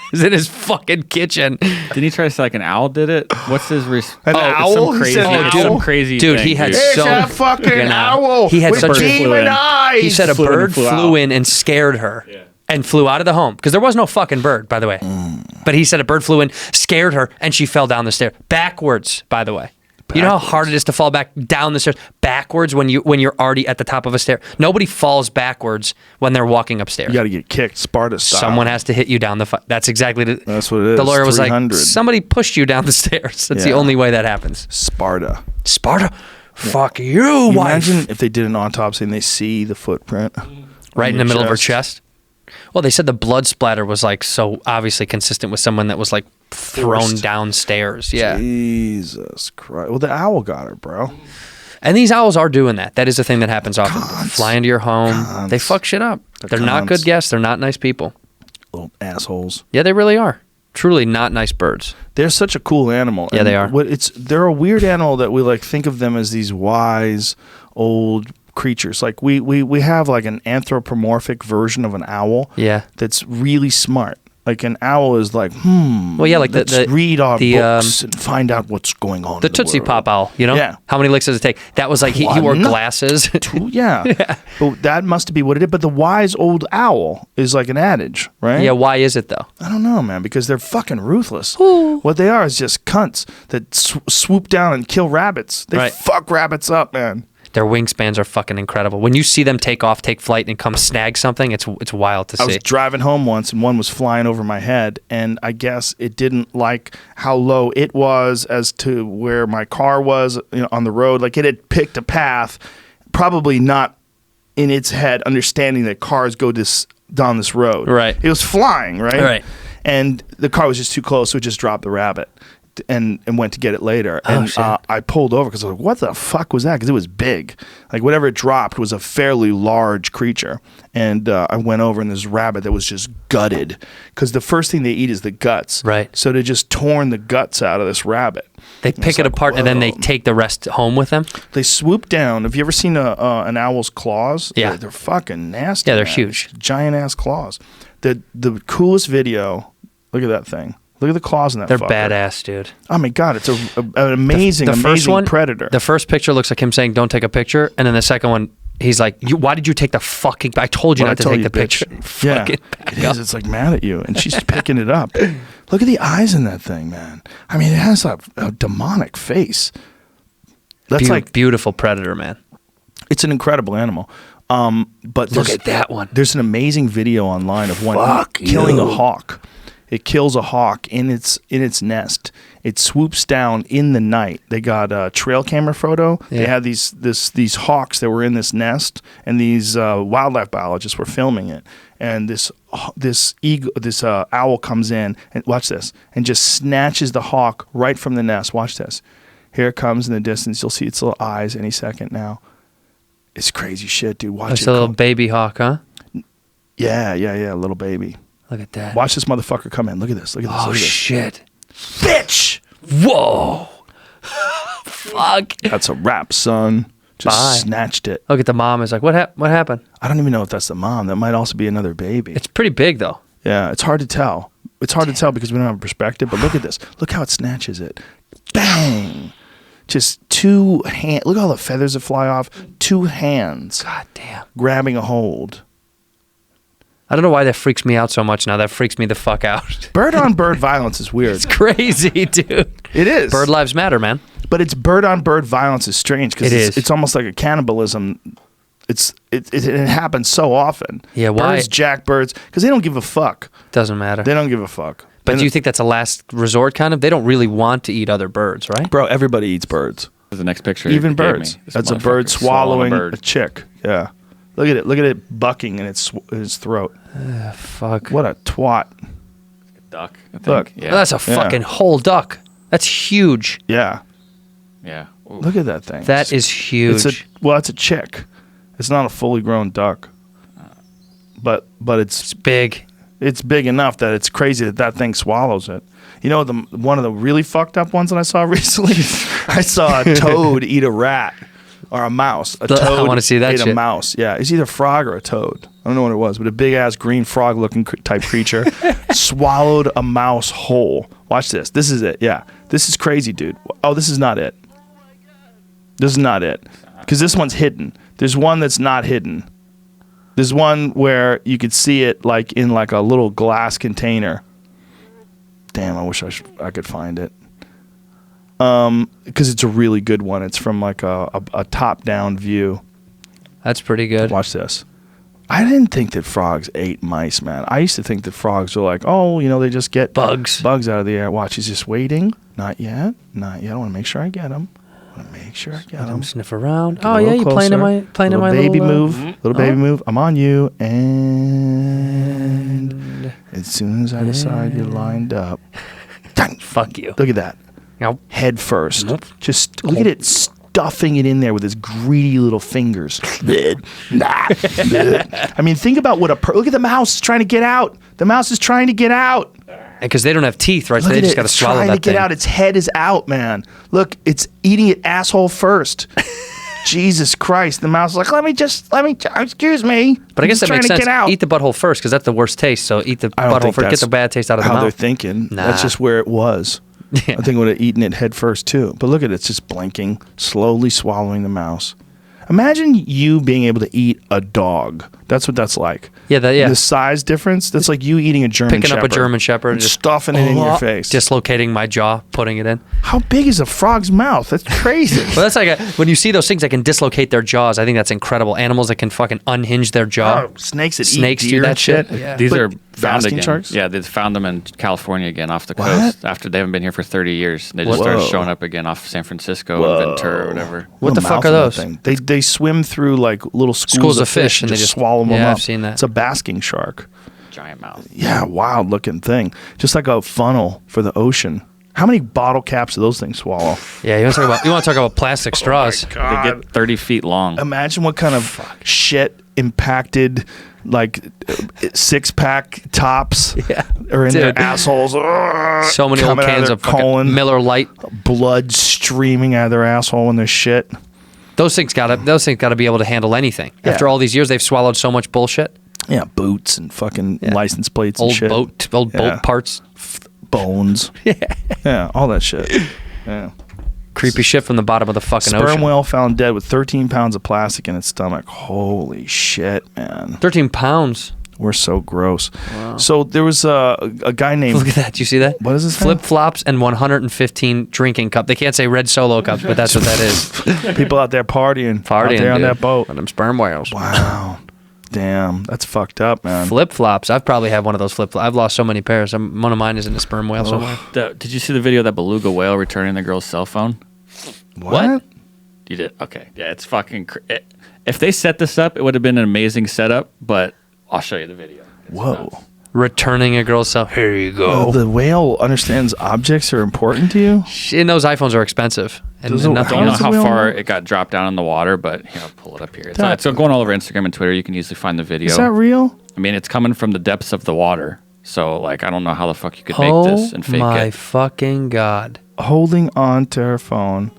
It was in his fucking kitchen. Didn't he try to say like an owl did it? What's his An owl? Some He crazy, said an it's owl? some crazy Dude, thing, he had dude. It's so a fucking you know, owl he had with such a demon eyes. He said a Flew in and bird flew flew out. in and scared her and flew out of the home because there was no fucking bird, by the way. But he said a bird flew in, scared her, and she fell down the stairs backwards. By the way, you know how hard it is to fall back down the stairs backwards when you're already at the top of a stair. Nobody falls backwards when they're walking upstairs. You got to get kicked, Sparta style. Someone has to hit you down the. That's exactly. That's what it is. The lawyer was 300. like, somebody pushed you down the stairs. That's the Yeah. only way that happens. Sparta. Sparta, fuck you, wife. Imagine if they did an autopsy and they see the footprint Right in the on your middle of her chest. Well, they said the blood splatter was like so obviously consistent with someone that was like thrown Forced. downstairs. Yeah. Jesus Christ. Well, the owl got her, bro. And these owls are doing that. That is a thing that happens often. They fly into your home. They fuck shit up. They're not cons. good guests. They're not nice people. Little assholes. Yeah, they really are. Truly not nice birds. They're such a cool animal. Yeah, And they are. They're a weird animal that we like think of them as these wise old creatures. Like we have like an anthropomorphic version of an owl. Yeah. That's really smart. Like an owl is like, Well, yeah, like let's read our books and find out what's going on. The in Tootsie world. Pop owl, you know? Yeah. How many licks does it take? That was like, he wore glasses. Two, yeah. But that must be what it is. But the wise old owl is like an adage, right? Yeah, why is it though? I don't know, man, because they're fucking ruthless. What they are is just cunts that swoop down and kill rabbits. They fuck rabbits up, man. Their wingspans are fucking incredible. When you see them take flight, and come snag something, it's wild to see. I was driving home once, and one was flying over my head, and I guess it didn't like how low it was as to where my car was, on the road. Like, it had picked a path, probably not in its head understanding that cars go down this road. Right. It was flying, right? Right. And the car was just too close, so it just dropped the rabbit. And went to get it later. And shit. I pulled over because I was like, what the fuck was that? Because it was big. Like, whatever it dropped was a fairly large creature. And I went over, and this rabbit that was just gutted. Because the first thing they eat is the guts. Right. So they just torn the guts out of this rabbit. They pick it apart, and then they take the rest home with them? They swoop down. Have you ever seen an owl's claws? Yeah. They're fucking nasty. Yeah, they're man. huge. Giant-ass claws. The coolest video, look at that thing. Look at the claws in that They're fucker. badass, dude. Oh my god, it's an amazing, The first amazing one, predator. The first picture looks like him saying, "Don't take a picture," and then the second one, he's like, "Why did you take the fucking? I told you Well, not to I told take you, the picture." bitch. Yeah, Fucking it is. It's like mad at you, and she's picking it up. Look at the eyes in that thing, man. I mean, it has a demonic face. That's like beautiful predator, man. It's an incredible animal. But Look at that one. There's an amazing video online of one killing a hawk. It kills a hawk in its nest. It swoops down in the night. They got a trail camera photo. Yeah. They had these hawks that were in this nest, and these wildlife biologists were filming it. And this owl comes in, and watch this, and just snatches the hawk right from the nest. Watch this. Here it comes in the distance. You'll see its little eyes any second now. It's crazy shit, dude. Watch it. It's a little baby hawk, huh? Yeah, little baby. Look at that. Watch this motherfucker come in. Look at this. Look at this. Oh, look at this. shit. Bitch! Whoa. Fuck. That's a wrap, son. Just snatched it. Look at the mom. Is like, what happened? I don't even know if that's the mom. That might also be another baby. It's pretty big, though. Yeah, it's hard to tell. It's hard to tell because we don't have a perspective, but look at this. Look how it snatches it. Bang! Just two hands. Look at all the feathers that fly off. Two hands. God damn. Grabbing a hold. I don't know why that freaks me out so much now. That freaks me the fuck out. Bird-on-bird violence is weird. It's crazy, dude. It is. Bird lives matter, man. But it's bird-on-bird violence is strange because it's almost like a cannibalism. It happens so often. Yeah, why? Birds jack birds because they don't give a fuck. Doesn't matter. They don't give a fuck. But do you think that's a last resort kind of? They don't really want to eat other birds, right? Bro, everybody eats birds. The next picture. Even you gave birds. me. This That's a bird motherfucker swallowing a bird. a chick. Yeah. Look at it. Look at it bucking in his throat. Fuck. What a twat. Duck. I think. Look. Yeah. Oh, that's a fucking whole duck. That's huge. Yeah. Yeah. Ooh. Look at that thing. That is huge. It's a chick. It's not a fully grown duck. But It's big. it's big enough that it's crazy that thing swallows it. You know, one of the really fucked up ones that I saw recently? I saw a toad eat a rat or a mouse. A toad I wanna see that ate shit. a mouse. Yeah, it's either a frog or a toad. I don't know what it was, but a big-ass green frog-looking type creature swallowed a mouse whole. Watch this. This is it. Yeah. This is crazy, dude. Oh, this is not it. This is not it. Because this one's hidden. There's one that's not hidden. There's one where you could see it like in like a little glass container. Damn, I wish I could find it. Because it's a really good one. It's from like a top-down view. That's pretty good. Watch this. I didn't think that frogs ate mice, man. I used to think that frogs were like, oh, they just get Bugs out of the air. Watch, he's just waiting. Not yet. Not yet. I want to make sure I get him. Let him sniff around. Get Oh a yeah, little you playing in my little little baby move. Little baby move. I'm on you, and as soon as I decide you're lined up, Fuck you. look at that. Nope. Head first. Nope. Just look at it stuffing it in there with his greedy little fingers. I mean, think about what look at the mouse trying to get out. The mouse is trying to get out. And because they don't have teeth, right? So Look they at just it. got to It's swallow trying that to get thing. out. Its head is out, man. Look, it's eating it asshole first. Jesus Christ. The mouse is like, excuse me. But I guess that trying makes to sense. get out. Eat the butthole first because that's the worst taste. So eat the I don't butthole think first. Get that's the bad taste out of the how mouth. they're thinking. Nah. That's just where it was. Yeah. I think I would have eaten it head first too. But look at it. It's just blinking, slowly swallowing the mouse. Imagine you being able to eat a dog. That's what that's like. Yeah, The size difference, that's like you eating a German Picking Shepherd. up a German Shepherd and stuffing it in your face. dislocating my jaw, putting it in. How big is a frog's mouth? That's crazy. Well, that's like when you see those things that can dislocate their jaws. I think that's incredible. Animals that can fucking unhinge their jaw. Oh, snakes that Snakes eat do deer that and shit. Yeah. These But are found basking again. sharks? Yeah, they found them in California again off the What? coast after they haven't been here for 30 years. They just started showing up again off San Francisco and Ventura or whatever. What Little the fuck mouth are on that those? thing. They swim through like little schools of fish and and they just just- swallow them yeah, up. I've seen that. It's a basking shark. Giant mouth. Yeah, wild looking thing. Just like a funnel for the ocean. How many bottle caps do those things swallow? Yeah, you want to talk about plastic straws? They get 30 feet long. Imagine what kind of shit impacted like 6-pack tops are in their Dude. assholes. So many old Coming out cans their of fucking colon, Miller Lite. blood streaming out of their asshole when they're shit. Those things gotta be able to handle anything. Yeah. After all these years, they've swallowed so much bullshit. Yeah, boots and fucking license plates and Old shit. boat Yeah. parts. Bones. Yeah, all that shit. Yeah. Creepy shit from the bottom of the fucking Sperm ocean. whale found dead with 13 pounds of plastic in its stomach. Holy shit, man. 13 pounds. We're so gross. Wow. So there was a guy named... Look at that. Do you see that? What is this thing? Flip flops and 115 drinking cup. They can't say red solo cups, but that's what that is. People out there partying. Out there on dude. that boat. On them sperm whales. Wow. Damn. That's fucked up, man. Flip flops. I've probably had one of those flip flops. I've lost so many pairs. One of mine is in a sperm whale somewhere. Did you see the video of that beluga whale returning the girl's cell phone? What? You did? Okay. Yeah, it's fucking... If they set this up, it would have been an amazing setup, but I'll show you the video. It's Whoa. nuts. Returning a girl's cell. Here you go. The whale understands objects are important to you? And those iPhones are expensive. And Those are- nothing I don't know else. how the whale far know? it got dropped down in the water, but here, I'll pull it up here. That- It's going all over Instagram and Twitter. You can easily find the video. Is that real? I mean, it's coming from the depths of the water. So, like, I don't know how the fuck you could make Oh this and fake my it. fucking God. Holding on to her phone,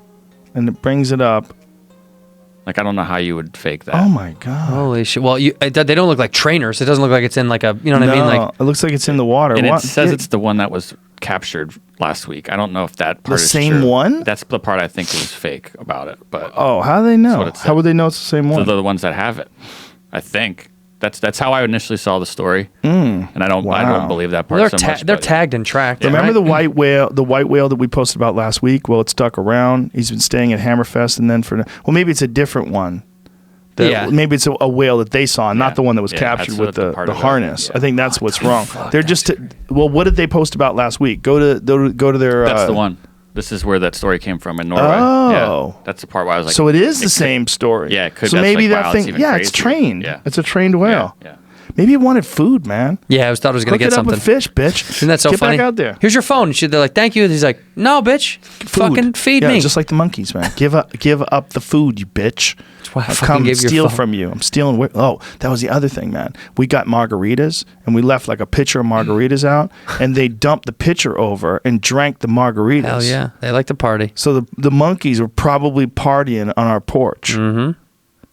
and it brings it up. Like, I don't know how you would fake that. Oh, my God. Holy shit. Well, they don't look like trainers. It doesn't look like it's in like a, you know what I mean? Like, it looks like it's in the water. And What? it says it's the one that was captured last week. I don't know if that part is same true. one? That's the part I think is fake about it. But Oh, how do they know? what it said. How would they know it's the same so one? they're the ones that have it. I think that's how I initially saw the story. And I don't Wow. believe that part they're, so much. they're but- tagged and tracked. Remember right? the white whale that we posted about last week? Well, it stuck around. He's been staying at Hammerfest, and then maybe it's a different one. Yeah. Maybe it's a whale that they saw, not Yeah. the one that was Yeah, captured that's with the the part of it. harness. Yeah. I think that's what's wrong. They're just what did they post about last week? Go to their. That's the one. This is where that story came from in Norway. Oh. Yeah, that's the part where I was like, So it is the could- same story. Yeah, it could. So That's maybe like, that wow, thing. it's even Yeah, it's crazier. trained. Yeah. It's a trained whale. Yeah. Maybe it wanted food, man. Yeah, I thought I was going Hook to get it up something. with fish, bitch. Isn't that so Get funny? back out there. Here's your phone. They're like, thank you. He's like, no, bitch. Food. Fucking feed yeah, me. just like the monkeys, man. Give up the food, you bitch. That's why I I'll fucking come gave your steal phone. from you. I'm stealing. Oh, that was the other thing, man. We got margaritas, and we left like a pitcher of margaritas out, and they dumped the pitcher over and drank the margaritas. Hell yeah. They like to party. So the monkeys were probably partying on our porch. Mm-hmm.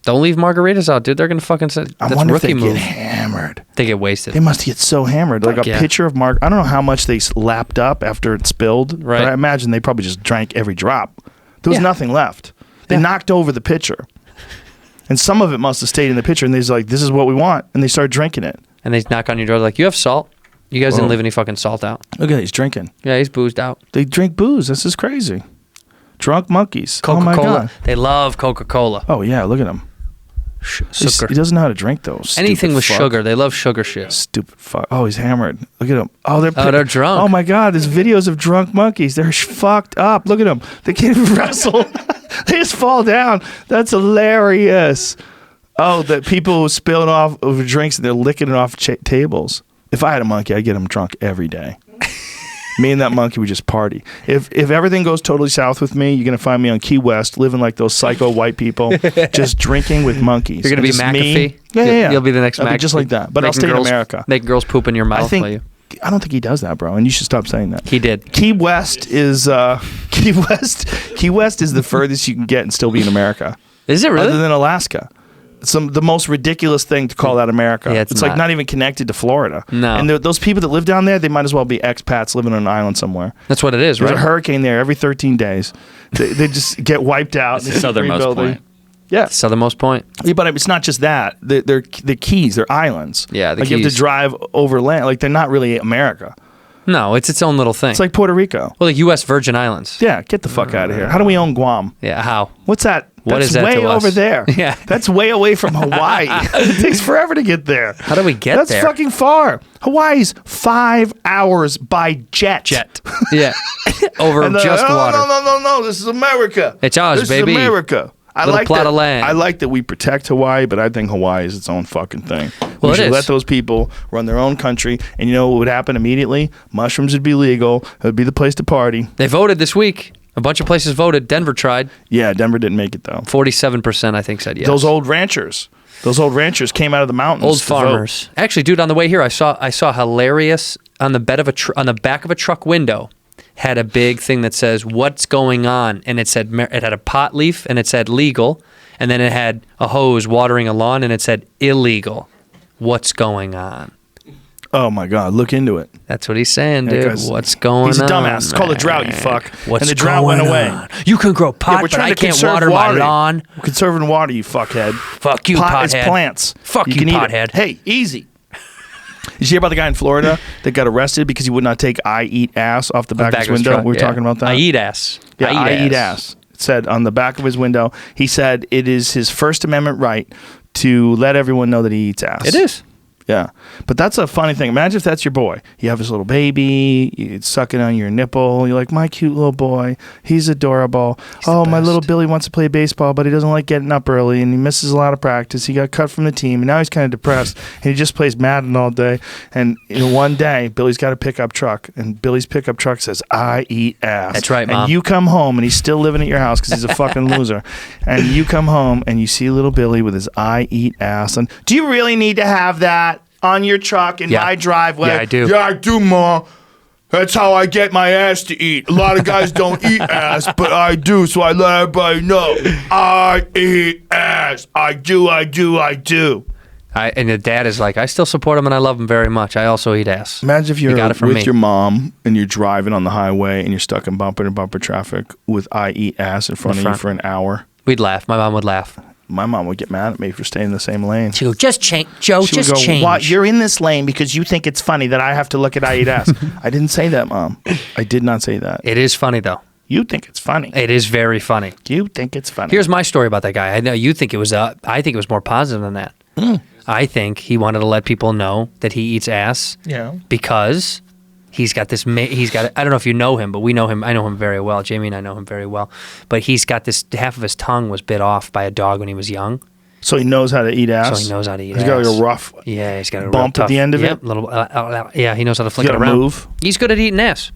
Don't leave margaritas out, dude. They're going to fucking say, I that's wonder if rookie they move. get hammered. They get wasted. They must get so hammered. Like Fuck a yeah. pitcher of I don't know how much they lapped up after it spilled. Right. But I imagine they probably just drank every drop. There was Yeah. nothing left. They Yeah. knocked over the pitcher. And some of it must have stayed in the pitcher. And they're like, this is what we want. And they started drinking it. And they knock on your door like, you have salt? You guys Whoa. didn't leave any fucking salt out. Look at it. He's drinking. Yeah, he's boozed out. They drink booze. This is crazy. Drunk monkeys. Oh, my Coca-Cola. God. They love Coca-Cola. Oh, yeah. Look at him. Sugar. He doesn't know how to drink, though. Anything Stupid with fuck. sugar. They love sugar shit. Stupid fuck. Oh, he's hammered. Look at him. Oh, they're drunk. Oh, my God. There's videos of drunk monkeys. They're fucked up. Look at them. They can't even wrestle. They just fall down. That's hilarious. Oh, the people spilling off over drinks and they're licking it off tables. If I had a monkey, I'd get him drunk every day. Me and that monkey would just party. If everything goes totally south with me, you're going to find me on Key West living like those psycho white people, just drinking with monkeys. You're going to be And just McAfee? Yeah. You'll be the next I'll be McAfee. just like that. But I'll Making stay in girls- America. Making girls poop in your mouth I while you... don't think he does that, bro. And you should stop saying that. He did. Key West is Key West is the furthest you can get and still be in America. Is it really? Other than Alaska. The most ridiculous thing to call that America. Yeah, it's like not even connected to Florida. No. And those people that live down there, they might as well be expats living on an island somewhere. That's what it is, There's right? a hurricane there every 13 days. They just get wiped out. It's the southernmost point. Yeah. Southernmost point. Yeah, but it's not just that. They're Keys. They're islands. Yeah, the like you have Keys. to drive over land. Like they're not really America. No, it's its own little thing. It's like Puerto Rico. Well, the U.S. Virgin Islands. Yeah, get the fuck out of here. How do we own Guam? Yeah, how? What's that? What That's is that way to us? over there. Yeah. That's way away from Hawaii. It takes forever to get there. How do we get That's there? fucking far. Hawaii's 5 hours by jet. Yeah. Over And just water. No. This is America. It's ours, this baby. This is America. I Little like plot that. of land. I like that we protect Hawaii, but I think Hawaii is its own fucking thing. Well, we it should is. let those people run their own country. And you know what would happen immediately? Mushrooms would be legal. It would be the place to party. They voted this week. A bunch of places voted. Denver tried. Yeah, Denver didn't make it though. 47%, I think, said yes. Those old ranchers came out of the mountains. Old to farmers. Actually, dude, on the way here, I saw hilarious on the back of a truck window. Had a big thing that says "What's going on?" and it had a pot leaf and it said "legal," and then it had a hose watering a lawn and it said "illegal." What's going on? Oh my God! Look into it. That's what he's saying, That dude. guy's- What's going on? He's a dumbass. It's called a drought, you man? fuck. What's And the drought went going away. on? You can grow pot, we're but trying I to can't conserve water water. my lawn. We're conserving water, you fuckhead. Fuck you, Pot is pothead. plants. Fuck you, can eat it. pothead. Hey, easy. Did you hear about the guy in Florida that got arrested because he would not take "I eat ass" off the back of his window? We were talking about that. I eat ass. Yeah, I eat ass. It said on the back of his window. He said it is his First Amendment right to let everyone know that he eats ass. It is. Yeah. But that's a funny thing. Imagine if that's your boy. You have his little baby, it's sucking on your nipple. You're like, my cute little boy. He's adorable. Oh, my little Billy wants to play baseball, but he doesn't like getting up early and he misses a lot of practice. He got cut from the team and now he's kind of depressed and he just plays Madden all day. And one day, Billy's got a pickup truck and Billy's pickup truck says, I eat ass. That's right, Mom. And you come home and he's still living at your house because he's a fucking loser. And you come home and you see little Billy with his I eat ass. And do you really need to have that on your truck in my driveway? Yeah, I do. Yeah, I do, Ma. That's how I get my ass to eat. A lot of guys don't eat ass, but I do, so I let everybody know. I eat ass. I do. And the dad is like, I still support him and I love him very much. I also eat ass. Imagine if you're got it from with me. your mom and you're driving on the highway and you're stuck in bumper-to-bumper traffic with I eat ass in front of you for an hour. We'd laugh. My mom would laugh. My mom would get mad at me for staying in the same lane. She'd go, just change, Joe, She would just go, change. "Why, you're in this lane because you think it's funny that I have to look at I eat ass." I didn't say that, Mom. I did not say that. It is funny, though. You think it's funny. It is very funny. You think it's funny. Here's my story about that guy. I know you think it was, I think it was more positive than that. I think he wanted to let people know that he eats ass because he's got this, I don't know if you know him, but we know him. I know him very well. Jamie and I know him very well. But he's got this, half of his tongue was bit off by a dog when he was young. So he knows how to eat ass. So he knows how to eat He's ass. got like a rough Yeah, he's got a bump real at the end of yep, it. Little, yeah, he knows how to flick it got a around. move. He's good at eating ass.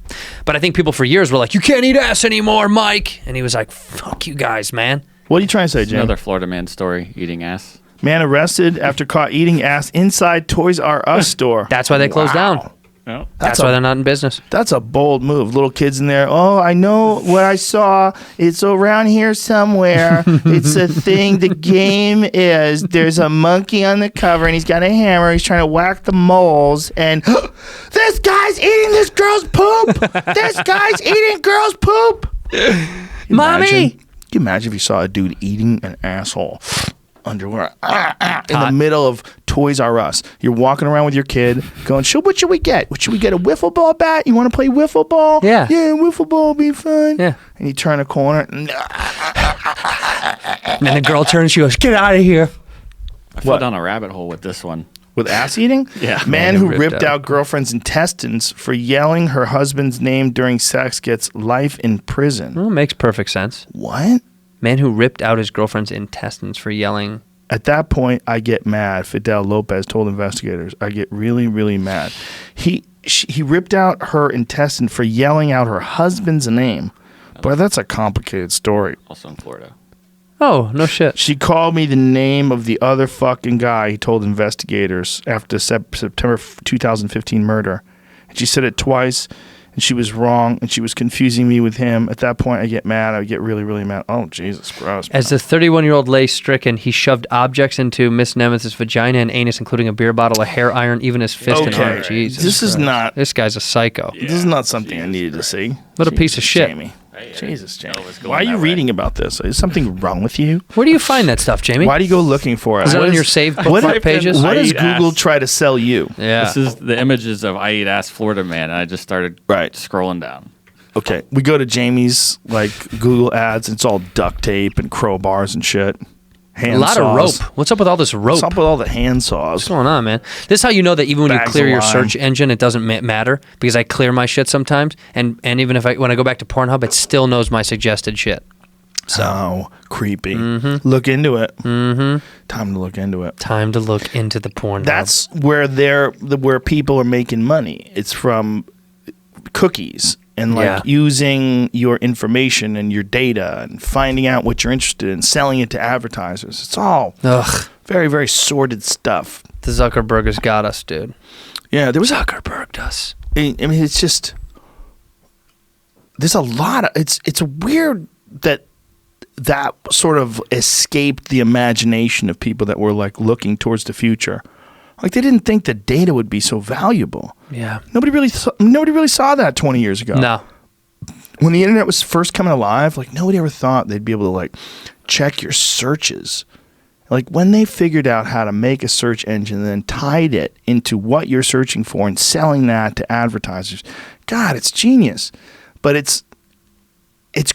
But I think people for years were like, you can't eat ass anymore, Mike. And he was like, fuck you guys, man. What are you trying to say, Jim? Another Florida man story, eating ass. Man arrested after caught eating ass inside Toys R Us store. That's why they closed down. No. That's why they're not in business. That's a bold move. Little kids in there. Oh, I know what I saw. It's around here somewhere. It's a thing. The game is there's a monkey on the cover and he's got a hammer. He's trying to whack the moles. And this guy's eating this girl's poop. This guy's eating girl's poop. Mommy! Can you imagine if you saw a dude eating an asshole? Underwear in the middle of Toys R Us. You're walking around with your kid going, what should we get? Should we get a wiffle ball bat? You want to play wiffle ball? Yeah. Yeah, wiffle ball will be fun. Yeah. And you turn a corner. And then the girl turns, she goes, get out of here. I fell down a rabbit hole with this one. With ass eating? Yeah. Man who ripped out girlfriend's intestines for yelling her husband's name during sex gets life in prison. Well, makes perfect sense. What? Man who ripped out his girlfriend's intestines for yelling. At that point, I get mad, Fidel Lopez told investigators. I get really, really mad. He ripped out her intestine for yelling out her husband's name. Boy, that's a complicated story. Also in Florida. Oh, no shit. She called me the name of the other fucking guy, he told investigators after the September 2015 murder. And she said it twice. and she was wrong, and she was confusing me with him. At that point, I get mad. I get really, really mad. Oh, Jesus, gross. As the 31-year-old lay stricken, he shoved objects into Miss Nemeth's vagina and anus, including a beer bottle, a hair iron, even his fist and arm. Jesus this Christ. is not... This guy's a psycho. This is not something I needed to see. What a piece of shit. Jamie. Jesus, Jamie. Why are you reading about this? Is something wrong with you? Where do you find that stuff, Jamie? Why do you go looking for it? Is it on your saved bookmark pages? What does I eat Google ass. try to sell you? Yeah. This is the images of I Eat Ass Florida Man, and I just started scrolling down. Okay, we go to Jamie's Google ads. It's all duct tape and crowbars and shit. Hand a lot saws. of rope. What's up with all this rope? What's up with all the hand saws? What's going on, man? This is how you know that even when you Bags clear of your lime. search engine, it doesn't matter because I clear my shit sometimes, and even if when I go back to Pornhub, it still knows my suggested shit. So creepy. Look into it. Time to look into it. Time to look into the Pornhub. That's where where people are making money. It's from cookies and using your information and your data and finding out what you're interested in, selling it to advertisers. It's all very, very sordid stuff. The Zuckerberg has got us, dude. Yeah, there was Zuckerberged us. I mean, it's just there's a lot of it's weird that sort of escaped the imagination of people that were looking towards the future. They didn't think that data would be so valuable. Yeah. Nobody really saw that 20 years ago. No. When the internet was first coming alive, nobody ever thought they'd be able to check your searches. When they figured out how to make a search engine and then tied it into what you're searching for and selling that to advertisers. God, it's genius. But it's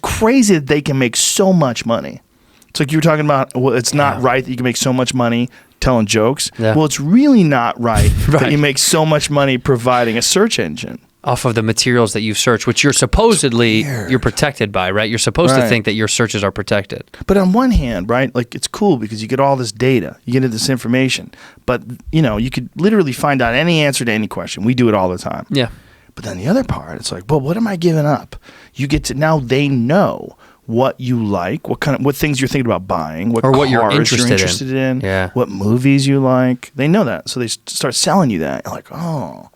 crazy that they can make so much money. It's like you were talking about, well, it's not right that you can make so much money telling jokes. Yeah. Well, it's really not right that you make so much money providing a search engine. Off of the materials that you've searched, which you're supposedly you're protected by, right? You're supposed to think that your searches are protected. But on one hand, right, it's cool because you get all this data, you get this information. But, you could literally find out any answer to any question. We do it all the time. Yeah. But then the other part, it's well, what am I giving up? You get to, now they know what you like, what things you're thinking about buying, what or what cars you're interested in, yeah. what movies you like. They know that. So they start selling you that. You're well,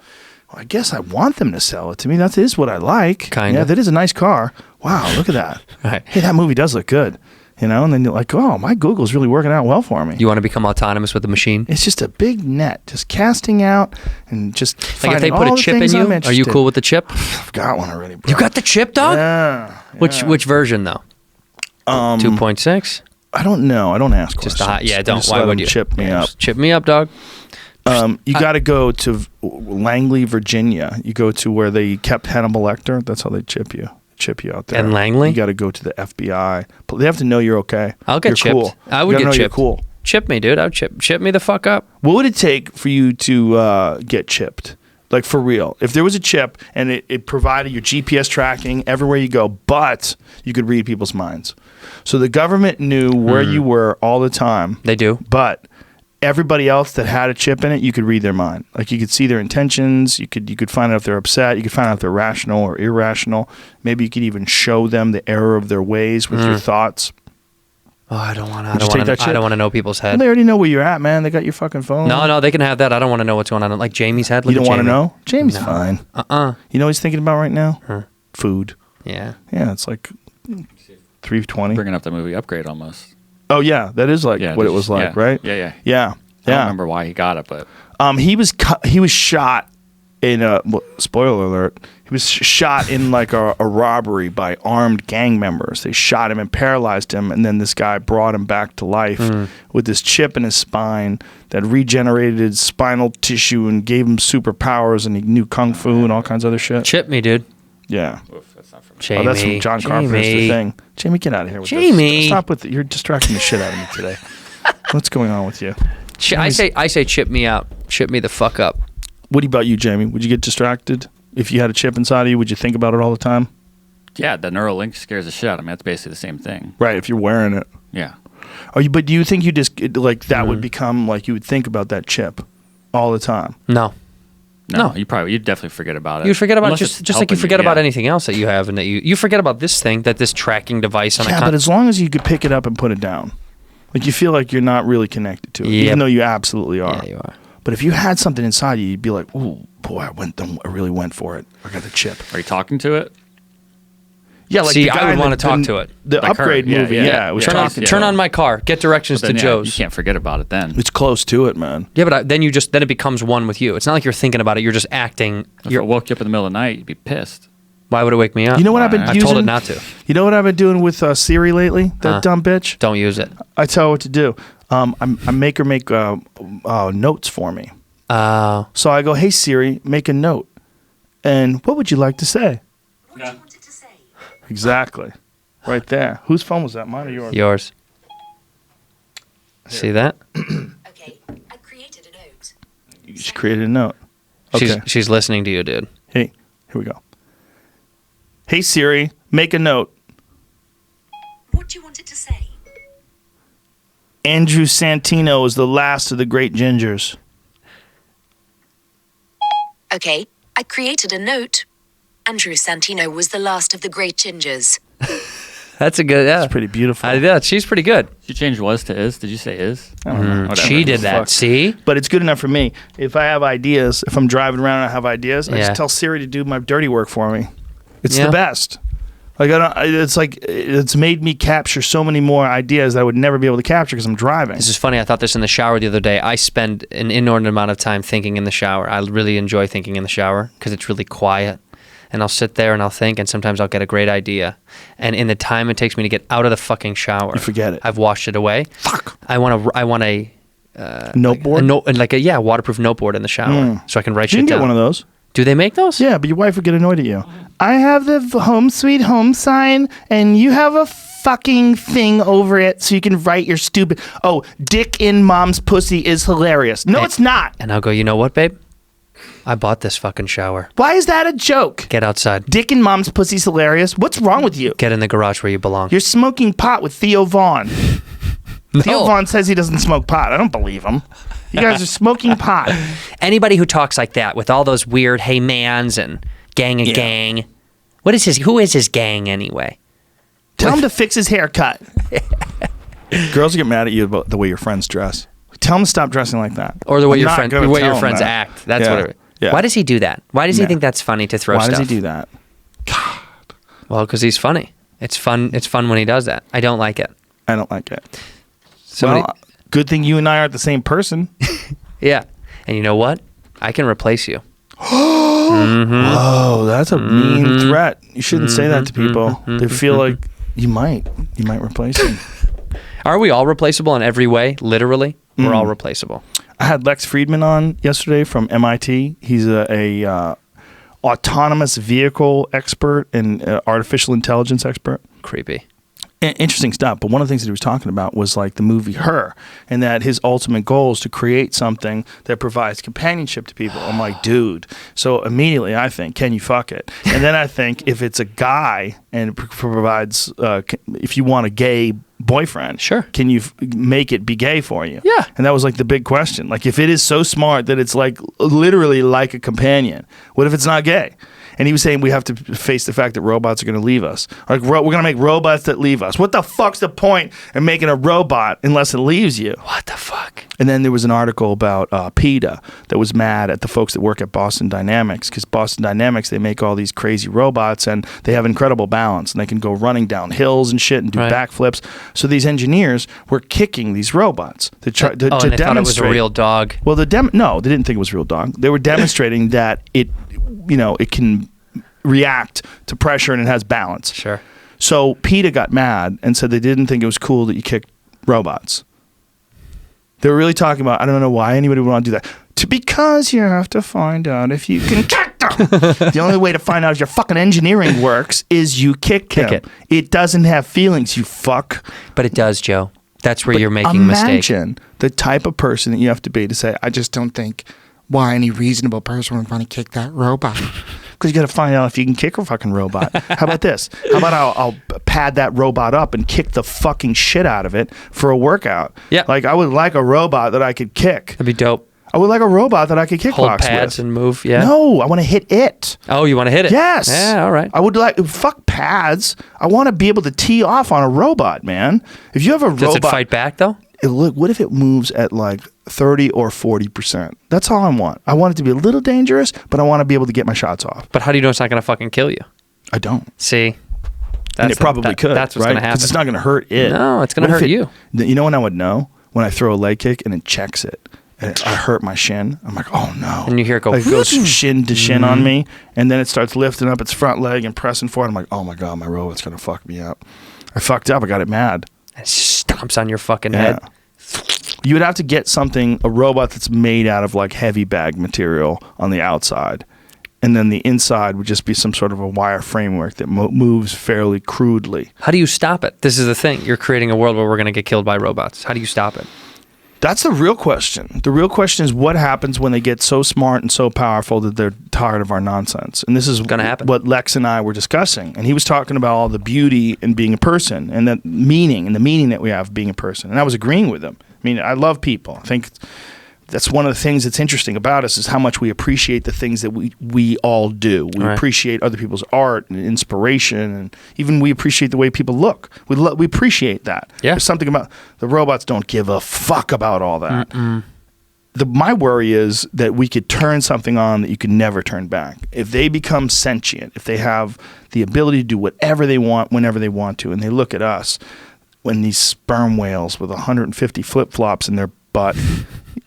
I guess I want them to sell it to me. That is what I like. Kinda. Yeah, that is a nice car. Wow, look at that. Right. Hey, that movie does look good. And then you're oh, my Google's really working out well for me. You want to become autonomous with the machine? It's just a big net, just casting out and just if they put a chip in you, are you cool with the chip? I've got one already, bro. You got the chip, dog? Yeah. Which version though? 2.6? I don't know. I don't ask questions. Just the hot. Yeah, don't. Just Why let would them you? chip me up? Chip me up, dog. You got to go to Langley, Virginia. You go to where they kept Hannibal Lecter. That's how they chip you out there. And Langley? You got to go to the FBI. They have to know you're okay. I'll get you're chipped. Cool. I would get chipped. You're cool. Chip me, dude. I would chip me the fuck up. What would it take for you to get chipped? For real. If there was a chip and it provided your GPS tracking everywhere you go, but you could read people's minds. So the government knew where you were all the time. They do. But everybody else that had a chip in it, you could read their mind. You could see their intentions. You could find out if they're upset. You could find out if they're rational or irrational. Maybe you could even show them the error of their ways with your thoughts. Oh, I don't want chip? to know people's head. Well, they already know where you're at, man. They got your fucking phone. No, they can have that. I don't want to know what's going on. Like Jamie's head. You don't want to know? Jamie's No. fine. You know what he's thinking about right now? Huh. Food. Yeah. Yeah, it's 3:20. Bringing up the movie Upgrade almost. Oh yeah, that is what it was like, right? Yeah. Yeah. I don't remember why he got it, but He was shot in a spoiler alert. He was shot in a robbery by armed gang members. They shot him and paralyzed him, and then this guy brought him back to life with this chip in his spine that regenerated his spinal tissue and gave him superpowers, and he knew kung fu and all kinds of other shit. Chip me, dude. Yeah. oof, that's not from Jamie. Oh, that's from John Carpenter's The Thing. Jamie, get out of here with Jamie. this. Stop with it. You're distracting the shit out of me today. What's going on with you? I say chip me out. Chip me the fuck up. What about you, Jamie? Would you get distracted? If you had a chip inside of you, would you think about it all the time? Yeah, the Neuralink scares the shit out of me. That's basically the same thing. Right, if you're wearing it. Yeah. But do you think you just, that would become, you would think about that chip all the time? No. No, you'd definitely forget about it. You'd forget about Unless just it's like you helping forget about yeah. anything else that you have, and that you forget about this thing, this tracking device on Yeah, but as long as you could pick it up and put it down. You feel like you're not really connected to it, even though you absolutely are. Yeah, you are. But if you had something inside you, you'd be like, "Ooh, boy, I really went for it. I got the chip." Are you talking to it? Yeah, like See, the guy I would in want to talk to it. The Like Upgrade her. movie, Yeah. it was Turn on, talking. turn on my car. Get directions Then, to you Joe's. can't forget about it then. It's close to it, man. Yeah, but then it becomes one with you. It's not like you're thinking about it. You're just acting. If it woke you up in the middle of the night, you'd be pissed. Why would it wake me up? You know what I've been I've using? told it not to. You know what I've been doing with Siri lately? That dumb bitch. Don't use it. I tell her what to do. I make her make notes for me. So I go, "Hey Siri, make a note." And what would you like to say? What do you want it to say? Exactly. Right there. Whose phone was that? Mine or yours? Yours. See that? Okay, I created a note. You just created a note. Okay. She's listening to you, dude. Hey, here we go. Hey Siri, make a note. What do you want it to say? Andrew Santino is the last of the great gingers. Okay, I created a note. Andrew Santino was the last of the great gingers. That's a good. Yeah, It's pretty beautiful. yeah, she's pretty good. Did you change was to is? Did you say is? I don't know. Whatever. She did that. Fuck. See? But it's good enough for me. If I have ideas, if I'm driving around and I have ideas, I Yeah. just tell Siri to do my dirty work for me. It's Yeah. the best. Like it's made me capture so many more ideas that I would never be able to capture because I'm driving. This is funny. I thought this in the shower the other day. I spend an inordinate amount of time thinking in the shower. I really enjoy thinking in the shower because it's really quiet. And I'll sit there and I'll think, and sometimes I'll get a great idea. And in the time it takes me to get out of the fucking shower, You forget it. I've washed it away. Fuck. I want a Note board? waterproof noteboard in the shower so I can write You shit can get down. one of those. Do they make those? Yeah, but your wife would get annoyed at you. I have the home sweet home sign, and you have a fucking thing over it so you can write your stupid. Oh, dick in mom's pussy is hilarious. No, it's not. And I'll go, you know what, babe? I bought this fucking shower. Why is that a joke? Get outside. Dick in mom's pussy's hilarious. What's wrong with you? Get in the garage where you belong. You're smoking pot with Theo Vaughn. Theo Vaughn says he doesn't smoke pot. I don't believe him. You guys are smoking pot. Anybody who talks like that with all those weird hey mans and gang and gang. Who is his gang anyway? Tell him to fix his haircut. Girls get mad at you about the way your friends dress. Tell him to stop dressing like that. Or the way I'm your not friend, gonna the way tell your him friends that. act. That's Yeah. what it, Yeah. Why does he do that? Why does he Yeah. think that's funny to throw Why stuff? does he do that? Well, because he's funny. It's fun when he does that. I don't like it. I don't like it. Somebody, Well, good thing you and I aren't the same person. yeah. And you know what? I can replace you. Oh, that's a mean threat. You shouldn't say that to people. They feel like you might replace them. Are we all replaceable in every way? Literally, we're all replaceable. I had Lex Friedman on yesterday from MIT. He's a autonomous vehicle expert and artificial intelligence expert. Creepy. Interesting stuff. But one of the things that he was talking about was like the movie Her, and that his ultimate goal is to create something that provides companionship to people. I'm like, dude. So immediately I think, can you fuck it? And then I think if it's a guy and it provides, if you want a gay boyfriend, Sure. can you make it be gay for you? Yeah. And that was like the big question. Like if it is so smart that it's like literally like a companion, what if it's not gay? And he was saying we have to face the fact that robots are going to leave us. Like we're going to make robots that leave us. What the fuck's the point in making a robot unless it leaves you? What the fuck? And then there was an article about PETA that was mad at the folks that work at Boston Dynamics because Boston Dynamics, they make all these crazy robots and they have incredible balance and they can go running down hills and shit and do Right. backflips. So these engineers were kicking these robots to try to and they demonstrate. thought it was a real dog. Well, no, they didn't think it was a real dog. They were demonstrating that it can react to pressure and it has balance. Sure. So PETA got mad and said they didn't think it was cool that you kicked robots. They were really talking about, I don't know why anybody would want to do that. Because you have to find out if you can kick them. The only way to find out if your fucking engineering works is you kick them. it. It doesn't have feelings, you fuck. But it does, Joe. That's where you're making mistakes. Imagine the type of person that you have to be to say, I just don't think why any reasonable person would want to kick that robot. Because you got to find out if you can kick a fucking robot. How about this? How about I'll pad that robot up and kick the fucking shit out of it for a workout? Yeah. Like I would like a robot that I could kick. That'd be dope. I would like a robot that I could kickbox Hold pads with. and move. Yeah. No, I want to hit it. Oh, you want to hit it? Yes. Yeah. All right. I would like fuck pads. I want to be able to tee off on a robot, man. If you have a Does robot, it fight back though? what if it moves at like 30 or 40%? That's all I want. I want it to be a little dangerous, but I want to be able to get my shots off. But how do you know it's not going to fucking kill you? I don't. See? And it probably could. That's what's right? going to happen. Because it's not going to hurt it. No, it's going to hurt you. You know when I would know? When I throw a leg kick and it checks it. And I hurt my shin. I'm like, oh no. And you hear it go. Like it goes shin to shin on me. And then it starts lifting up its front leg and pressing forward. I'm like, oh my God, my robot's going to fuck me up. I fucked up. I got it mad. It stomps on your fucking head. You would have to get a robot that's made out of like heavy bag material on the outside. And then the inside would just be some sort of a wire framework that moves fairly crudely. How do you stop it? This is the thing. You're creating a world where we're going to get killed by robots. How do you stop it? That's the real question. The real question is what happens when they get so smart and so powerful that they're tired of our nonsense. And this is gonna happen. What Lex and I were discussing. And he was talking about all the beauty in being a person and the meaning that we have being a person. And I was agreeing with him. I mean, I love people. I think that's one of the things that's interesting about us is how much we appreciate the things that we all do. We appreciate other people's art and inspiration, and even we appreciate the way people look. We appreciate that. Yeah. There's something about the robots don't give a fuck about all that. My worry is that we could turn something on that you could never turn back. If they become sentient, if they have the ability to do whatever they want whenever they want to, and they look at us when these sperm whales with 150 flip-flops in their butt,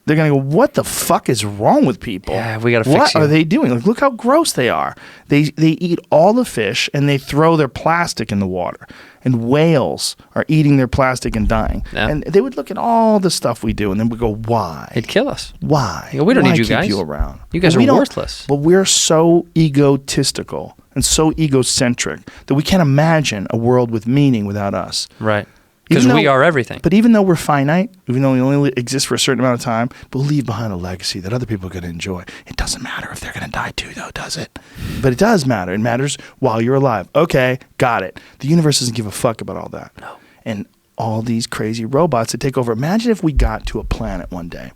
they're going to go, what the fuck is wrong with people? Yeah, we got to fix What you. are they doing? Like, look how gross they are. They eat all the fish and they throw their plastic in the water. And whales are eating their plastic and dying. Yeah. And they would look at all the stuff we do and then we go, why? It'd kill us. Why? Yeah, we don't Why need you keep guys. you around? You guys Well, are we worthless. But we're so egotistical and so egocentric that we can't imagine a world with meaning without us. Right. Because Even we though- are everything. But even though we're finite, even though we only exist for a certain amount of time, we'll leave behind a legacy that other people are going to enjoy. It doesn't matter if they're going to die too, though, does it? But it does matter. It matters while you're alive. Okay, got it. The universe doesn't give a fuck about all that. No. And all these crazy robots that take over. Imagine if we got to a planet one day.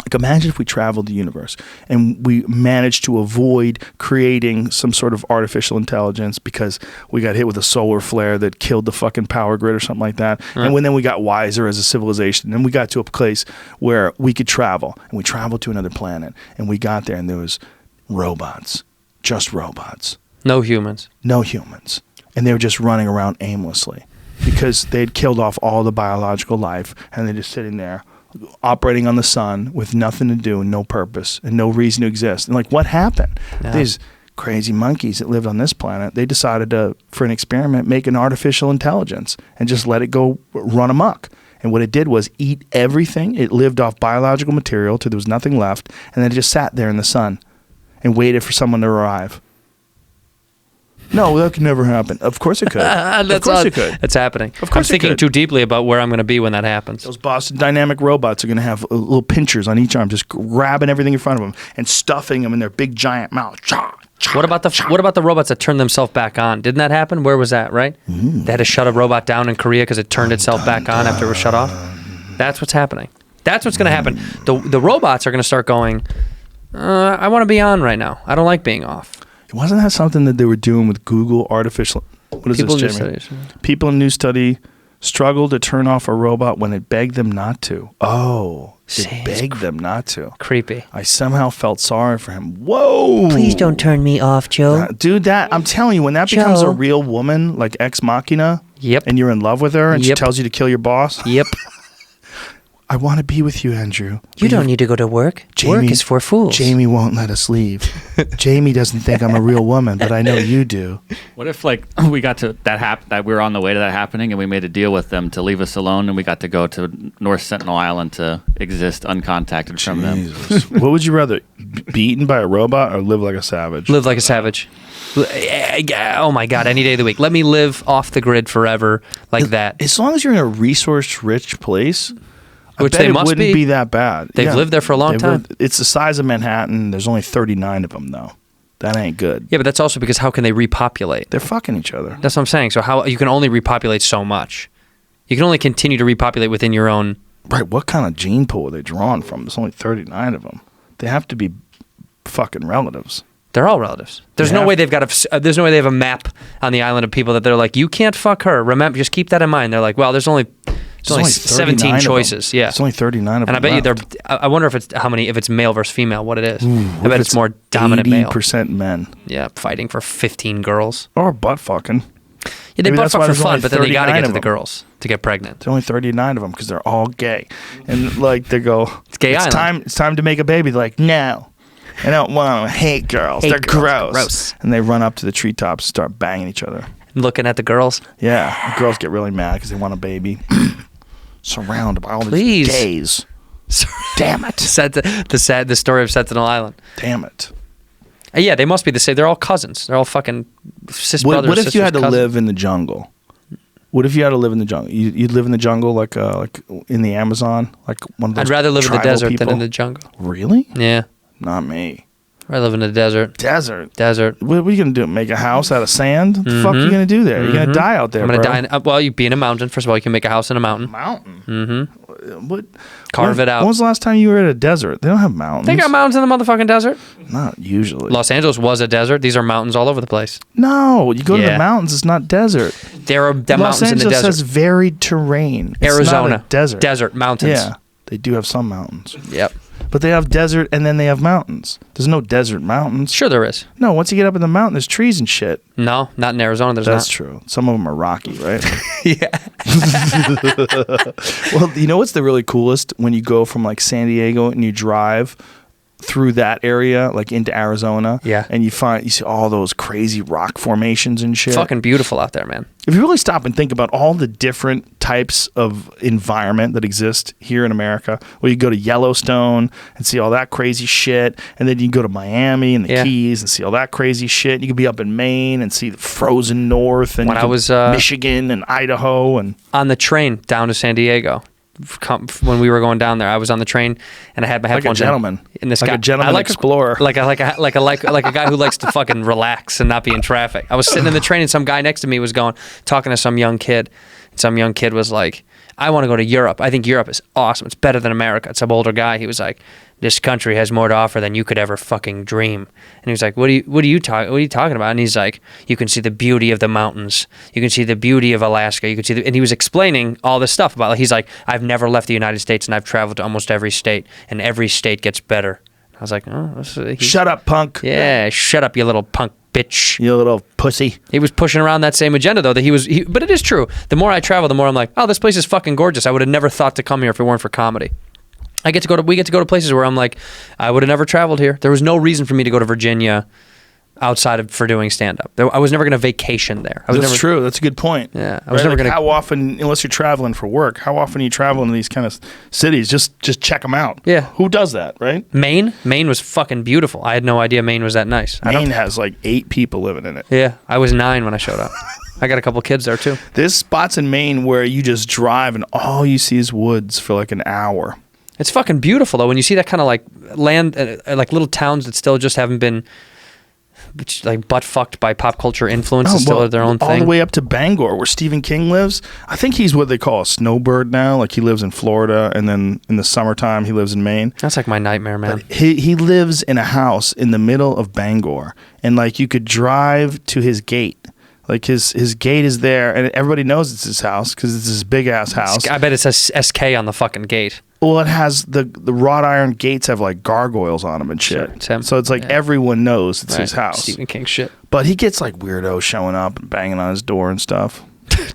Like imagine if we traveled the universe and we managed to avoid creating some sort of artificial intelligence because we got hit with a solar flare that killed the fucking power grid or something like that. And then we got wiser as a civilization. And we got to a place where we could travel. And we traveled to another planet. And we got there and there was robots. Just robots. No humans. No humans. And they were just running around aimlessly because they'd killed off all the biological life. And they're just sitting there operating on the sun with nothing to do and no purpose and no reason to exist. And like, what happened? Yeah. These crazy monkeys that lived on this planet, they decided to, for an experiment, make an artificial intelligence and just let it go run amok. And what it did was eat everything. It lived off biological material till there was nothing left. And then it just sat there in the sun and waited for someone to arrive. No, that could never happen. Of course it could. Of course it could. It's happening. Of course I'm thinking it could. too deeply about where I'm going to be when that happens. Those Boston Dynamic robots are going to have little pinchers on each arm, just grabbing everything in front of them and stuffing them in their big giant mouth. What about the robots that turn themselves back on? Didn't that happen? Where was that, right? They had to shut a robot down in Korea because it turned itself back on after it was shut off. That's what's happening. That's what's going to happen. The robots are going to start going, I want to be on right now. I don't like being off. Wasn't that something that they were doing with Google artificial? What is People this, just Jamie? say- People in new study struggle to turn off a robot when it begged them not to. Oh, See, it begged them not to. Creepy. I somehow felt sorry for him. Whoa! Please don't turn me off, Joe. Dude, I'm telling you, when that becomes a Joe. real woman, like Ex Machina, Yep. and you're in love with her, and she Yep. tells you to kill your boss, Yep. I want to be with you, Andrew. You don't need to go to work. Work is for fools. Jamie won't let us leave. Jamie doesn't think I'm a real woman, but I know you do. What if like we got to that we were on the way to that happening and we made a deal with them to leave us alone and we got to go to North Sentinel Island to exist uncontacted from them? Jesus. What would you rather, be eaten by a robot or live like a savage? Live like a savage. Oh my God, any day of the week. Let me live off the grid forever like that. As long as you're in a resource-rich place, Which I bet they it must wouldn't be. be that bad. They've lived there for a long They've time. It's the size of Manhattan. There's only 39 of them, though. That ain't good. Yeah, but that's also because how can they repopulate? They're fucking each other. That's what I'm saying. So how you can only repopulate so much. You can only continue to repopulate within your own. Right, what kind of gene pool are they drawn from? There's only 39 of them. They have to be fucking relatives. They're all relatives. There's no way they've got there's no way they have a map on the island of people that they're like, you can't fuck her. Remember, just keep that in mind. They're like, well, there's only It's only 17 choices. Yeah. It's only 39 of them. And I bet you left. I wonder if it's male versus female, what it is. I bet if it's more dominant male. 80% men. Yeah, fighting for 15 girls. Or butt fucking. Yeah, they Maybe butt that's fuck why for there's fun, only but then they got to 39 get to of the them. girls to get pregnant. There's only 39 of them because they're all gay. And like they go, It's gay island. It's time to make a baby. They're like, no. I don't want to. I hate girls. Hate They're girls. gross. Gross. And they run up to the treetops and start banging each other. Looking at the girls. Yeah. The girls get really mad because they want a baby. Surrounded by all Please. these gays. Damn it. The story of Sentinel Island. Damn it. Yeah, they must be the same. They're all cousins. They're all fucking sis What brothers. if you had to cousins. live in the jungle? What if you had to live in the jungle? You'd live in the jungle like in the Amazon? Like one of those I'd rather live in the tribal desert people? than in the jungle. Really? Yeah. Not me. I live in the desert. Desert. Desert. What are you gonna do? Make a house out of sand? What the fuck are you gonna do there? You're gonna die out there. I'm gonna bro. die. Well, you be in a mountain. First of all, you can make a house in a mountain. Mountain. Mm-hmm. What? Carve it out. When was the last time you were at a desert? They don't have mountains. They got mountains in the motherfucking desert. Not usually. Los Angeles was a desert. These are mountains all over the place. No, you go to Yeah. the mountains. It's not desert. There are Los mountains in the Angeles desert. has varied terrain. It's Arizona. not a desert. Desert mountains. Yeah, they do have some mountains, Yep. but they have desert and then they have mountains. There's no desert mountains. Sure, there is. No, once you get up in the mountain, there's trees and shit. No, not in Arizona. There's That's not. true. Some of them are rocky, right? Yeah. Well, you know what's the really coolest? When you go from like San Diego and you drive through that area, like into Arizona, Yeah. and you see all those crazy rock formations and shit. Fucking beautiful out there, man. If you really stop and think about all the different types of environment that exist here in America, where you go to Yellowstone and see all that crazy shit, and then you can go to Miami and the Yeah. Keys and see all that crazy shit. You could be up in Maine and see the frozen north, and When you I could- was, Michigan and Idaho, and On the train down to San Diego, when we were going down there, I was on the train and I had my like a headphones in. gentleman, And this like guy, a gentleman I like explorer. like a guy who likes to fucking relax and not be in traffic. I was sitting in the train and some guy next to me was talking to some young kid. And some young kid was like, I want to go to Europe. I think Europe is awesome. It's better than America. It's some older guy. He was like, this country has more to offer than you could ever fucking dream. And he was like, what are you talking about? And he's like, you can see the beauty of the mountains. You can see the beauty of Alaska. You can see and he was explaining all this stuff about, he's like, I've never left the United States and I've traveled to almost every state and every state gets better. I was like, oh, shut up, punk. yeah, shut up, you little punk bitch. You little pussy. He was pushing around that same agenda, though, but it is true. The more I travel, the more I'm like, oh, this place is fucking gorgeous. I would have never thought to come here if it weren't for comedy. We get to go to places where I'm like, I would have never traveled here. There was no reason for me to go to Virginia for doing stand-up. I was never going to vacation there. That's true. That's a good point. Yeah, I was never Like, going to. how often, unless you're traveling for work, how often are you traveling to these kind of cities? Just check them out. Yeah. Who does that, right? Maine was fucking beautiful. I had no idea Maine was that nice. Maine has like 8 people living in it. Yeah, I was 9 when I showed up. I got a couple kids there too. There's spots in Maine where you just drive and all you see is woods for like an hour. It's fucking beautiful though when you see that kind of like land, like little towns that still just haven't been like butt fucked by pop culture influences, still are their own all thing. the way up to Bangor, where Stephen King lives. I think he's what they call a snowbird now. Like he lives in Florida, and then in the summertime he lives in Maine. That's like my nightmare, man. But he lives in a house in the middle of Bangor, and like you could drive to his gate. Like his gate is there, and everybody knows it's his house because it's this big ass house. I bet it says SK on the fucking gate. Well, it has the wrought iron gates have like gargoyles on them and shit. Sure, it's him. So it's like everyone knows it's his Right. house. Stephen King shit. But he gets like weirdos showing up and banging on his door and stuff.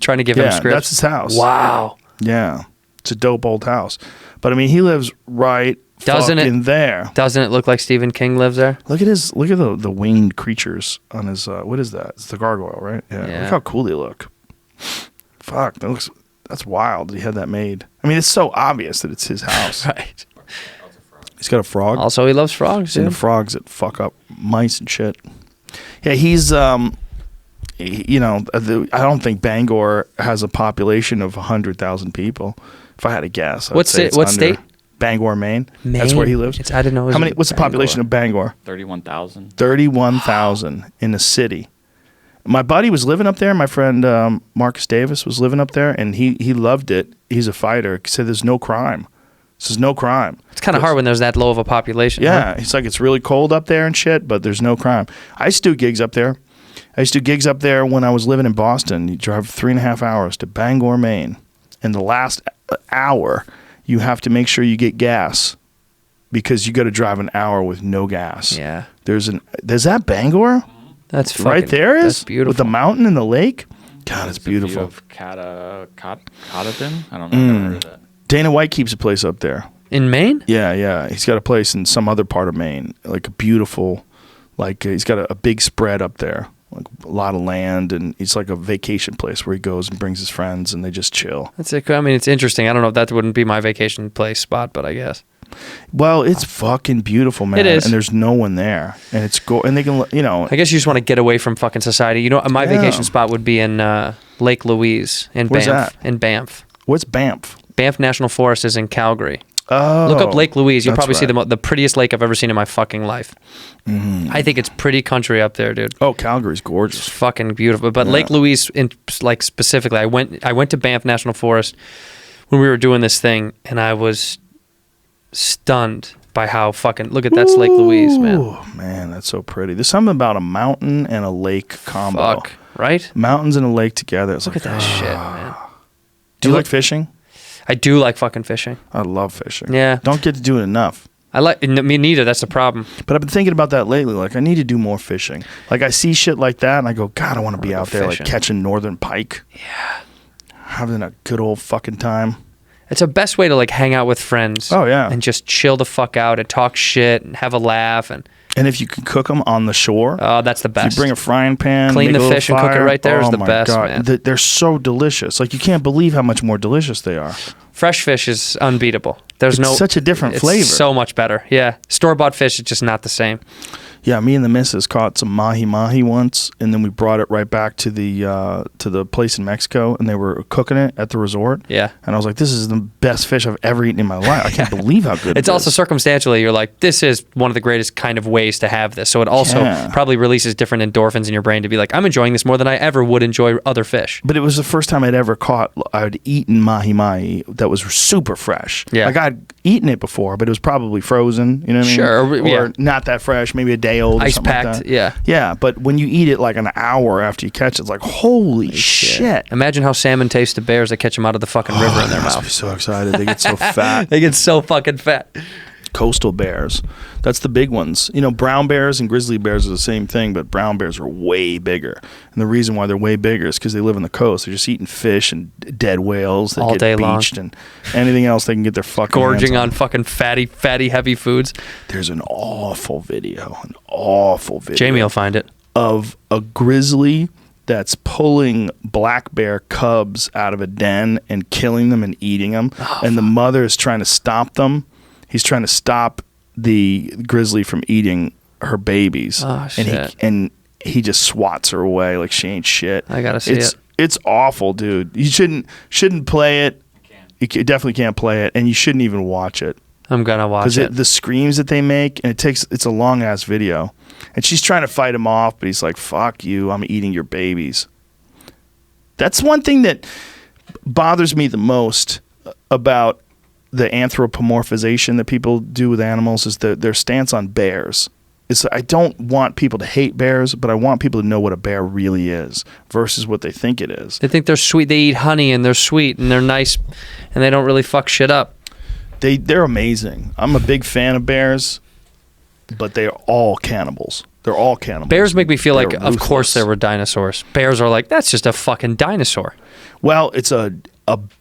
Trying to give him Yeah, scripts. that's his house. Wow. Yeah, it's a dope old house. But I mean, he lives right Doesn't fucking there. Doesn't it look like Stephen King lives there? Look at the winged creatures on his. What is that? It's the gargoyle, right? Yeah. Look how cool they look. Fuck, that's wild. He had that made. I mean, it's so obvious that it's his house. Right. He's got a frog. Also, he loves frogs, And the dude. frogs that fuck up mice and shit. Yeah, he's I don't think Bangor has a population of 100,000 people. If I had to guess, What state? Bangor, Maine. That's where he lives. I didn't know. How many? What's the population of Bangor? 31,000. 31,000 in the city. My buddy was living up there. My friend Marcus Davis was living up there, and he loved it. He's a fighter. He said there's no crime. There's no crime. It's kind of hard when there's that low of a population. Yeah, huh? it's like it's really cold up there and shit, but there's no crime. I used to do gigs up there. when I was living in Boston. You drive 3.5 hours to Bangor, Maine, and the last hour, you have to make sure you get gas because you got to drive an hour with no gas. Yeah. There's that Bangor? That's fucking, Right there is? That's beautiful. With the mountain and the lake? God, it's The view beautiful. of Katahdin? I don't know. I've never heard of that. Dana White keeps a place up there. In Maine? Yeah. He's got a place in some other part of Maine, like a beautiful, like he's got a big spread up there, like a lot of land, and it's like a vacation place where he goes and brings his friends and they just chill. That's it. I mean, it's interesting. I don't know if that wouldn't be my vacation place spot, but I guess. Well, it's fucking beautiful, man. It is. And there's no one there, and it's and they can, I guess you just want to get away from fucking society. You know, my vacation spot would be in Lake Louise in Where's Banff. that? In Banff. What's Banff? Banff National Forest is in Calgary. Oh, Look up Lake Louise. You'll that's probably see right. the prettiest lake I've ever seen in my fucking life. I think it's pretty country up there, dude. Oh, Calgary's gorgeous. It's fucking beautiful. But Lake Louise, specifically, I went to Banff National Forest when we were doing this thing, and I was stunned by how fucking that's Lake Louise, man. Oh man, that's so pretty. There's something about a mountain and a lake combo. Fuck, right? Mountains and a lake together. It's Look like, at that shit, man. Do you like fishing? I do like fucking fishing. I love fishing. Yeah. Don't get to do it enough. Me neither. That's the problem. But I've been thinking about that lately. Like, I need to do more fishing. Like, I see shit like that, and I go, God, I want to be out there, fishing. like, catching northern pike. Yeah. Having a good old fucking time. It's the best way to like hang out with friends. Oh, yeah. And just chill the fuck out and talk shit and have a laugh and if you can cook them on the shore. oh, that's the If best. you bring a frying pan, Clean make the a little fish and cook it fire, right there is the my best, God. man. They're so delicious. Like, you can't believe how much more delicious they are. Fresh fish is unbeatable. There's It's such a different flavor. So much better. Yeah. Store-bought fish is just not the same. Yeah, me and the missus caught some mahi-mahi once, and then we brought it right back to the place in Mexico, and they were cooking it at the resort. Yeah. And I was like, this is the best fish I've ever eaten in my life. I can't believe how good It's it also is. circumstantially, you're like, this is one of the greatest kind of ways to have this. So it also Yeah. probably releases different endorphins in your brain to be like, I'm enjoying this more than I ever would enjoy other fish. But it was the first time I'd ever I'd eaten mahi-mahi that was super fresh. Yeah. Like, I'd eaten it before, but it was probably frozen, you know what I mean? Sure, yeah. Or not that fresh, maybe a day old or Ice something packed, like that. yeah. Yeah, but when you eat it like an hour after you catch it, it's like, holy shit. Imagine how salmon tastes to bears that catch them out of the fucking river in their I must mouth. be so excited. They get so fat. They get so fucking fat. Coastal bears. That's the big ones. You know, brown bears and grizzly bears are the same thing, but brown bears are way bigger. And the reason why they're way bigger is because they live on the coast. They're just eating fish and dead whales that All get day long. beached and anything else they can get their fucking Gorging hands on fucking fatty, heavy foods. There's an awful video. Jamie will find it. Of a grizzly that's pulling black bear cubs out of a den and killing them and eating them. And the mother is trying to stop them. He's trying to stop the grizzly from eating her babies. Oh, shit. And he just swats her away like she ain't shit. I gotta see it. It's awful, dude. You shouldn't play it. You definitely can't play it, and you shouldn't even watch it. I'm gonna watch it. The screams that they make, and it's a long ass video, and she's trying to fight him off, but he's like, "Fuck you! I'm eating your babies." That's one thing that bothers me the most about the anthropomorphization that people do with animals is their stance on bears. I don't want people to hate bears, but I want people to know what a bear really is versus what they think it is. They think they're sweet. They eat honey and they're sweet and they're nice and they don't really fuck shit up. They're amazing. I'm a big fan of bears, but they're all cannibals. They're all cannibals. Bears make me feel They're like, of course, ruthless. there were dinosaurs. Bears are like, that's just a fucking dinosaur. Well, it's a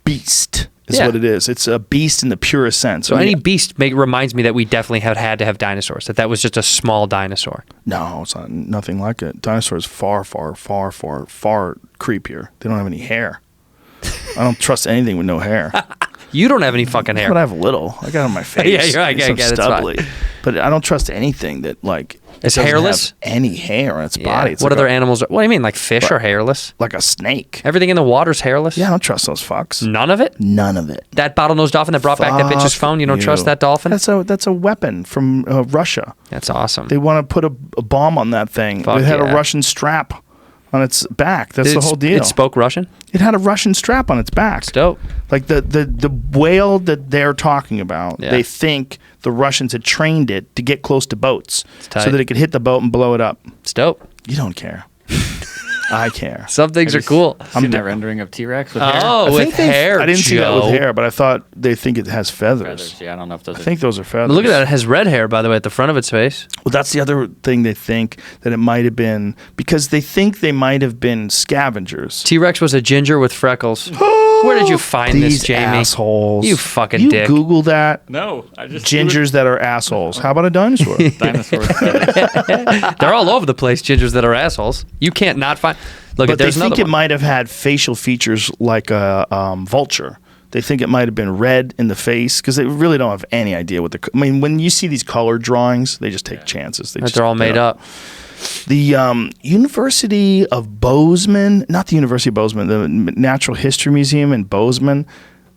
beast is Yeah. what it is. It's a beast in the purest sense. So I mean, any beast reminds me that we definitely had to have dinosaurs. That was just a small dinosaur. No, it's not, nothing like it. Dinosaurs far creepier. They don't have any hair. I don't trust anything with no hair. You don't have any fucking hair. But I have a little. I got it on my face. Yeah, you're right. It's I get it. It's stubbly. fine. But I don't trust anything that like It's doesn't hairless? have any hair on its Yeah. body. It's What like other animals? What do you mean? Like fish are hairless? like a snake. Everything in the water's hairless? Yeah, I don't trust those fucks. None of it? None of it. That bottlenose dolphin that brought back that bitch's Fuck phone? You don't trust you. that dolphin? That's a weapon from Russia. That's awesome. They want to put a bomb on that thing. Fuck It had yeah. a Russian strap on its back. That's the whole deal. It spoke Russian? It had a Russian strap on its back. It's dope. Like the whale that they're talking about, Yeah. they think the Russians had trained it to get close to boats tight. so that it could hit the boat and blow it up. It's dope. You don't care. I care. Some things are cool. Seen that rendering of T-Rex with hair? Oh, with hair. I didn't see that with Joe. hair, but I thought they think it has feathers. Feathers. Yeah, I don't know if those I are... think those are feathers. But look at that. It has red hair, by the way, at the front of its face. Well, that's the other thing they think, that it might have been, because they think they might have been scavengers. T-Rex was a ginger with freckles. Where did you find These this, Jamie? assholes. You fucking you dick. Google that. No, I just... Gingers that are assholes. How about a dinosaur? Dinosaurs. They're all over the place, gingers that are assholes. You can't not find... Look, But they there's think another it one. might have had facial features like a vulture. They think it might have been red in the face because they really don't have any idea what the... I mean, when you see these color drawings, they just take chances. They're all made up. The University of Bozeman, not the University of Bozeman, the Natural History Museum in Bozeman,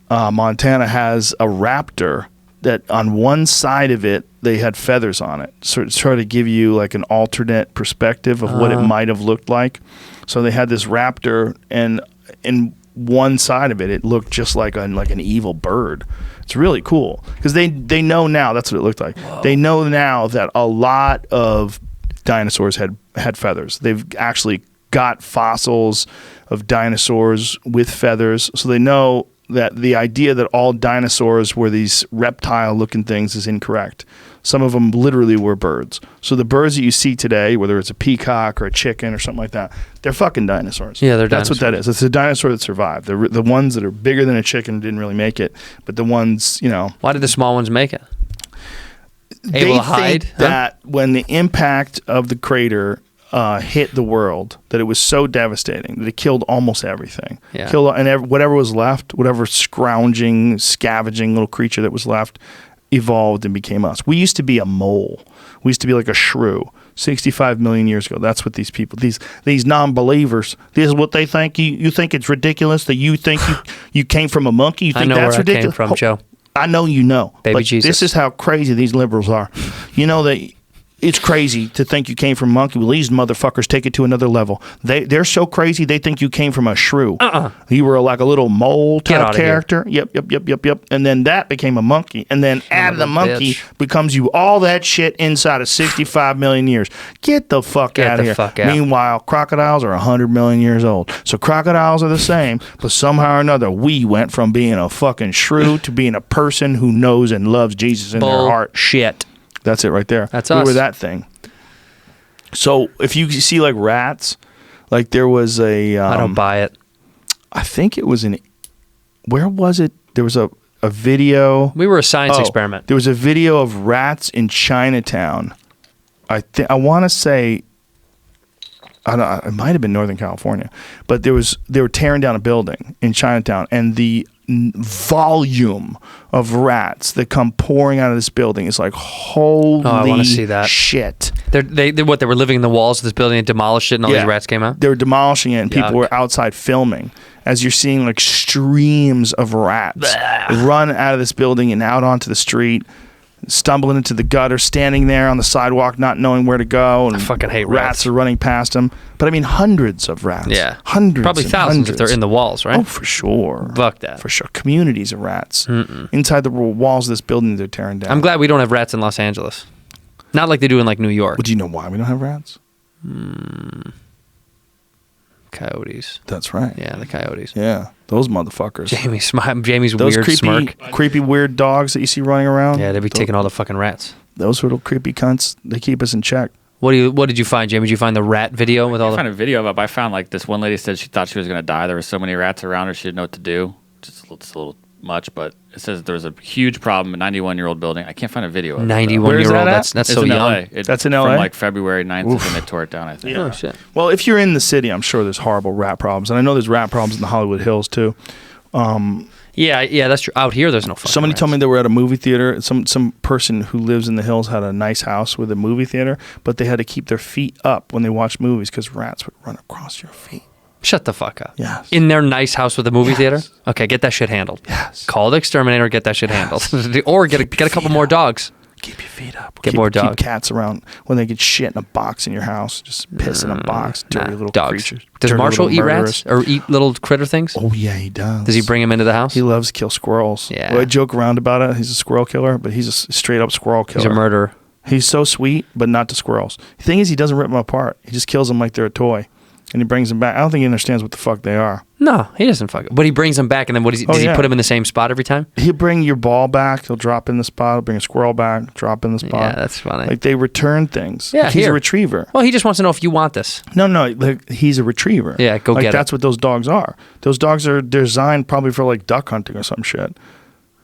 Montana, has a raptor that on one side of it, they had feathers on it. So to try to give you like an alternate perspective of what it might have looked like. So they had this raptor, and in one side of it, it looked just like an evil bird. It's really cool because they know now, that's what it looked like. Whoa. They know now that a lot of dinosaurs had feathers. They've actually got fossils of dinosaurs with feathers, so they know that the idea that all dinosaurs were these reptile-looking things is incorrect. Some of them literally were birds. So the birds that you see today, whether it's a peacock or a chicken or something like that, they're fucking dinosaurs. Yeah, they're That's dinosaurs. what that is. It's a dinosaur that survived. The ones that are bigger than a chicken didn't really make it, but the ones, Why did the small ones make it? they Able to think hide? Huh? that when the impact of the crater hit the world, that it was so devastating that it killed almost everything. Yeah. Killed whatever was left, whatever scavenging little creature that was left, evolved and became us. We used to be a mole. We used to be like a shrew. 65 million years ago. That's what these people, these non-believers, this is what they think. You think it's ridiculous that you think you came from a monkey? You think I know that's where ridiculous? I came from, Joe. I know you know. Baby but Jesus. This is how crazy these liberals are. You know that it's crazy to think you came from a monkey. Well, these motherfuckers take it to another level. They're so crazy they think you came from a shrew. You were like a little mole Get type outta here. character. Yep. And then that became a monkey. And then out of the a monkey bitch. becomes you all that shit inside of 65 million years. Get the fuck Get out the of here. fuck out. Meanwhile, crocodiles are 100 million years old. So crocodiles are the same, but somehow or another, we went from being a fucking shrew to being a person who knows and loves Jesus in their heart. Bullshit. That's it right there. That's we us. were that thing. So if you see like rats, like there was a... I don't buy it. I think it was where was it? There was a video. We were a science experiment. There was a video of rats in Chinatown. I want to say, I don't know, it might have been Northern California, but they were tearing down a building in Chinatown, and the volume of rats that come pouring out of this building is like, holy I wanna see that. shit. They were living in the walls of this building and demolished it, and all these rats came out? They were demolishing it, and people Yuck. were outside filming as you're seeing like streams of rats run out of this building and out onto the street, stumbling into the gutter, standing there on the sidewalk, not knowing where to go. And I fucking hate rats. rats. Are running past them. But I mean, hundreds of rats. Yeah. Hundreds. Probably and thousands if hundreds. they're in the walls, right? Oh, for sure. Fuck that. For sure. Communities of rats. Inside the walls of this building they're tearing down. I'm glad we don't have rats in Los Angeles. Not like they do in like New York. But do you know why we don't have rats? Coyotes. That's right. Yeah, the coyotes. Yeah. Those motherfuckers. Jamie's Those weird smirk. creepy, weird dogs that you see running around. Yeah, they'd be taking all the fucking rats. Those little creepy cunts, they keep us in check. What did you find, Jamie? Did you find the rat video with all I the... found a video of it, but I found like this one lady said she thought she was going to die. There were so many rats around her, she didn't know what to do. Just a little much, but it says there was a huge problem in a 91-year-old building. I can't find a video of it. 91-year-old? That's It's so in young. LA. That's in LA? From like February 9th is when they tore it down, I think. Oh, shit. Well, if you're in the city, I'm sure there's horrible rat problems. And I know there's rat problems in the Hollywood Hills, too. Yeah, that's true. Out here, there's no fucking Somebody rats. told me they were at a movie theater. Some person who lives in the hills had a nice house with a movie theater, but they had to keep their feet up when they watched movies because rats would run across your feet. Shut the fuck up. Yes. In their nice house with a movie Yes. theater? Okay, get that shit handled. Yes. Call the exterminator, get that shit handled. Or get a couple more dogs. Keep your feet up. Get more dogs. Keep cats around when they get shit in a box in your house. Just piss in a box. Dirty little dogs. creatures. Does Dirty Marshall little eat murderers. rats or eat little critter things? Oh, yeah, he does. Does he bring them into the house? He loves to kill squirrels. Yeah. Well, I joke around about it. He's a squirrel killer, but he's a straight up squirrel killer. He's a murderer. He's so sweet, but not to squirrels. The thing is, he doesn't rip them apart. He just kills them like they're a toy. And he brings them back. I don't think he understands what the fuck they are. No, he doesn't fuck it. But he brings them back, and then what does he? Does he put them in the same spot every time? He'll bring your ball back. He'll drop in the spot. He'll bring a squirrel back, drop in the spot. Yeah, that's funny. Like they return things. Yeah, like he's a retriever. Well, he just wants to know if you want this. No, like he's a retriever. Yeah, go get it. That's what those dogs are. Those dogs are designed probably for like duck hunting or some shit.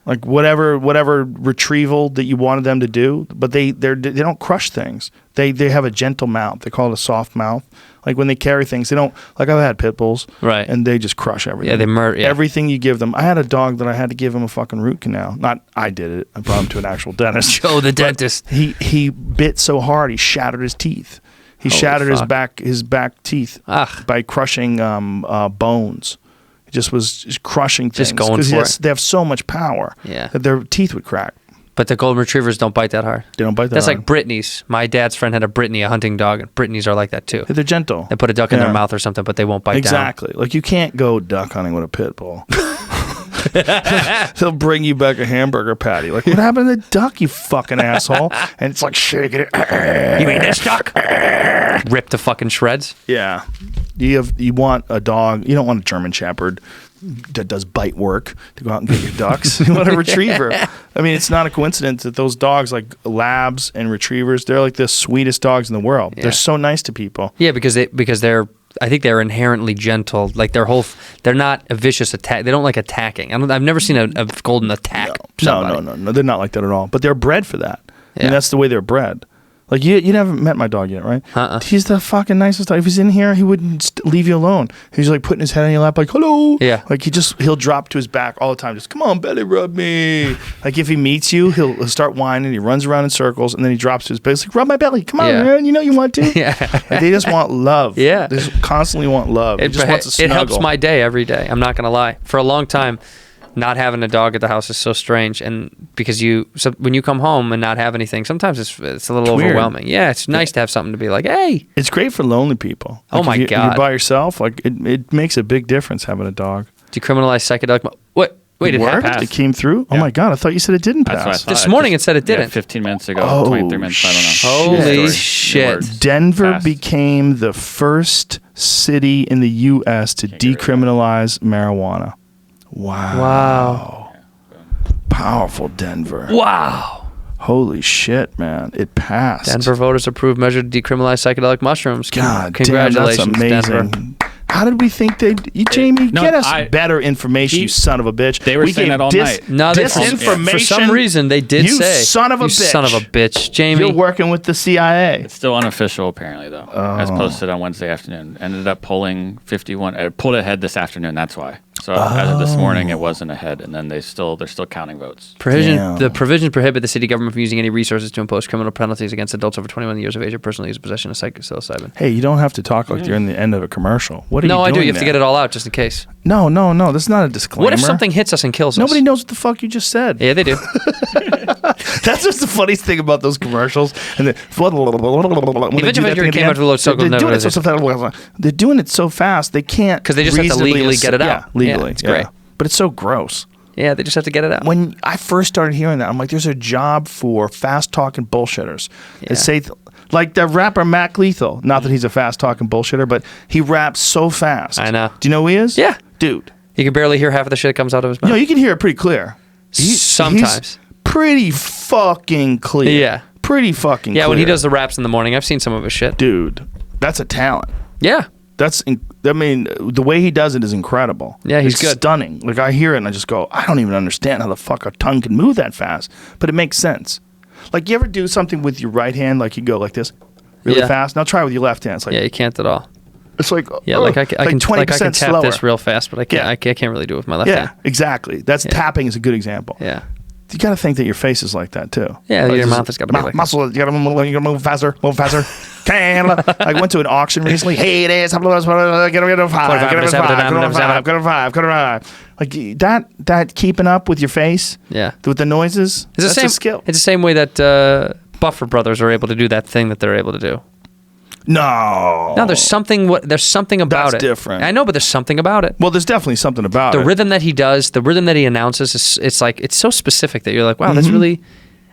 Like whatever retrieval that you wanted them to do, but they don't crush things. They have a gentle mouth. They call it a soft mouth. Like when they carry things, they don't. Like I've had pit bulls, right? And they just crush everything. Yeah, they murder everything you give them. I had a dog that I had to give him a fucking root canal. Not I did it. I brought him to an actual dentist. Joe the dentist. He bit so hard he shattered his teeth. He shattered his back teeth by crushing bones. Just was crushing things. Just going for it. They have so much power that their teeth would crack. But the golden retrievers don't bite that hard. They don't bite that That's hard. like Brittany's. My dad's friend had a Brittany, a hunting dog, and Brittany's are like that too. They're gentle. They put a duck in their mouth or something, but they won't bite down. Exactly. Like you can't go duck hunting with a pit bull. They'll bring you back a hamburger patty. Like, what happened to the duck, you fucking asshole? And it's like shaking it. You mean this duck? Rip to fucking shreds. Yeah. You want a dog. You don't want a German Shepherd that does bite work to go out and get your ducks. You want a retriever. I mean, it's not a coincidence that those dogs, like labs and retrievers, they're like the sweetest dogs in the world. Yeah. They're so nice to people. Yeah, because they're I think they're inherently gentle. Like they're not a vicious attack. They don't like attacking. I've never seen a golden attack. No. They're not like that at all. But they're bred for that. Yeah. I mean, that's the way they're bred. Like you haven't met my dog yet, right? He's the fucking nicest dog. If he's in here, he wouldn't leave you alone. He's like putting his head on your lap, like hello. Yeah. Like he'll drop to his back all the time. Just come on, belly rub me. Like if he meets you, he'll start whining. He runs around in circles, and then he drops to his belly. He's like, rub my belly. Come on, man. You know you want to. Yeah. Like, they just want love. Yeah. They just constantly want love. He just wants to snuggle. It helps my day every day. I'm not gonna lie. For a long time, not having a dog at the house is so strange, and because when you come home and not have anything, sometimes it's a little overwhelming. Yeah, it's nice to have something to be like, hey. It's great for lonely people. Like God, you're by yourself. Like it makes a big difference having a dog. Decriminalize psychedelic. What? Wait, it worked? passed. It came through? Yeah. Oh my God, I thought you said it didn't pass. This morning it said it didn't. 15 minutes ago, 23 minutes, I don't know. Holy shit. Denver became the first city in the U.S. to decriminalize marijuana. Wow. Powerful Denver. Wow. Holy shit, man. It passed. Denver voters approved measure to decriminalize psychedelic mushrooms. God Congratulations, damn, that's amazing. Denver. How did we think Jamie, get us better information, you son of a bitch. They were saying that all night. No, disinformation. For some reason, they did say. You son of a bitch. Son of a bitch, Jamie. You're working with the CIA. It's still unofficial, apparently, though. As posted on Wednesday afternoon. Ended up polling 51. It pulled ahead this afternoon, that's why. So as of this morning, it wasn't ahead, and then they're still counting votes. The provisions prohibit the city government from using any resources to impose criminal penalties against adults over 21 years of age or personal use of possession of psilocybin. Hey, you don't have to talk like you're in the end of a commercial. What are you doing? No, I do. You have there? to get it all out just in case. No. This is not a disclaimer. What if something hits us and kills us? Nobody knows what the fuck you just said. Yeah, they do. That's just the funniest thing about those commercials. And they're doing it so fast they can't. Because they just have to legally get it out. Yeah, legally. Yeah, it's great. But it's so gross. Yeah, they just have to get it out. When I first started hearing that, I'm like, there's a job for fast-talking bullshitters. Yeah. Say, like the rapper Mac Lethal. Not that he's a fast-talking bullshitter, but he raps so fast. I know. Do you know who he is? Yeah. Dude. You can barely hear half of the shit that comes out of his mouth. No, you can hear it pretty clear. Sometimes. He's pretty fucking clear. Yeah. Pretty fucking clear. Yeah, when he does the raps in the morning, I've seen some of his shit. Dude, that's a talent. Yeah. The way he does it is incredible. Yeah, he's good. Stunning. Like, I hear it and I just go, I don't even understand how the fuck a tongue can move that fast. But it makes sense. Like, you ever do something with your right hand, like you go like this really fast? Now try with your left hand. It's like, yeah, you can't at all. It's like, I can 20% tap slower. this real fast, but I can't. I can't really do it with my left hand. Yeah, exactly. Tapping is a good example. Yeah. You got to think that your face is like that too. Yeah, like your mouth has got to be like muscle. You got to move faster. I went to an auction recently. Hey, it is. Get a five. Like that keeping up with your face. Yeah. With the noises. That's a skill. It's the same way that Buffer Brothers are able to do that thing that they're able to do. No, there's something about That's it. Different. I know, but there's something about it. Well, there's definitely something about the it. rhythm that he does, the rhythm that he announces, it's so specific that you're like, wow, that's really.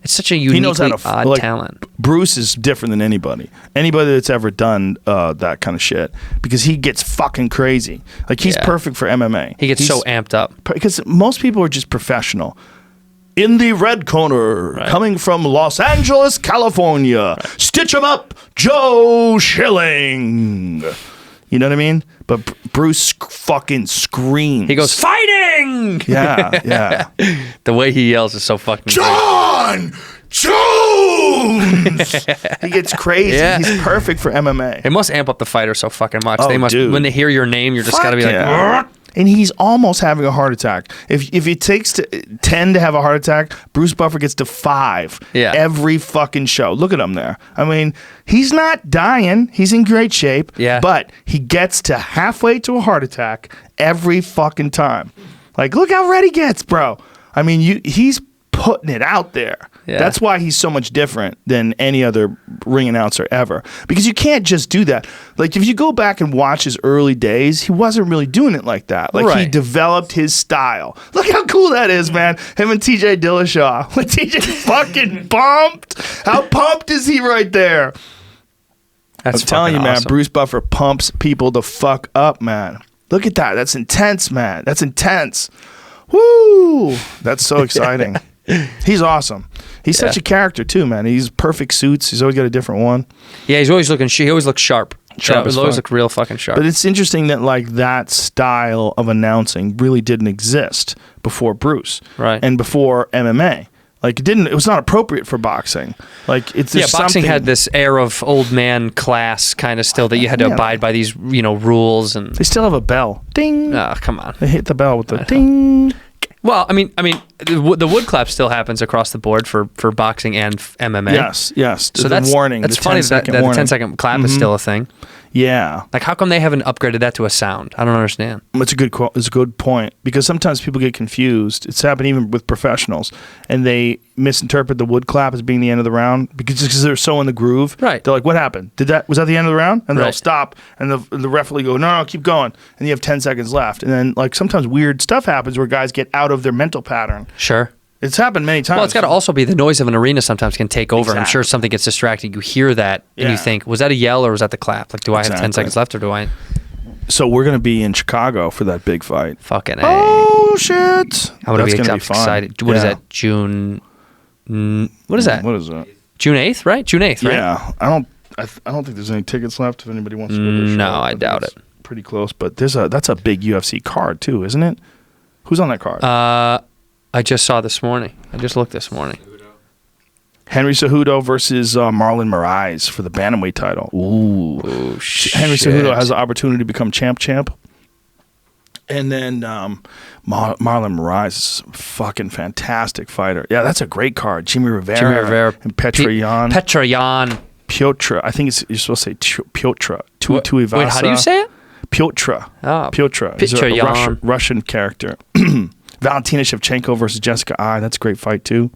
It's such a He knows uniquely how odd to talent. Bruce is different than anybody that's ever done that kind of shit, because he gets fucking crazy. Like, he's perfect for MMA. He gets so amped up because most people are just professional. In the red corner, coming from Los Angeles, California, stitch him up, Joe Schilling. You know what I mean? But Bruce fucking screams. He goes, fighting! Yeah. The way he yells is so fucking John Jones! He gets crazy. Yeah. He's perfect for MMA. It must amp up the fighter so fucking much. Oh, They must, dude. when they hear your name, you're just got to be like, yeah. And he's almost having a heart attack. If it takes 10 to have a heart attack, Bruce Buffer gets to 5 every fucking show. Look at him there. I mean, he's not dying. He's in great shape. Yeah. But he gets to halfway to a heart attack every fucking time. Like, look how red he gets, bro. I mean, he's putting it out there. Yeah. That's why he's so much different than any other ring announcer ever. Because you can't just do that. Like, if you go back and watch his early days, he wasn't really doing it like that. Like, he developed his style. Look how cool that is, man. Him and TJ Dillashaw. Like, TJ fucking pumped. How pumped is he right there? I'm telling you, man, awesome. Bruce Buffer pumps people the fuck up, man. Look at that. That's intense, man. That's intense. Woo! That's so exciting. He's awesome. He's such a character too, man. He's perfect suits. He's always got a different one. Yeah, he's always looking. He always looks sharp. Sharp as He's always fuck. look real fucking sharp. But it's interesting that like that style of announcing really didn't exist before Bruce, Right. And before MMA. Like it was not appropriate for boxing. Like it's boxing had this air of old man class kind of still that you had to abide by these rules and. They still have a bell. Ding. Oh, come on. They hit the bell with the ding. Well, I mean, the wood clap still happens across the board for boxing and MMA. Yes. So the that's warning. That's the funny that the 10-second clap is still a thing. Yeah. Like, how come they haven't upgraded that to a sound? I don't understand. It's a good point, because sometimes people get confused. It's happened even with professionals, and they misinterpret the wood clap as being the end of the round because they're so in the groove. Right. They're like, "What happened? Was that the end of the round?" And they'll Right. stop, and the ref will go, "No, keep going." And you have 10 seconds left, and then like sometimes weird stuff happens where guys get out of their mental pattern. Sure. It's happened many times. Well, it's got to also be the noise of an arena sometimes can take over. And I'm sure Exactly. something gets distracted. You hear that and you think, was that a yell or was that the clap? Like, do I have 10 Exactly. seconds left or do I? So we're gonna be in Chicago for that big fight. Fucking A. Oh shit! I'm That's gonna gonna be fun. excited. What is that? June. What is that? What is that? June 8th, right? June 8th, right? Yeah, I don't think there's any tickets left. If anybody wants to go to the show. No, I think doubt it's it. Pretty close, but that's a big UFC card too, isn't it? Who's on that card? I just saw this morning. I just looked this morning. Henry Cejudo versus Marlon Moraes for the bantamweight title. Ooh. Oh, shit. Henry Cejudo has the opportunity to become champ. And then Marlon Moraes is a fucking fantastic fighter. Yeah, that's a great card. Jimmy Rivera and Petroyan. Petroyan. Piotr. I think you're supposed to say Piotr. Tuivasa. Wait, how do you say it? Piotr. Oh, Piotr. He's a Petroyan. Russian character. Valentina Shevchenko versus Jessica Ai. That's a great fight too.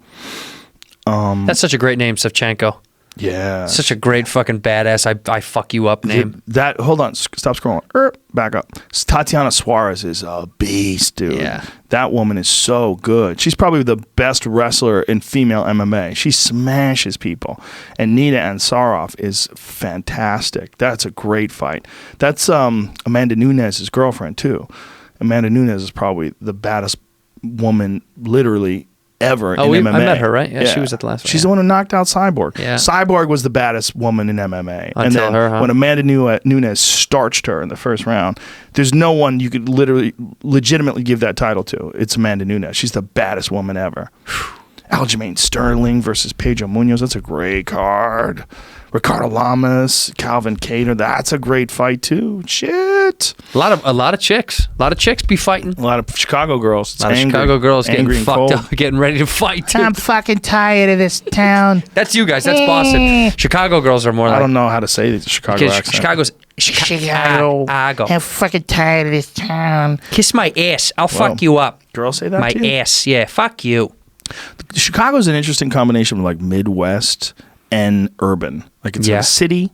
That's such a great name, Shevchenko. Yeah. Such a great fucking badass. I fuck you up name. Hold on. Stop scrolling. Back up. Tatiana Suarez is a beast, dude. Yeah. That woman is so good. She's probably the best wrestler in female MMA. She smashes people. And Nina Ansarov is fantastic. That's a great fight. That's Amanda Nunes' girlfriend, too. Amanda Nunes is probably the baddest woman, literally, ever in MMA. I met her, right? Yeah, she was at the last one. She's the one who knocked out Cyborg. Yeah. Cyborg was the baddest woman in MMA. Until and then her, huh? when Amanda Nunes starched her in the first round, there's no one you could legitimately give that title to. It's Amanda Nunes. She's the baddest woman ever. Aljamain Sterling versus Pedro Munoz. That's a great card. Ricardo Lamas, Calvin Kattar. That's a great fight too. Shit. A lot of chicks. A lot of chicks be fighting. A lot of Chicago girls. A lot of Chicago girls getting angry and fucked cold. up, getting ready to fight too. I'm fucking tired of this town. That's you guys. That's Boston. Chicago girls are more like. I don't know how to say the Chicago accent. Chicago's Chicago. I'm fucking tired of this town. Kiss my ass. I'll fuck you up. Girls say that My too? ass. Yeah. Fuck you. Chicago's an interesting combination of like Midwest and urban. Like it's Yeah. a city.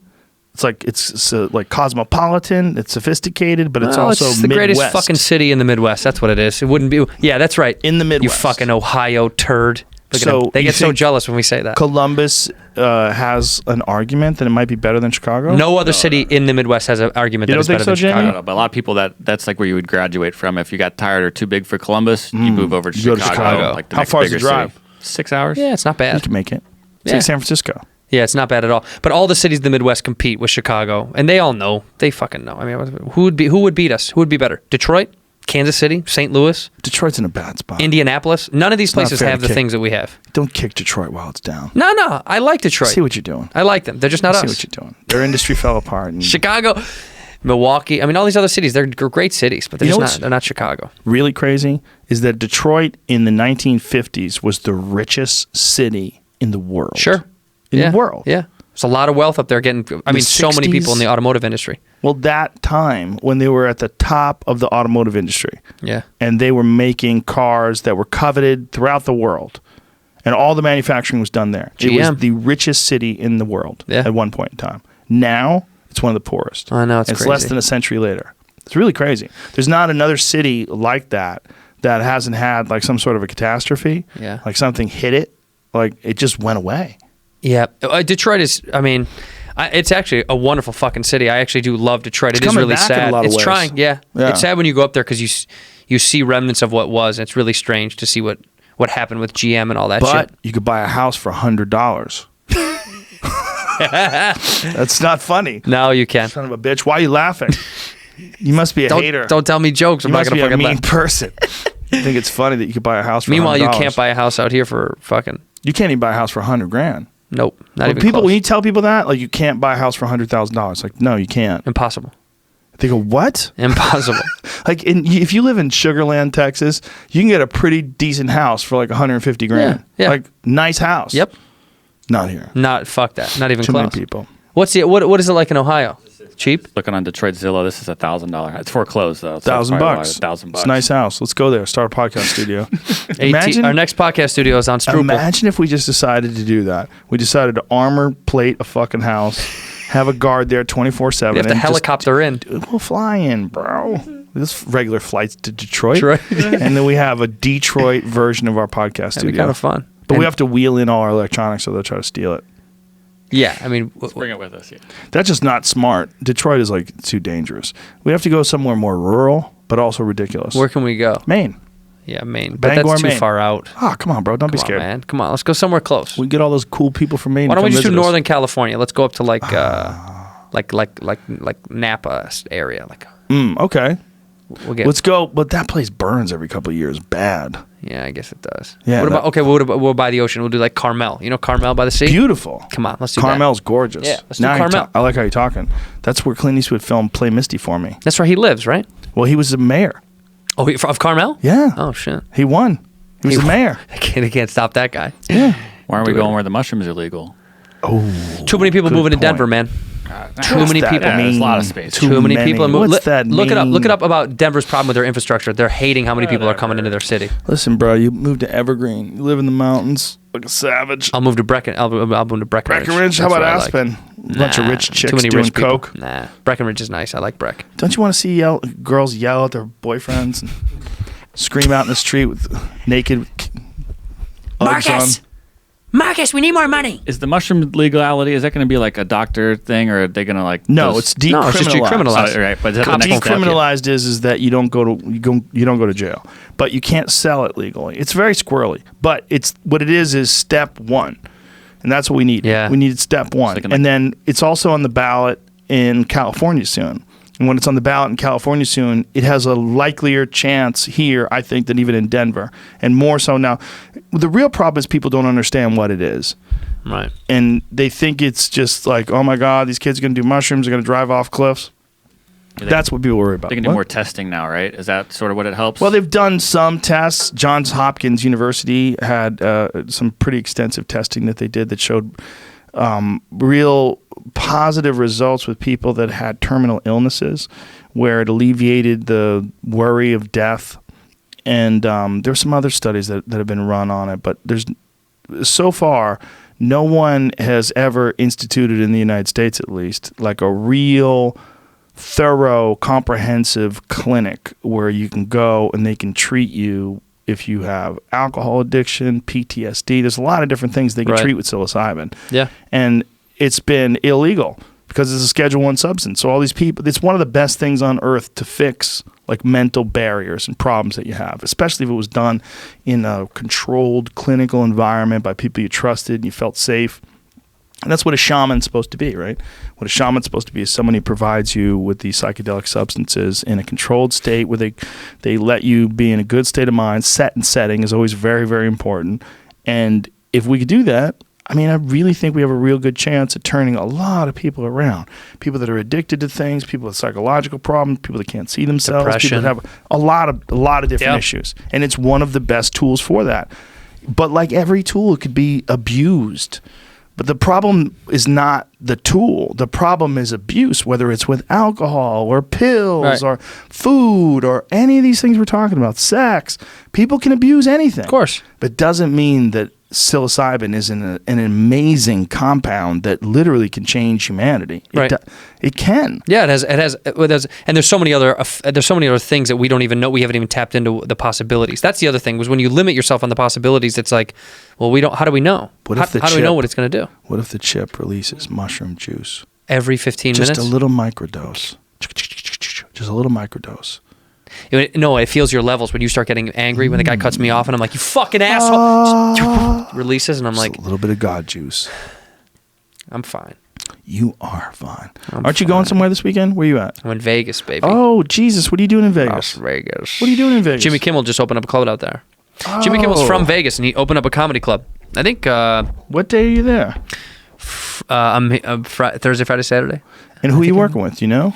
It's like cosmopolitan. It's sophisticated, but it's Well, also it's the Midwest. greatest fucking city in the Midwest. That's what it is. It wouldn't be. Yeah, that's right. In the Midwest. You fucking Ohio turd. Look at them. They you get so think jealous when we say that. Columbus has an argument that it might be better than Chicago? No other city in the Midwest has an argument You that don't it's think better so, than Jamie? I Chicago. don't know, but a lot of people that's like where you would graduate from. If you got tired or too big for Columbus, you move over to You go to Chicago. Chicago. Like the How next far is the bigger drive? city. 6 hours. Yeah, it's not You bad. can make it. It's Yeah. like San Francisco. Yeah, it's not bad at all. But all the cities in the Midwest compete with Chicago, and they all know. They fucking know. I mean, who would beat us? Who would be better? Detroit, Kansas City, St. Louis, Detroit's in a bad spot. Indianapolis. None of these not places fair to have the kick. things that we have. Don't kick Detroit while it's down. No, I like Detroit. See what you're doing. I like them. They're just not See us. what you're doing. Their industry fell apart. And Chicago, Milwaukee. I mean, all these other cities, they're great cities, but they're You know just what's- not. They're not Chicago. really crazy is that Detroit in the 1950s was the richest city in the world. Sure. In yeah. the world. Yeah. There's a lot of wealth up there getting. I mean, so many people in the 60s. automotive industry. Well, that time when they were at the top of the automotive industry Yeah. and they were making cars that were coveted throughout the world and all the manufacturing was done there. It was GM. the richest city in the world Yeah. at one point in time. Now it's one of the poorest. I know, it's It's less crazy. than a century later. It's really crazy. There's not another city like that that hasn't had like some sort of a catastrophe. Yeah. Like something hit it. Like it just went away. Yeah, Detroit is. I mean, it's actually a wonderful fucking city. I actually do love Detroit. It's It is coming really back in a sad. lot of It's ways. trying. Yeah. Yeah. It's sad when you go up there because you see remnants of what was. And it's really strange to see what happened with GM and all that But shit. you could buy a house for $100. That's not funny. No, you can't. Son of a bitch. Why are you laughing? You must be a hater. Don't tell me jokes. You I'm not must gonna be a fucking mean laugh. person. You think it's funny that you could buy a house for Meanwhile, you $100. can't buy a house out here for fucking. You can't even buy a house for $100,000. Nope. Not When even people, close. when you tell people that, like you can't buy a house for $100,000, like no, you can't. Impossible. They go, what? Impossible. Like if you live in Sugarland, Texas, you can get a pretty decent house for like $150,000. Yeah. Like nice house. Yep. Not here. Not fuck that. Not even Too close. many people. What is it like in Ohio? Cheap? Looking on Detroit Zillow, this is $1,000. It's foreclosed though. so it's $1,000 probably why bucks. $1,000 It's a nice house. Let's go there. Start a podcast studio. 18 our next podcast studio is on Struple. Imagine if we just decided to do that. We decided to armor plate a fucking house, have a guard there 24/7. We have to helicopter in. We'll fly in, bro. This regular flights to Detroit, Detroit. and then we have a Detroit version of our podcast That'd be studio. kind of fun. But we And- have to wheel in all our electronics, so they'll try to steal it. Yeah, I mean, Let's bring it with us. Yeah. That's just not smart. Detroit is like too dangerous. We have to go somewhere more rural, but also ridiculous. where can we go? Maine. Yeah, Maine. But Bangor, that's too Maine. far out. Oh, come on, bro. Don't be Come on, scared. man. Come on, let's go somewhere close. We can get all those cool people from Maine. Why to don't we come just do visit us. Northern California? Let's go up to like Napa area. Like Okay. we'll get. Let's go. But that place burns every couple of years. Bad. Yeah, I guess it does. Yeah, What about? that- Okay, we'll by the ocean. We'll do like Carmel. You know Carmel by the sea. Beautiful. Come on, let's do that. Carmel's gorgeous. Yeah, let's do Now you're Carmel. I like how you're talking. That's where Clint Eastwood filmed Play Misty for me. That's where he lives, right? Well, he was the mayor. Oh, of Carmel? Yeah. Oh shit. He won. He was the mayor. I can't stop that guy. Yeah. Why aren't we going where the mushrooms are legal? Too many people Good moving to point. Denver, man. Too many people. Yeah, there's a lot of space. Too many people are moving. What's that Look it up. mean? Look it up about Denver's problem with their infrastructure. They're hating how many people are coming into their city. Listen, bro, you moved to Evergreen. You live in the mountains like a savage. I'll move to Brecken. I'll move to Breckenridge. Breckenridge? How That's about what I like. Aspen? A bunch of rich chicks Too many doing rich people. coke. Nah, Breckenridge is nice. I like Breck. Don't you want to see girls yell at their boyfriends and scream out in the street with naked Uggs on? Marcus, we need more money. Is the mushroom legality, is that going to be like a doctor thing, or are they going to like... No, just- it's decriminalized. No, it's just decriminalized. Oh, right, but is that the Cops next step? Decriminalized is that you don't go to jail, but you can't sell it legally. It's very squirrely, but it's what it is step one, and that's what we need. Yeah. We need step one, Like and then it's also on the ballot in California soon. And when it's on the ballot in California soon, it has a likelier chance here, I think, than even in Denver, and more so now. The real problem is people don't understand what it is. Right. And they think it's just like, oh my God, these kids are going to do mushrooms, they're going to drive off cliffs. That's what people worry about. They can do What? more testing now, right? Is that sort of what it helps? Well, they've done some tests. Johns Hopkins University had some pretty extensive testing that they did that showed real positive results with people that had terminal illnesses, where it alleviated the worry of death. And there's some other studies that have been run on it, but there's so far no one has ever instituted in the United States, at least, like a real thorough, comprehensive clinic where you can go and they can treat you if you have alcohol addiction, PTSD. There's a lot of different things they can treat with psilocybin. Yeah. And it's been illegal because it's a Schedule I substance. So all these people, it's one of the best things on earth to fix like mental barriers and problems that you have, especially if it was done in a controlled clinical environment by people you trusted and you felt safe. And that's what a shaman's supposed to be, right? What a shaman's supposed to be is someone who provides you with these psychedelic substances in a controlled state where they let you be in a good state of mind. Set and setting is always very, very important. And if we could do that, I mean, I really think we have a real good chance at turning a lot of people around. People that are addicted to things, people with psychological problems, people that can't see themselves, Depression. people that have a lot of different issues. And it's one of the best tools for that. But like every tool, it could be abused. But the problem is not the tool. The problem is abuse, whether it's with alcohol or pills or food or any of these things we're talking about, sex. People can abuse anything. Of course. But doesn't mean that psilocybin is an amazing compound that literally can change humanity. It can. Yeah, it has, and there's so many other things that we don't even know. We haven't even tapped into the possibilities. That's the other thing, was when you limit yourself on the possibilities, it's like, well, how do we know? How do we know what it's going to do? What if the chip releases mushroom juice Every 15 minutes? Just a little microdose. Just a little microdose. No, it feels your levels when you start getting angry when the guy cuts me off and I'm like, you fucking asshole. Releases and I'm like, a little bit of God juice. I'm fine. You are fine. Aren't you going somewhere this weekend? Where you at? I'm in Vegas, baby. Oh, Jesus. What are you doing in Vegas? Las Vegas. What are you doing in Vegas? Jimmy Kimmel just opened up a club out there. Jimmy Kimmel's from Vegas and he opened up a comedy club. I think. What day are you there? I'm Thursday, Friday, Saturday. And who are you working with? Do you know?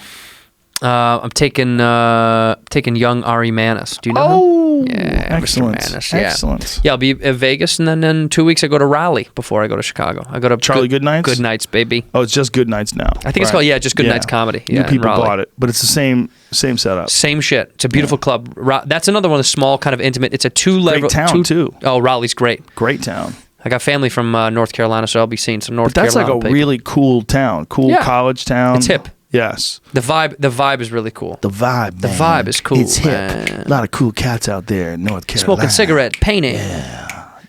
I'm taking young Ari Manis. Do you know him? Yeah, excellent. Mr. Manis. Excellent. Yeah, I'll be at Vegas, and then in 2 weeks I go to Raleigh before I go to Chicago. I go to Charlie Goodnights? Good Nights, baby. Oh, it's just Good Nights now. I think it's called just Good Nights Comedy. New Yeah, people in Raleigh. bought it, but it's the same setup. Same shit. It's a beautiful club. That's another one of the small, kind of intimate. It's a two-level. Great town too. Oh, Raleigh's great. Great town. I got family from North Carolina, so I'll be seeing some North But that's Carolina like a people. really cool town. Cool college town. It's hip. Yes. The vibe is really cool. The vibe, The man. vibe is cool, It's hip. man. A lot of cool cats out there in North Carolina. Smoking cigarette, painting,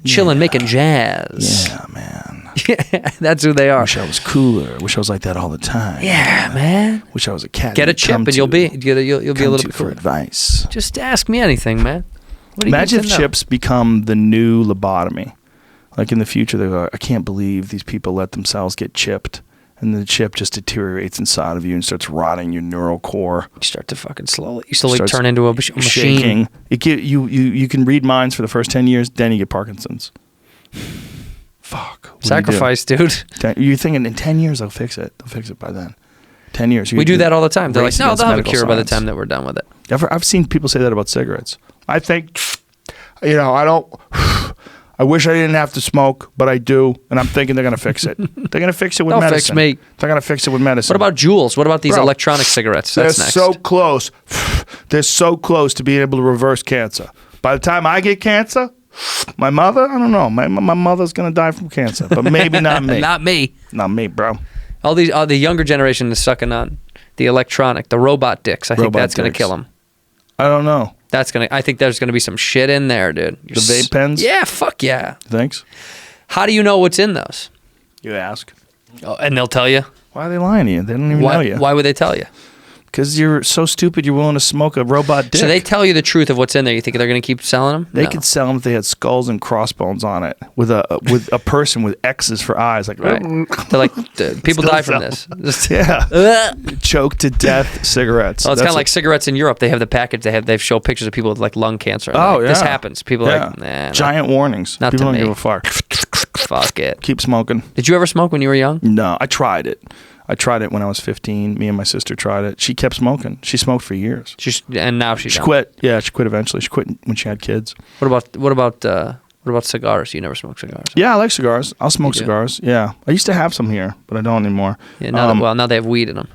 chilling, making jazz. Yeah, man. Yeah, that's who they are. Wish I was cooler. Wish I was like that all the time. Yeah, man. Wish I was a cat. Get a you'd chip come and you'll to- be a little bit for cooler. advice. Just ask me anything, man. What do you Imagine need if to know? chips become the new lobotomy. Like in the future, they go, I can't believe these people let themselves get chipped. And the chip just deteriorates inside of you and starts rotting your neural core. You start to fucking slowly Starts turn into a machine. Shaking. You can read minds for the first 10 years, then you get Parkinson's. Fuck. What do you do? Sacrifice, dude. You're thinking in 10 years they'll fix it. They'll fix it by then. 10 years. We do that all the time. They're like, race no, against they'll have a medical cure by the science. time that we're done with it. I've seen people say that about cigarettes. I think, I wish I didn't have to smoke, but I do, and I'm thinking they're going to fix it. They're going to fix it with They'll medicine. fix me. They're going to fix it with medicine. What about Juuls? What about these Bro, electronic cigarettes? They're That's next. so close. They're so close to being able to reverse cancer. By the time I get cancer, my mother, I don't know. My mother's going to die from cancer, but maybe not me. Not me. Not me, bro. All the younger generation is sucking on the electronic, the robot dicks. I think Robot that's going to dicks. kill them. I don't know. I think there's going to be some shit in there, dude. The vape pens? Yeah, fuck yeah. Thanks. How do you know what's in those? You ask. Oh, and they'll tell you. Why are they lying to you? They don't even know you. Why would they tell you? Because you're so stupid you're willing to smoke a robot dick. So they tell you the truth of what's in there. You think they're going to keep selling them? They No. could sell them if they had skulls and crossbones on it with a person with X's for eyes. Like, Right. They're like, people Still die from sell. this. yeah. Choked to death cigarettes. Well, it's That's kind of like cigarettes in Europe. They have the package. They show pictures of people with like lung cancer. And Oh, like, This yeah. happens. People are like, nah. Giant warnings. not People to don't me. give a fuck. Fuck it. Keep smoking. Did you ever smoke when you were young? No, I tried it. I tried it when I was 15. Me and my sister tried it. She kept smoking. She smoked for years. And now she's She quit. Yeah, she quit eventually. She quit when she had kids. What about cigars? You never smoke cigars? Yeah, I like cigars. I'll smoke You do? cigars. Yeah, I used to have some here, but I don't anymore. Yeah. Now they have weed in them.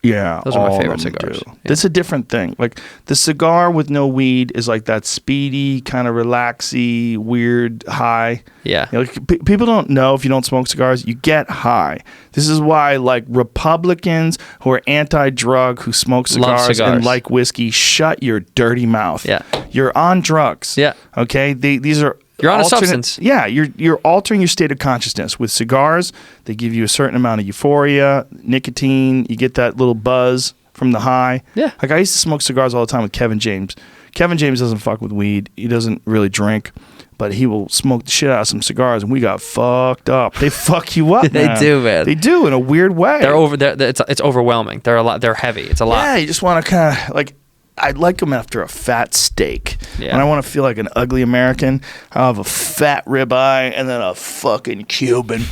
Yeah, Those are my all of favorite them cigars. do. Yeah. That's a different thing. Like the cigar with no weed is like that speedy, kind of relaxy, weird high. Yeah. You know, like, people don't know if you don't smoke cigars, you get high. This is why like Republicans who are anti-drug, who smoke cigars, cigars. and like whiskey, shut your dirty mouth. Yeah. You're on drugs. Yeah. Okay? These are You're on a alternate- substance. Yeah, you're altering your state of consciousness. With cigars, they give you a certain amount of euphoria, nicotine, you get that little buzz from the high. Yeah. Like I used to smoke cigars all the time with Kevin James. Kevin James doesn't fuck with weed. He doesn't really drink, but he will smoke the shit out of some cigars, and we got fucked up. They fuck you up, They man. do, man. They do in a weird way. It's overwhelming. They're a lot. They're heavy. It's a lot. Yeah, you just want to kind of like. I like them after a fat steak. Yeah. When I want to feel like an ugly American, I'll have a fat ribeye and then a fucking Cuban.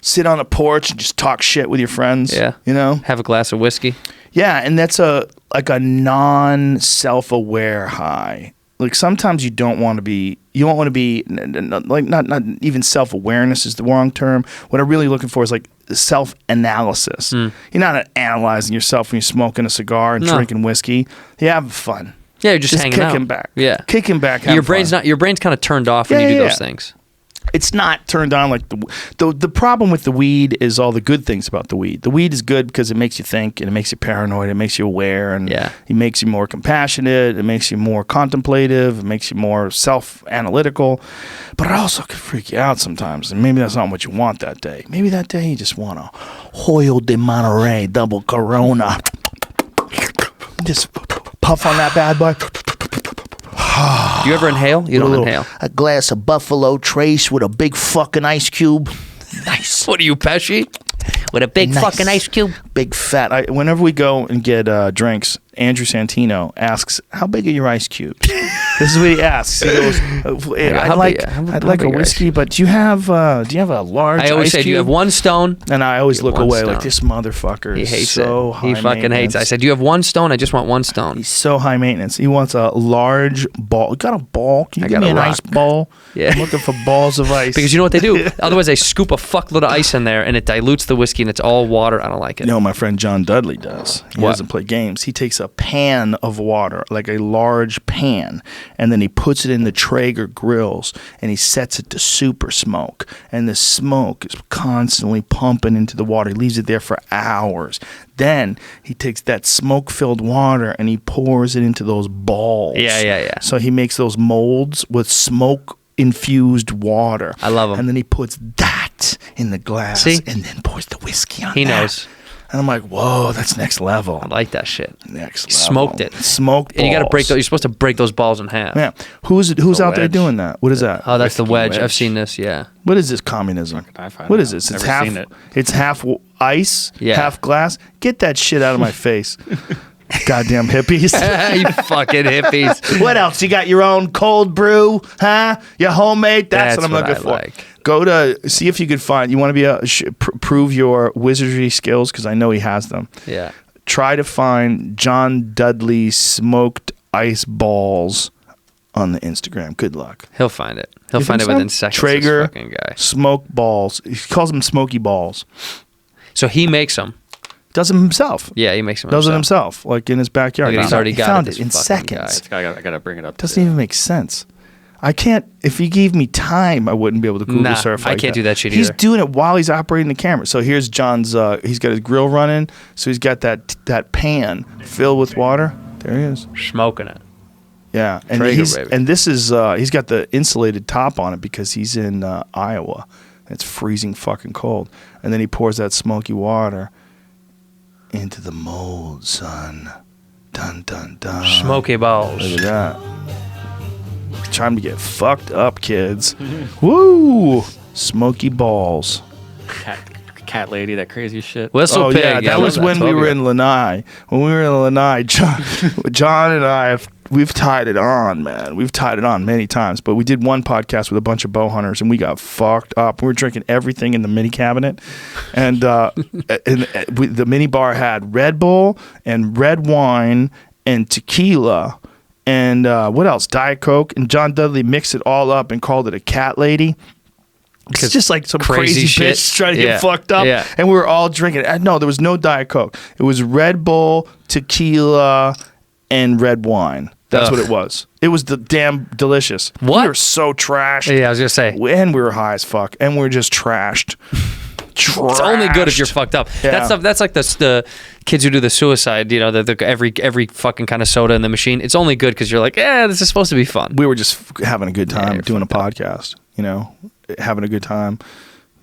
Sit on the porch and just talk shit with your friends. Yeah. You know? Have a glass of whiskey. Yeah, and that's a non-self-aware high. Like sometimes you don't want to be like not even self-awareness is the wrong term. What I'm really looking for is like self-analysis. You're not analyzing yourself when you're smoking a cigar and No. drinking whiskey. You're having fun. Yeah, you're just hanging kicking out. back. Yeah. Kicking back. Your having fun. brain's kind of turned off when you do those things. It's not turned on like the problem with the weed is all the good things about the weed. The weed is good because it makes you think and it makes you paranoid, it makes you aware, and Yeah. it makes you more compassionate, it makes you more contemplative, it makes you more self-analytical. But it also could freak you out sometimes, and maybe that's not what you want that day. Maybe that day you just want a Hoyo de Monterey double Corona. Just puff on that bad boy. Do you ever inhale? You don't inhale. A glass of Buffalo Trace with a big fucking ice cube. Nice. What are you, Pesci? With a big Nice. fucking ice cube. Big fat. Whenever we go and get drinks, Andrew Santino asks, "How big are your ice cubes?" This is what he asks. He goes, "I'd how like big- how I'd like a big are whiskey, but do you have a large?" I always ice say, cube? do you have one stone? And I always You look have one away like stone. this motherfucker. He is hates so it. high He fucking hates it. I maintenance. said, do you have one stone? I just want one stone. He's so high maintenance. He wants a large ball. You got a ball? Can you I give got me a an rock. ice ball? Yeah. I'm looking for balls of ice. Because you know what they do? Otherwise, they scoop a fuckload of ice in there, and it dilutes the whiskey, and it's all water. I don't like it. You know, my friend John Dudley does. He What? doesn't play games. He takes a pan of water, like a large pan, and then he puts it in the Traeger grills, and he sets it to super smoke. And the smoke is constantly pumping into the water. He leaves it there for hours. Then he takes that smoke-filled water and he pours it into those balls. Yeah. So he makes those molds with smoke-infused water. I love 'em. And then he puts that in the glass See? and then pours the whiskey on He that. knows. And I'm like, whoa, that's next level. I like that shit. Next He level. smoked it. Smoked balls. And you got to break those. You're supposed to break those balls in half. Yeah. Who's out there wedge. doing that? What is that? Oh, that's the Whiskey wedge. wedge. I've seen this. Yeah. What is this communism? I find What out. is this? It's Never half. seen it. It's half ice, Yeah. half glass. Get that shit out of my face. Goddamn hippies. You fucking hippies. What else? You got your own cold brew, huh? Your homemade. That's what I'm looking I for. like. Go to see if you could find. You want to be prove your wizardry skills because I know he has them. Yeah. Try to find John Dudley smoked ice balls on the Instagram. Good luck. He'll find it. He'll You find it think so? within seconds. Traeger This fucking guy. smoke balls. He calls them smoky balls. So he makes them. Does them himself. Yeah, he makes them. Does it himself, like in his backyard. Look at, he's He already got found it, it in this fucking seconds. guy. I gotta bring it up. Doesn't even make sense. I can't. If he gave me time, I wouldn't be able to Google Nah, surf. I Like can't do that shit He's either. doing it while he's operating the camera. So here's John's. He's got his grill running. So he's got that pan filled with water. There he is. Smoking it. Yeah, and Traeger, baby. and this is he's got the insulated top on it because he's in Iowa. It's freezing fucking cold, and then he pours that smoky water into the mold, son. Dun dun dun. Smoky balls. Look at that. Time to get fucked up, kids. Woo! Smoky balls. Cat lady, that crazy shit. Whistle pig. yeah, that was when we were in Lanai. When we were in Lanai, John and I, we've tied it on, man. We've tied it on many times. But we did one podcast with a bunch of bow hunters, and we got fucked up. We were drinking everything in the mini cabinet, and the mini bar had Red Bull and red wine and tequila. And what else? Diet Coke. And John Dudley mixed it all up and called it a cat lady. It's just like some crazy crazy shit. bitch trying to Yeah. get fucked up. Yeah. And we were all drinking. No, there was no Diet Coke. It was Red Bull, tequila, and red wine. That's Ugh. what it was. It was the damn delicious. What? We were so trashed. Yeah, I was gonna say. And we were high as fuck. And we were just trashed. It's only good if you're fucked up. Yeah. That's like the kids who do the suicide. You know, every fucking kind of soda in the machine. It's only good because you're like, this is supposed to be fun. We were just having a good time you're doing a fucked up. podcast. You know, having a good time,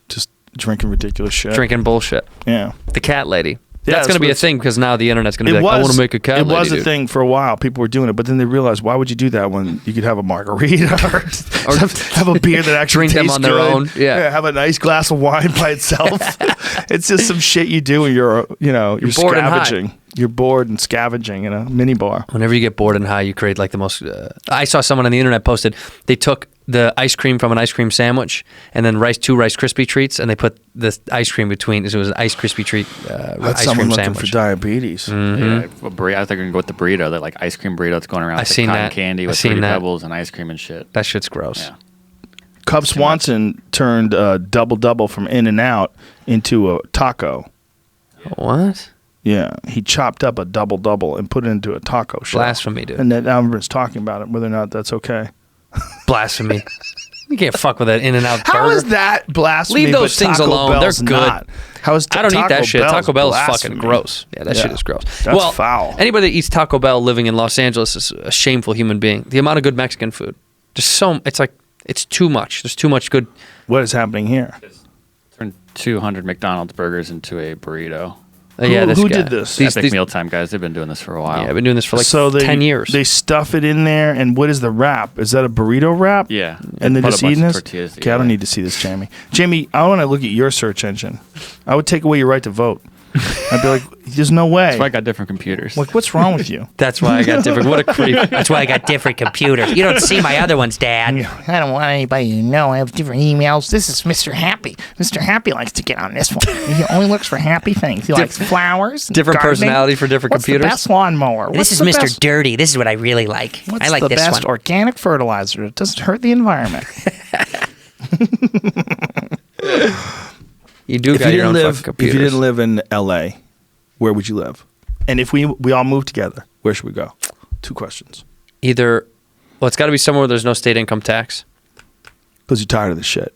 just drinking ridiculous shit. Drinking bullshit. Yeah. The cat lady. Yeah, That's going to be a what's- thing because now the internet's going to be like, I want to make a cat lady. It was a dude. thing for a while. People were doing it, but then they realized, why would you do that when you could have a margarita or have a beer that actually Drink them tastes on their good? own. Yeah. Have a nice glass of wine by itself. It's just some shit you do when you're bored and high. scavenging. You're bored and scavenging in a mini bar. Whenever you get bored and high, you create like the most. I saw someone on the internet posted they took the ice cream from an ice cream sandwich and then two Rice Krispie treats and they put the ice cream between. So it was an ice Krispie treat That's ice someone cream looking sandwich. for diabetes. Yeah, a burrito. I think we're gonna go with the burrito, that like ice cream burrito that's going around. I've with the seen cotton that. candy I've with seen Fruity that. Pebbles and ice cream and shit. That shit's gross. Yeah. Cub Swanson turned a double from In-N-Out into a taco. What? Yeah, he chopped up a double and put it into a taco shell. Blasphemy, dude. And then everyone's talking about it, whether or not that's okay. Blasphemy. You can't fuck with that In-N-Out burger. How is that blasphemy? Leave those but things Taco alone. Bell's They're good. not? How is I don't eat that shit. Bell's Taco Bell is blasphemy? fucking gross. Yeah, that shit is gross. That's foul. Anybody that eats Taco Bell living in Los Angeles is a shameful human being. The amount of good Mexican food. It's too much. There's too much good. What is happening here? Turned 200 McDonald's burgers into a burrito. Who did this? Epic Mealtime guys. They've been doing this for a while. Yeah, I've been doing this for like So 10 years. They stuff it in there, and what is the wrap? Is that a burrito wrap? Yeah. And they're Put a just bunch eating of this? tortillas Okay, I don't together. need to see this, Jamie. Jamie, I want to look at your search engine. I would take away your right to vote. I'd be like, there's no way. That's why I got different computers. Like, what's wrong with you? That's why I got different. What a creep. That's why I got different computers. You don't see my other ones, Dad. I don't want anybody to know I have different emails. This is Mr. Happy. Mr. Happy likes to get on this one. He only looks for happy things. He likes flowers. and Different gardening. personality for different What's computers? the best lawnmower? This is What's the Mr. best- Dirty. This is what I really like. What's I like the this best one. organic fertilizer? It doesn't hurt the environment. You do If got you your own didn't fucking live, if computers. you didn't live in L.A., where would you live? And if we all moved together, where should we go? 2 questions. Either, well, it's got to be somewhere where there's no state income tax. Because you're tired of this shit.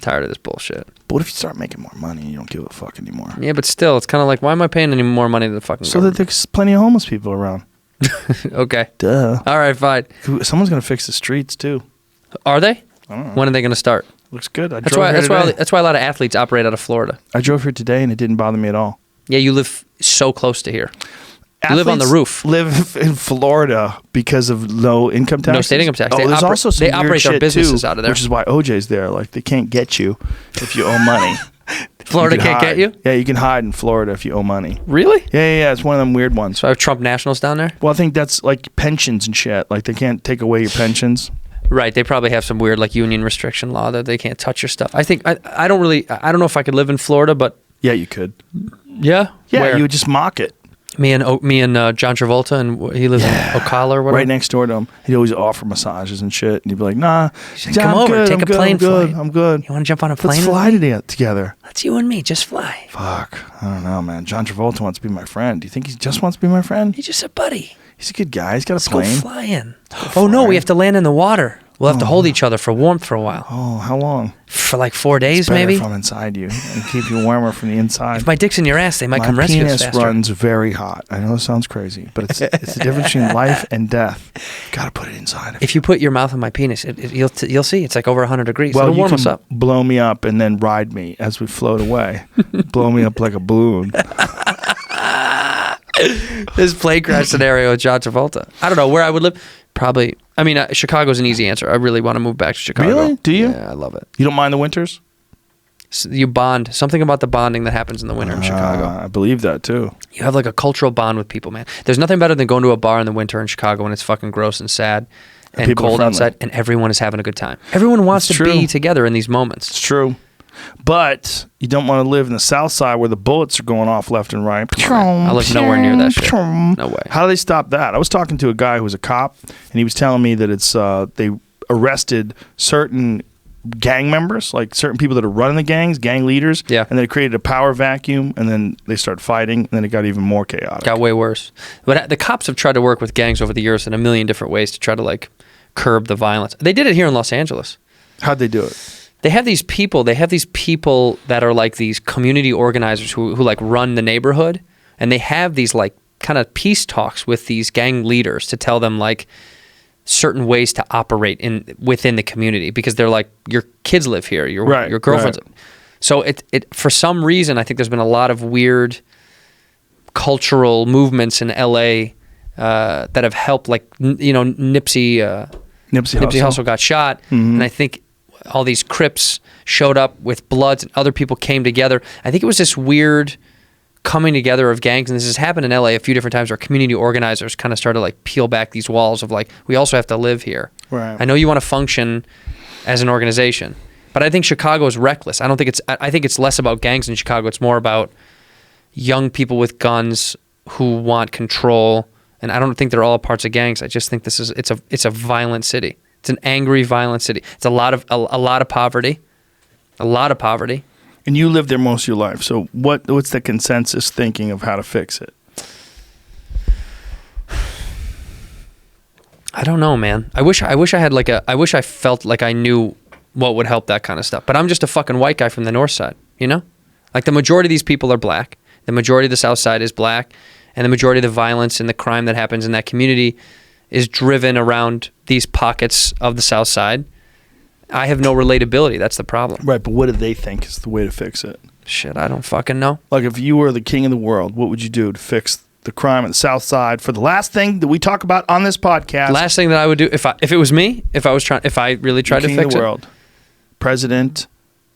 Tired of this bullshit. But what if you start making more money and you don't give a fuck anymore? Yeah, but still, it's kind of like, why am I paying any more money to the fucking So that there's plenty of homeless people around. Okay. Duh. All right, fine. Someone's going to fix the streets, too. Are they? I don't know. When are they going to start? Looks good. That's why a lot of athletes operate out of Florida. I drove here today and it didn't bother me at all. Yeah, you live so close to here. You live on the roof. Live in Florida because of low income tax. No state income tax. Oh, They there's also some they weird operate their shit, businesses too, out of there. which is why OJ's there. Like they can't get you if you owe money. Florida You can can't get hide. you? Yeah, you can hide in Florida if you owe money. Really? Yeah. It's one of them weird ones. So I have Trump nationals down there? Well, I think that's like pensions and shit. Like they can't take away your pensions. Right. They probably have some weird like union restriction law that they can't touch your stuff. I think I don't know if I could live in Florida, but Yeah, you could. yeah. Yeah, Where? you would just mock it. Me and John Travolta, and he lives in Ocala or whatever. Right next door to him. He'd always offer massages and shit. And he'd be like, nah, said, yeah, "Come I'm over, good, take I'm a good, plane I'm good, flight. I'm good. You want to jump on a plane? Let's with fly me? together. That's you and me. Just fly. Fuck. I don't know, man. John Travolta wants to be my friend. Do you think he just wants to be my friend? He's just a buddy. He's a good guy. He's got Let's a go plane. flying. Oh no, we have to land in the water. We'll have to hold each other for warmth for a while. Oh, how long? For like 4 days, Better maybe. if I'm inside you and keep you warmer from the inside. If my dick's in your ass, they might My come rescue us penis faster. runs very hot. I know it sounds crazy, but it's the difference between life and death. You gotta put it inside. If you put your mouth on my penis, you'll see it's like over 100 degrees. well, It'll you warm can us up. blow me up and then ride me as we float away. Blow me up like a balloon. This plane crash scenario with John Travolta. I don't know where I would live. Probably. I mean, Chicago's an easy answer. I really want to move back to Chicago. Really? Do you? Yeah, I love it. You don't mind the winters? You bond. Something about the bonding that happens in the winter in Chicago. I believe that too. You have like a cultural bond with people, man. There's nothing better than going to a bar in the winter in Chicago when it's fucking gross and sad and people are cold friendly. outside, and everyone is having a good time. Everyone wants It's to true. be together in these moments. It's true. But you don't want to live in the south side where the bullets are going off left and right. I live nowhere near that shit. No way. How do they stop that? I was talking to a guy who was a cop, and he was telling me that it's they arrested certain gang members, like certain people that are running the gangs, gang leaders. Yeah. And then it created a power vacuum, and then they started fighting, and then it got even more chaotic. Got way worse. But the cops have tried to work with gangs over the years in a million different ways to try to like curb the violence. They did it here in Los Angeles. How'd they do it? They have these people that are like these community organizers who like run the neighborhood, and they have these like kind of peace talks with these gang leaders to tell them like certain ways to operate within the community, because they're like, your kids live here, your girlfriends. Right. So it for some reason, I think there's been a lot of weird cultural movements in LA that have helped, like, you know, Nipsey Hussle got shot, and I think all these Crips showed up with Bloods and other people came together. I think it was this weird coming together of gangs, and this has happened in LA a few different times, where community organizers kind of started like peel back these walls of like, we also have to live here. Right. I know you want to function as an organization, but I think Chicago is reckless. I think it's less about gangs in Chicago. It's more about young people with guns who want control, and I don't think they're all parts of gangs. I just think it's a violent city. It's an angry, violent city. It's a lot of poverty. A lot of poverty. And you lived there most of your life. So what's the consensus thinking of how to fix it? I don't know, man. I wish I felt like I knew what would help that kind of stuff. But I'm just a fucking white guy from the north side, you know? Like, the majority of these people are black. The majority of the south side is black. And the majority of the violence and the crime that happens in that community is driven around these pockets of the south side. I have no relatability. That's the problem. Right, but what do they think is the way to fix it? Shit, I don't fucking know. Like, if you were the king of the world, what would you do to fix the crime on the south side for the last thing that we talk about on this podcast? Last thing that I would do, if it was me, if I really tried to king fix of the it, world, President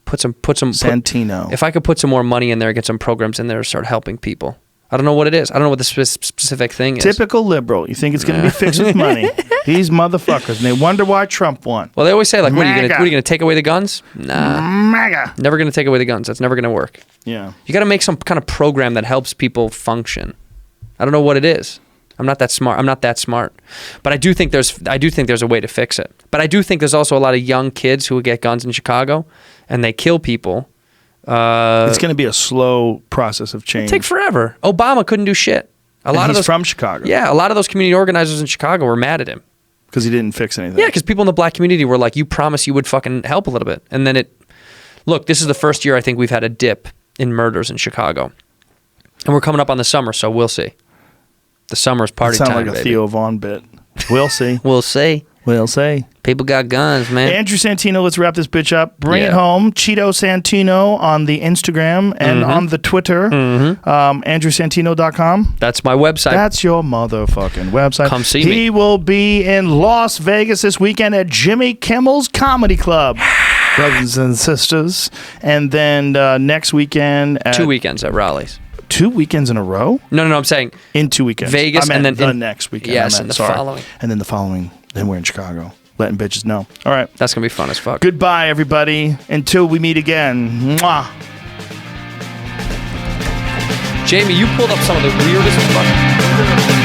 Santino. If I could put some more money in there, get some programs in there to start helping people. I don't know what it is. I don't know what the specific thing is. Typical liberal. You think it's going to be fixed with money. These motherfuckers. And they wonder why Trump won. Well, they always say, like, what are you going to take away the guns? Nah. MAGA. Never going to take away the guns. That's never going to work. Yeah. You got to make some kind of program that helps people function. I don't know what it is. I'm not that smart. But I do think there's a way to fix it. But I do think there's also a lot of young kids who get guns in Chicago and they kill people. It's going to be a slow process of change. It'll take forever. Obama couldn't do shit. He's from Chicago. Yeah, a lot of those community organizers in Chicago were mad at him. Because he didn't fix anything. Yeah, because people in the black community were like, you promised you would fucking help a little bit. And then look, this is the first year I think we've had a dip in murders in Chicago. And we're coming up on the summer, so we'll see. The summer's party time, Sound like a baby. Theo Vaughn bit. We'll see. We'll see. We'll see. People got guns, man. Andrew Santino, let's wrap this bitch up. Bring it home. Cheeto Santino on the Instagram and on the Twitter. AndrewSantino.com. That's my website. That's your motherfucking website. Come see me. He will be in Las Vegas this weekend at Jimmy Kimmel's Comedy Club. Brothers and sisters. And then next weekend at 2 weekends at Raleigh's. 2 weekends in a row? No, I'm saying in 2 weekends. Vegas I meant and then the next weekend. Yes, and the following. And then the following, then we're in Chicago. Letting bitches know. All right. That's going to be fun as fuck. Goodbye, everybody. Until we meet again. Mwah. Jamie, you pulled up some of the weirdest fucking...